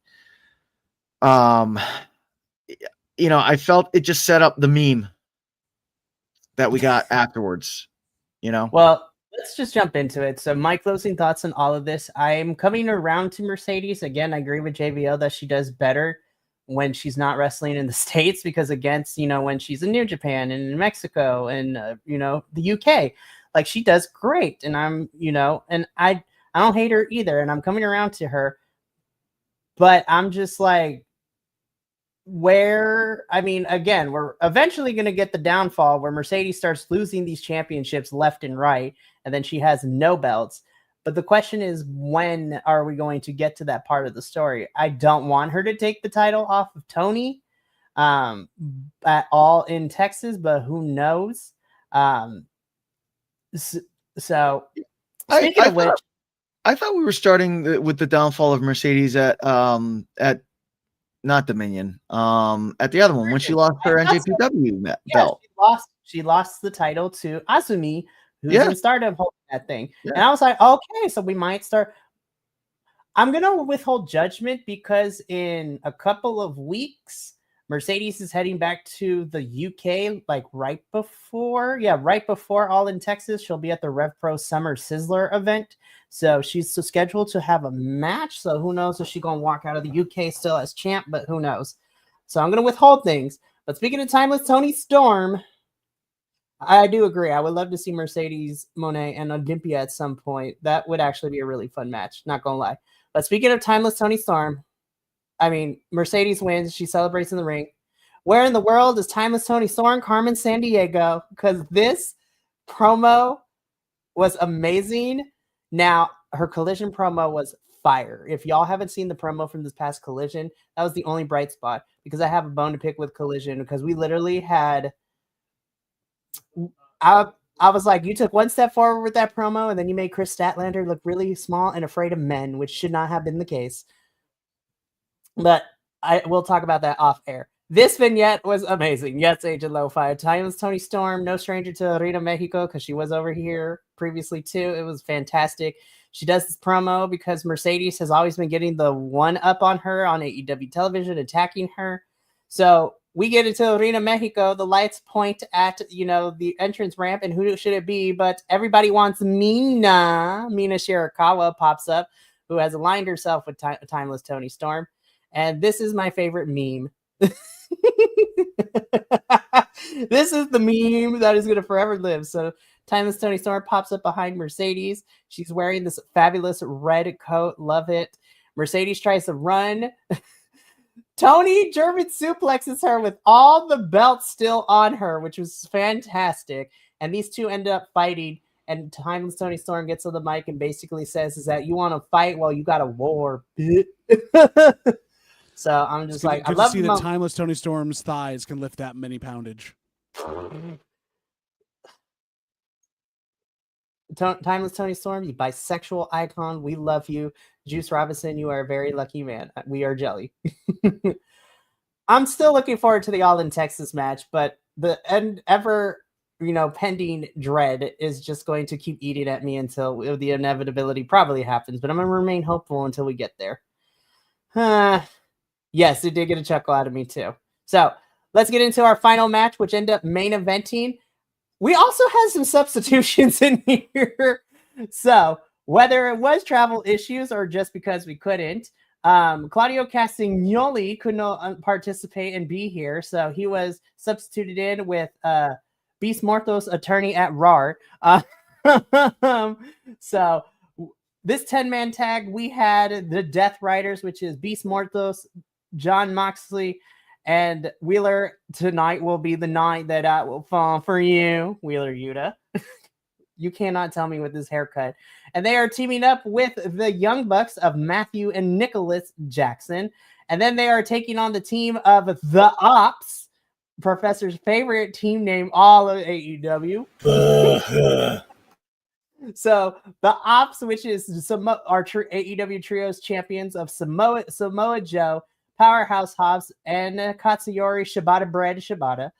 I felt it just set up the meme that we got afterwards. Well, let's just jump into it. So my closing thoughts on all of this. I'm coming around to Mercedes. Again, I agree with JVL that she does better when she's not wrestling in the States, because against, when she's in New Japan and in Mexico and, the UK, like, she does great. And and I don't hate her either. And I'm coming around to her, but I'm just like, again, we're eventually going to get the downfall where Mercedes starts losing these championships left and right, and then she has no belts. But the question is, when are we going to get to that part of the story? I don't want her to take the title off of Tony at all in Texas, but who knows? So speaking of which, I thought we were starting with the downfall of Mercedes at not Dominion, at the other one, when she lost her NJPW belt. She lost the title to Azumi, who's in Stardom holding that thing. Yeah. And I was like, okay, so we might start. I'm going to withhold judgment, because in a couple of weeks, Mercedes is heading back to the UK, like right before All in Texas. She'll be at the Rev Pro Summer Sizzler event. So she's scheduled to have a match. So who knows if she's going to walk out of the UK still as champ, but who knows? So I'm going to withhold things. But speaking of Timeless Toni Storm, I do agree. I would love to see Mercedes Moné and Olympia at some point. That would actually be a really fun match, not going to lie. But speaking of Timeless Toni Storm, Mercedes wins. She celebrates in the ring. Where in the world is Timeless Toni Storm, Carmen Sandiego? Because this promo was amazing. Now, her Collision promo was fire. If y'all haven't seen the promo from this past Collision, that was the only bright spot, because I have a bone to pick with Collision, because we literally had... I was like, you took one step forward with that promo, and then you made Chris Statlander look really small and afraid of men, which should not have been the case. But we'll talk about that off air. This vignette was amazing. Yes, Agent Lo-Fi. Timeless Toni Storm, no stranger to Arena Mexico, because she was over here previously too. It was fantastic. She does this promo because Mercedes has always been getting the one up on her on AEW television, attacking her. So we get into Arena Mexico. The lights point at, the entrance ramp, and who should it be? But everybody wants Mina. Mina Shirakawa pops up, who has aligned herself with Timeless Toni Storm. And this is my favorite meme. This is the meme that is going to forever live. So Timeless Toni Storm pops up behind Mercedes. She's wearing this fabulous red coat. Love it. Mercedes tries to run. Tony German suplexes her with all the belts still on her, which was fantastic. And these two end up fighting. And Timeless Toni Storm gets on the mic and basically says, "Is that you want to fight? Well, you got a war." So I'm just like, I love to see that Timeless Toni Storm's thighs can lift that many poundage. Timeless Toni Storm, you bisexual icon. We love you. Juice Robinson, you are a very lucky man. We are jelly. I'm still looking forward to the All in Texas match, but the pending dread is just going to keep eating at me until the inevitability probably happens. But I'm going to remain hopeful until we get there. Yes, it did get a chuckle out of me too. So let's get into our final match, which ended up main eventing. We also had some substitutions in here. So whether it was travel issues or just because we couldn't, Claudio Castagnoli could not participate and be here. So he was substituted in with Beast Mortos, attorney at RAR. So this 10-man tag, we had the Death Riders, which is Beast Mortos, John Moxley, and Wheeler. Tonight will be the night that I will fall for you, Wheeler Yuta. You cannot tell me with this haircut. And they are teaming up with the Young Bucks of Matthew and Nicholas Jackson. And then they are taking on the team of the Ops, Professor's favorite team name, all of AEW. So the Ops, which is our AEW Trios champions of Samoa Joe, Powerhouse Hobbs, and Katsuyori Shibata.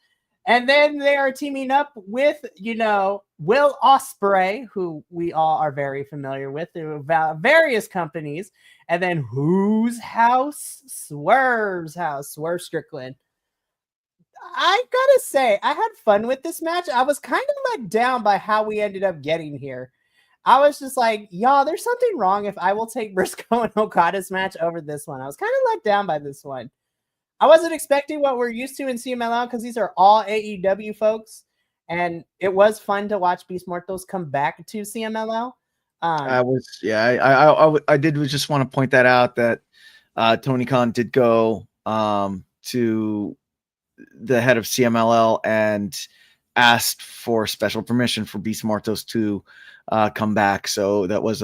And then they are teaming up with, Will Ospreay, who we all are very familiar with through various companies. And then whose house? Swerve's house, Swerve Strickland. I gotta say, I had fun with this match. I was kind of let down by how we ended up getting here. I was just like, y'all, there's something wrong if I will take Briscoe and Okada's match over this one. I was kind of let down by this one. I wasn't expecting what we're used to in CMLL because these are all AEW folks. And it was fun to watch Beast Mortos come back to CMLL. I did just want to point that out that Tony Khan did go to the head of CMLL and asked for special permission for Beast Mortos to come back. So that was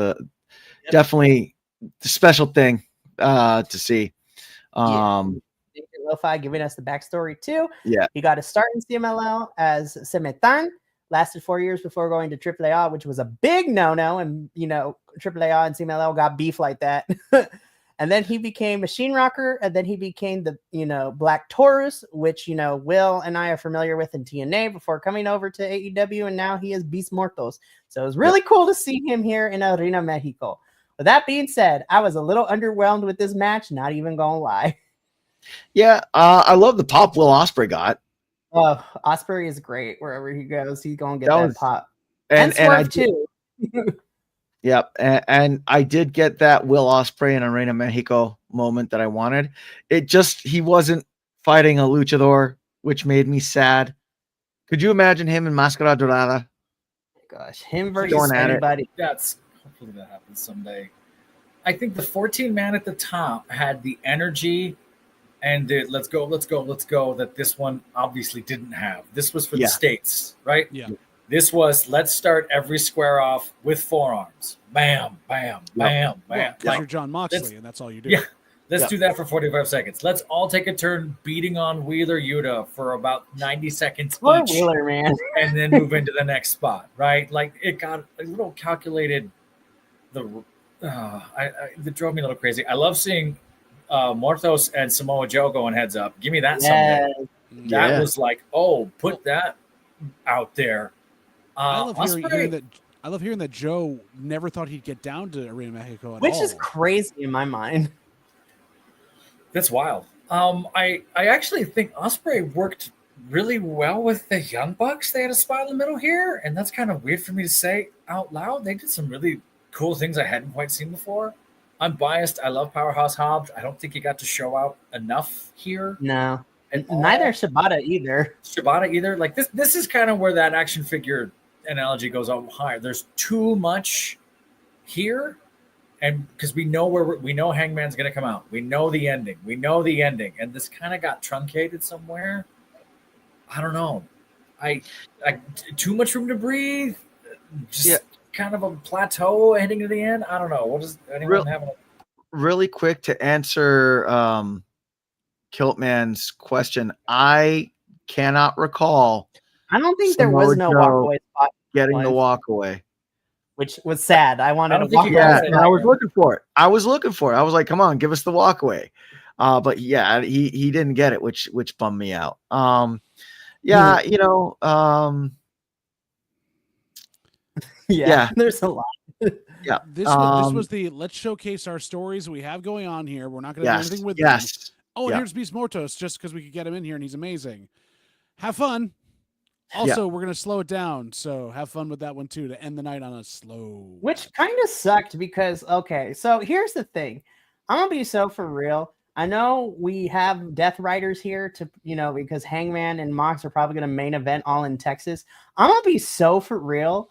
definitely a special thing to see. Lo-Fi giving us the backstory too. Yeah, he got a start in CMLL as Semetan, lasted 4 years before going to AAA, which was a big no-no. And AAA and CMLL got beef like that. And then he became Machine Rocker, and then he became the Black Taurus, which Will and I are familiar with in TNA before coming over to AEW, and now he is Beast Mortos. So it was really cool to see him here in Arena Mexico. With that being said, I was a little underwhelmed with this match, not even gonna lie. Yeah, I love the pop Will Ospreay got. Oh, Ospreay is great wherever he goes. He's gonna get that pop. And Swerve too. Yep, and I did get that Will Ospreay in Arena Mexico moment that I wanted. He wasn't fighting a luchador, which made me sad. Could you imagine him in Máscara Dorada? Gosh, him versus anybody. Hopefully that happens someday. I think the 14-man at the top had the energy and the let's go that this one obviously didn't have. This was for the States, right? Yeah. This was, let's start every square off with forearms. Bam, bam, bam, bam. Well, you're John Moxley, and that's all you do. Yeah, let's do that for 45 seconds. Let's all take a turn beating on Wheeler Yuta for about 90 seconds each. Wheeler, man. And then move into the next spot, right? Like, it got a little calculated. That drove me a little crazy. I love seeing Mortos and Samoa Joe going heads up. Give me that someday. That was like, put that out there. I love hearing that Joe never thought he'd get down to Arena Mexico at all. Which is crazy in my mind. That's wild. I actually think Ospreay worked really well with the Young Bucks. They had a spot in the middle here, and that's kind of weird for me to say out loud. They did some really cool things I hadn't quite seen before. I'm biased. I love Powerhouse Hobbs. I don't think he got to show out enough here. No. And neither Shibata either. Like this is kind of where that action figure analogy goes on higher. There's too much here, and because we know Hangman's gonna come out. We know the ending, and this kind of got truncated somewhere. I don't know. I too much room to breathe. Just kind of a plateau heading to the end. I don't know. What does anyone have? Really quick to answer Kiltman's question. I cannot recall. I don't think there was no walkaway spot. Getting the walkaway, which was sad. I wanted to walk. I was looking for it. I was like, come on, give us the walkaway. But he didn't get it, which bummed me out. There's a lot. Yeah. This was the let's showcase our stories we have going on here. We're not going to do anything with them. Oh, and here's Beast Mortos just because we could get him in here and he's amazing. Have fun. Also, we're going to slow it down. So have fun with that one too to end the night on a slow. Which kind of sucked because, so here's the thing. I'm going to be so for real. I know we have Death Riders here to, because Hangman and Mox are probably going to main event all in Texas. I'm going to be so for real.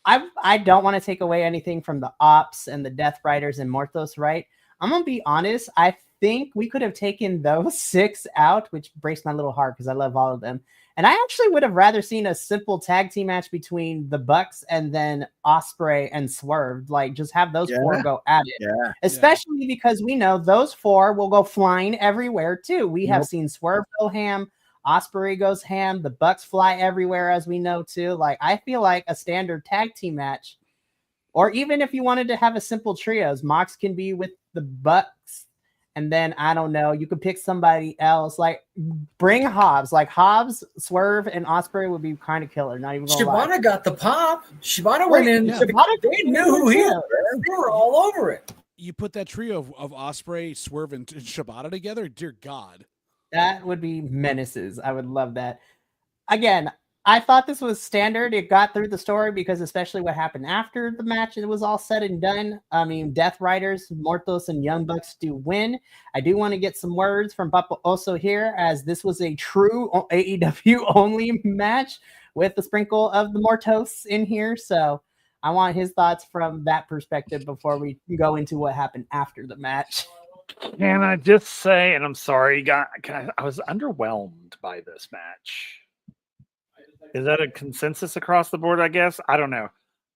I don't want to take away anything from the Ops and the Death Riders and Mortos, right? I'm going to be honest. I think we could have taken those 6 out, which breaks my little heart because I love all of them. And I actually would have rather seen a simple tag team match between the Bucks and then Ospreay and Swerve. Like, just have those 4 go at it. Yeah. Especially because we know those 4 will go flying everywhere too. We have seen Swerve go ham, Ospreay goes ham, the Bucks fly everywhere, as we know too. Like, I feel like a standard tag team match, or even if you wanted to have a simple trios, Mox can be with the Bucks. And then, I don't know, you could pick somebody else. Like, bring Hobbs. Like, Hobbs, Swerve, and Ospreay would be kind of killer. Not even gonna lie. Shibata got the pop. Shibata went in. Yeah. They knew who he was. They were all over it. You put that trio of Ospreay, Swerve, and Shibata together, dear God. That would be menaces. I would love that. Again, I thought this was standard. It got through the story because especially what happened after the match, it was all said and done. I mean, Death Riders, Mortos, and Young Bucks do win. I do want to get some words from Papa Oso here, as this was a true AEW only match with the sprinkle of the Mortos in here. So I want his thoughts from that perspective before we go into what happened after the match. Can I just say, and I'm sorry, I was underwhelmed by this match. Is that a consensus across the board, I guess? I don't know.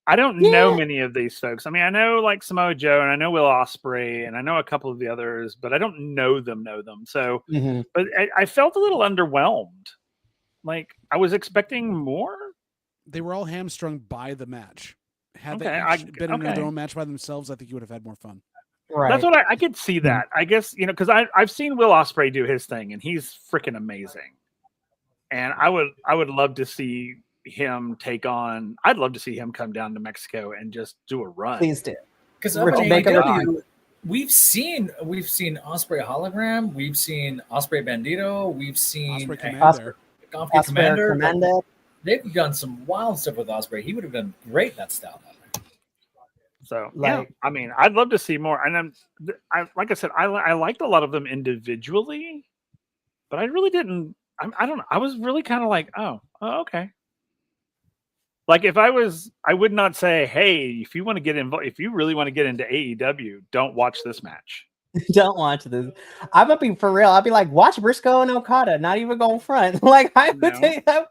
I don't know many of these folks. I mean, I know like Samoa Joe, and I know Will Ospreay, and I know a couple of the others, but I don't know them. So, but I felt a little underwhelmed. Like, I was expecting more. They were all hamstrung by the match. Had they been in their own match by themselves, I think you would have had more fun. Right. That's what I could see that. I guess, because I've seen Will Ospreay do his thing, and he's freaking amazing. And I would love to see him I'd love to see him come down to Mexico and just do a run. Please do. Because we've seen Ospreay hologram, we've seen Ospreay Bandito, we've seen Ospreay Commander. They've done some wild stuff with Ospreay. He would have been great that style. So I mean, I'd love to see more. And like I said, I liked a lot of them individually, but I really didn't. I don't know. I was really kind of like, oh, okay. Like, I would not say, hey, if you want to get involved, if you really want to get into AEW, don't watch this match. Don't watch this. I'm gonna be for real. I'll be like, watch Briscoe and Okada. Not even going front. Like, I would take that.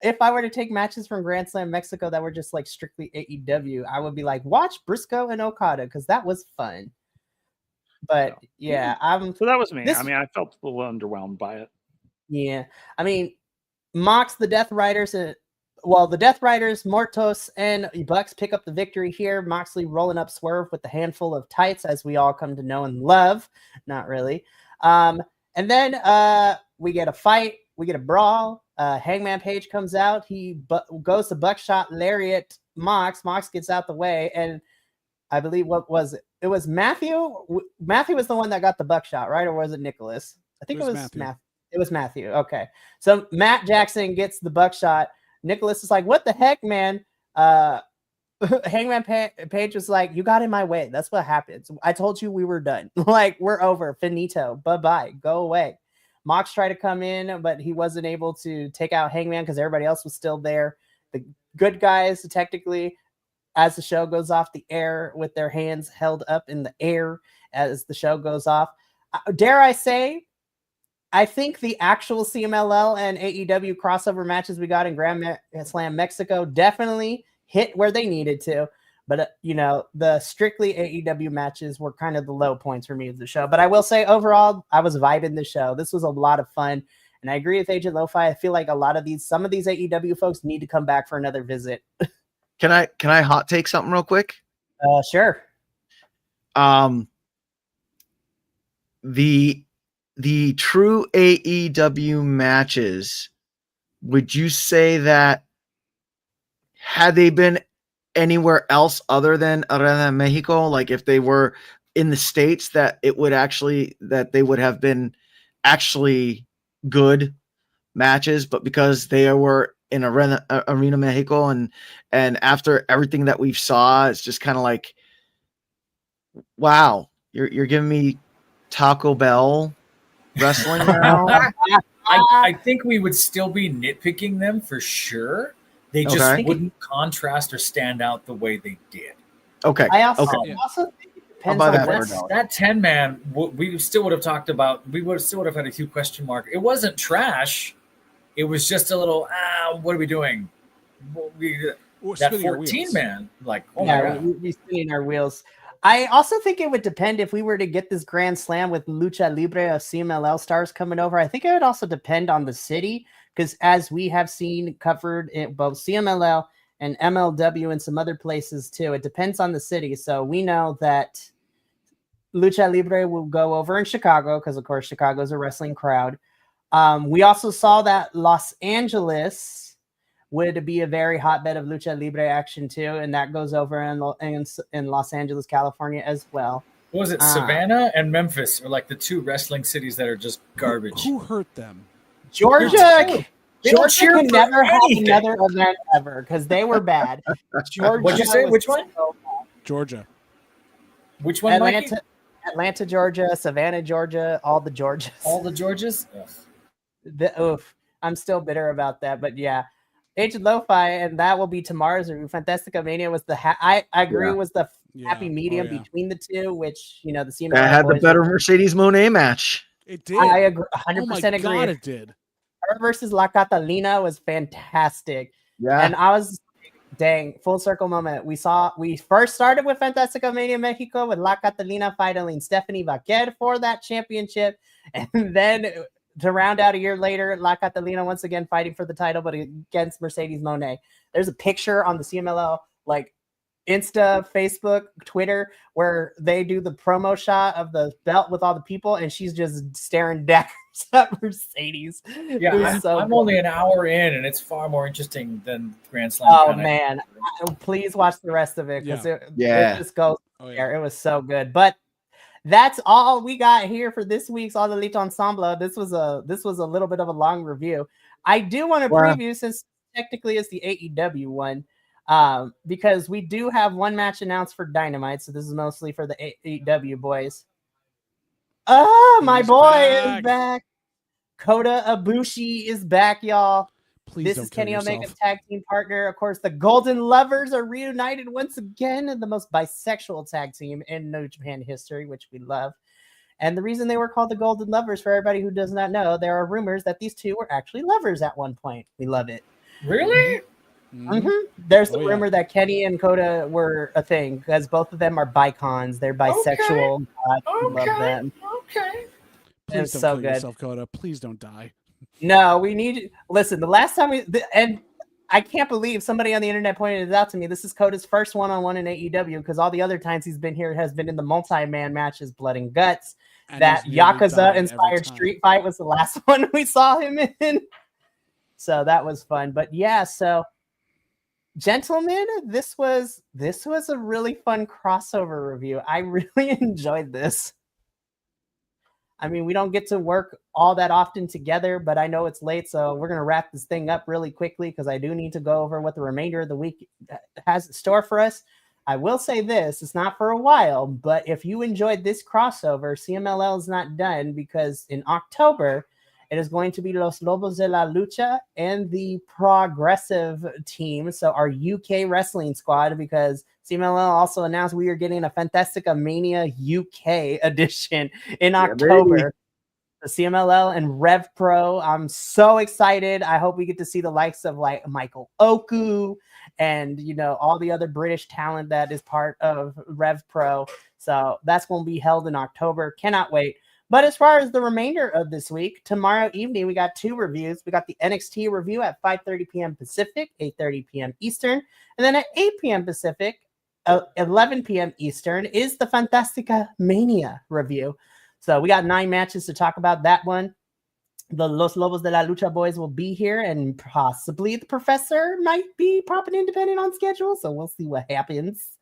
If I were to take matches from Grand Slam Mexico that were just like strictly AEW, I would be like, watch Briscoe and Okada because that was fun. But so that was me. I mean, I felt a little underwhelmed by it. Yeah, I mean, Mox, the Death Riders, the Death Riders, Mortos, and Bucks pick up the victory here. Moxley rolling up Swerve with the handful of tights, as we all come to know and love. Not really. And then we get a fight. We get a brawl. Hangman Page comes out. He goes to buckshot lariat Mox. Mox gets out the way, and I believe what was it? It was Matthew. Matthew was the one that got the buckshot, right? Or was it Nicholas? I think it was Matthew. It was Matthew. Okay. So Matt Jackson gets the buckshot. Nicholas is like, what the heck, man? Hangman Page was like, you got in my way. That's what happens. I told you we were done. Like, we're over. Finito. Bye-bye. Go away. Mox tried to come in, but he wasn't able to take out Hangman because everybody else was still there. The good guys, technically, as the show goes off the air with their hands held up in the air as the show goes off. Dare I say, I think the actual CMLL and AEW crossover matches we got in Grand Slam Mexico definitely hit where they needed to. But, the strictly AEW matches were kind of the low points for me of the show. But I will say, overall, I was vibing the show. This was a lot of fun. And I agree with Agent Lo-Fi. I feel like some of these AEW folks need to come back for another visit. Can I hot take something real quick? Sure. The true AEW matches, would you say that had they been anywhere else other than Arena Mexico, like if they were in the States, that they would have been actually good matches, but because they were in Arena Mexico and after everything that we've saw, it's just kind of like, wow, you're giving me Taco Bell wrestling now. I think we would still be nitpicking them for sure. They just wouldn't contrast or stand out the way they did. Okay. I also think Depends I'll buy on that what- for $1. That 10-man, we still would have talked about. We would still would have had a huge question mark. It wasn't trash. It was just a little. What are we doing? That spinning our wheels. 14-man, like, oh my yeah, god. we spinning our wheels. I also think it would depend if we were to get this Grand Slam with Lucha Libre of CMLL stars coming over. I think it would also depend on the city, because as we have seen covered in both CMLL and MLW and some other places too, it depends on the city. So we know that Lucha Libre will go over in Chicago because, of course, Chicago is a wrestling crowd. We also saw that Los Angeles would be a very hotbed of Lucha Libre action too, and that goes over in Los Angeles, California as well. What was it? Savannah and Memphis are like the two wrestling cities that are just garbage. Who hurt them? Georgia don't cheer can for never anything. have another event ever because they were bad. Georgia, What'd you say? was Which one? so bad. Georgia. Which one, Mikey? Atlanta, Georgia, Savannah, Georgia, all the Georgias. All the Georgias? I'm still bitter about that, but yeah. Agent Lo-Fi, and that will be tomorrow's review. Fantastica Mania was the I agree was the happy medium between the two, which the CMLL that had the boys better Mercedes Monet match. It did. I agree, 100% Oh my agree. God, it did. Her versus La Catalina was fantastic. Yeah. And I was full circle moment. We first started with Fantastica Mania Mexico with La Catalina fighting Stephanie Vaquer for that championship, and then to round out a year later, La Catalina once again fighting for the title, but against Mercedes Monet. There's a picture on the CMLL, like Insta, Facebook, Twitter, where they do the promo shot of the belt with all the people, and she's just staring daggers at Mercedes. Yeah, I'm only an hour in, and it's far more interesting than Grand Slam. Oh, man. Please watch the rest of it, because it just goes there. It was so good. But that's all we got here for this week's All Elite Ensemble. This was a little bit of a long review. I do want to preview, since technically it's the AEW one, because we do have one match announced for Dynamite. So this is mostly for the AEW boys. Oh, my boy is back. Kota Ibushi is back, y'all. This is Kenny Omega's tag team partner. Of course, the Golden Lovers are reunited once again in the most bisexual tag team in New Japan history, which we love. And the reason they were called the Golden Lovers, for everybody who does not know, there are rumors that these two were actually lovers at one point. We love it. Really? Mm-hmm. There's the rumor that Kenny and Kota were a thing, because both of them are bicons. They're bisexual. We love them. Okay. Please don't kill yourself, Kota. Please don't die. No, we need. Listen, the last time and I can't believe somebody on the internet pointed it out to me. This is Kota's first one-on-one in AEW, because all the other times he's been here has been in the multi-man matches, Blood and Guts. And that Yakuza-inspired street fight was the last one we saw him in. So that was fun. But yeah, so gentlemen, this was a really fun crossover review. I really enjoyed this. I mean, we don't get to work all that often together, but I know it's late, so we're going to wrap this thing up really quickly, because I do need to go over what the remainder of the week has in store for us. I will say this, it's not for a while, but if you enjoyed this crossover, CMLL is not done, because in October, it is going to be Los Lobos De Lucha and the Progressive team, so our UK wrestling squad, because CMLL also announced we are getting a Fantastica Mania UK edition in October. The CMLL and Rev Pro. I'm so excited. I hope we get to see the likes of like Michael Oku and all the other British talent that is part of Rev Pro. So that's going to be held in October. Cannot wait. But as far as the remainder of this week, tomorrow evening, we got two reviews. We got the NXT review at 5:30 p.m. Pacific, 8:30 p.m. Eastern. And then at 8 p.m. Pacific, 11 p.m. Eastern is the Fantastica Mania review. So we got 9 matches to talk about that one. The Los Lobos de la Lucha boys will be here, and possibly the professor might be popping in depending on schedule. So we'll see what happens.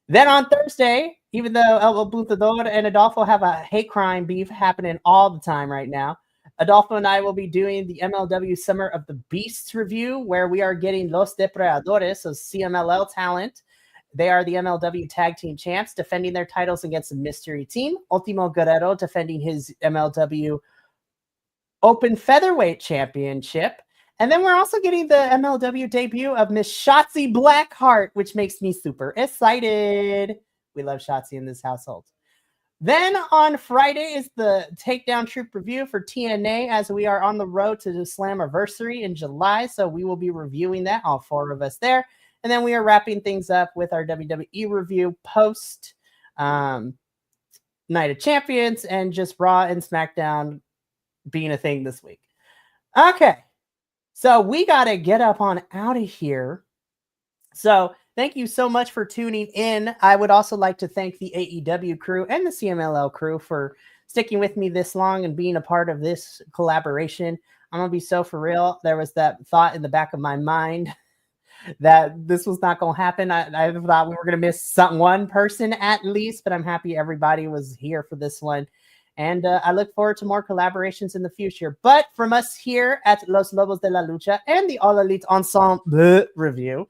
Then on Thursday, even though El Butador and Adolfo have a hate crime beef happening all the time right now, Adolfo and I will be doing the MLW Summer of the Beasts review, where we are getting Los Depredadores, so CMLL talent. They are the MLW Tag Team Champs, defending their titles against a mystery team. Ultimo Guerrero defending his MLW Open Featherweight Championship. And then we're also getting the MLW debut of Miss Shotzi Blackheart, which makes me super excited. We love Shotzi in this household. Then on Friday is the Takedown Troop review for TNA, as we are on the road to the Slammiversary in July. So we will be reviewing that, all 4 of us there. And then we are wrapping things up with our WWE review post Night of Champions and just Raw and SmackDown being a thing this week. Okay. So we got to get up on out of here. So thank you so much for tuning in. I would also like to thank the AEW crew and the CMLL crew for sticking with me this long and being a part of this collaboration. I'm going to be so for real. There was that thought in the back of my mind that this was not going to happen. I thought we were going to miss one person at least, but I'm happy everybody was here for this one. And I look forward to more collaborations in the future. But from us here at Los Lobos De Lucha and the All Elite Ensemble review,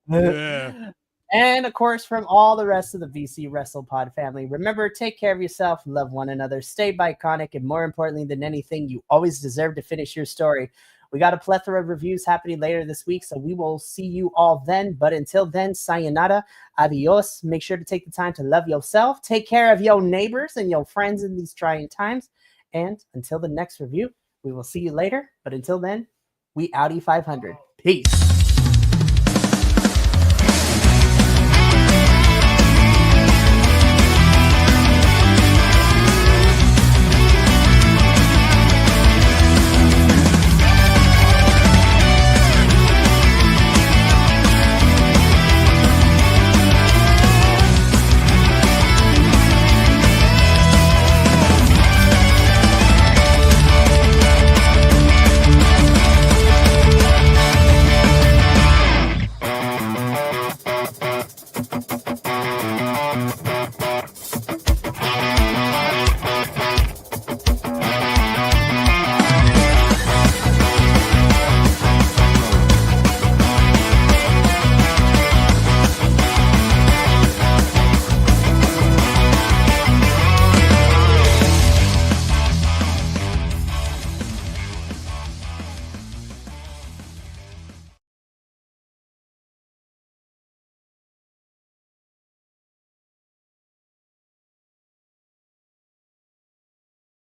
and of course from all the rest of the VC WrestlePod family, remember, take care of yourself, love one another, stay biconic, and more importantly than anything, you always deserve to finish your story. We got a plethora of reviews happening later this week, so we will see you all then. But until then, sayonara, adios. Make sure to take the time to love yourself, take care of your neighbors and your friends in these trying times. And until the next review, we will see you later. But until then, we outie 500. Peace.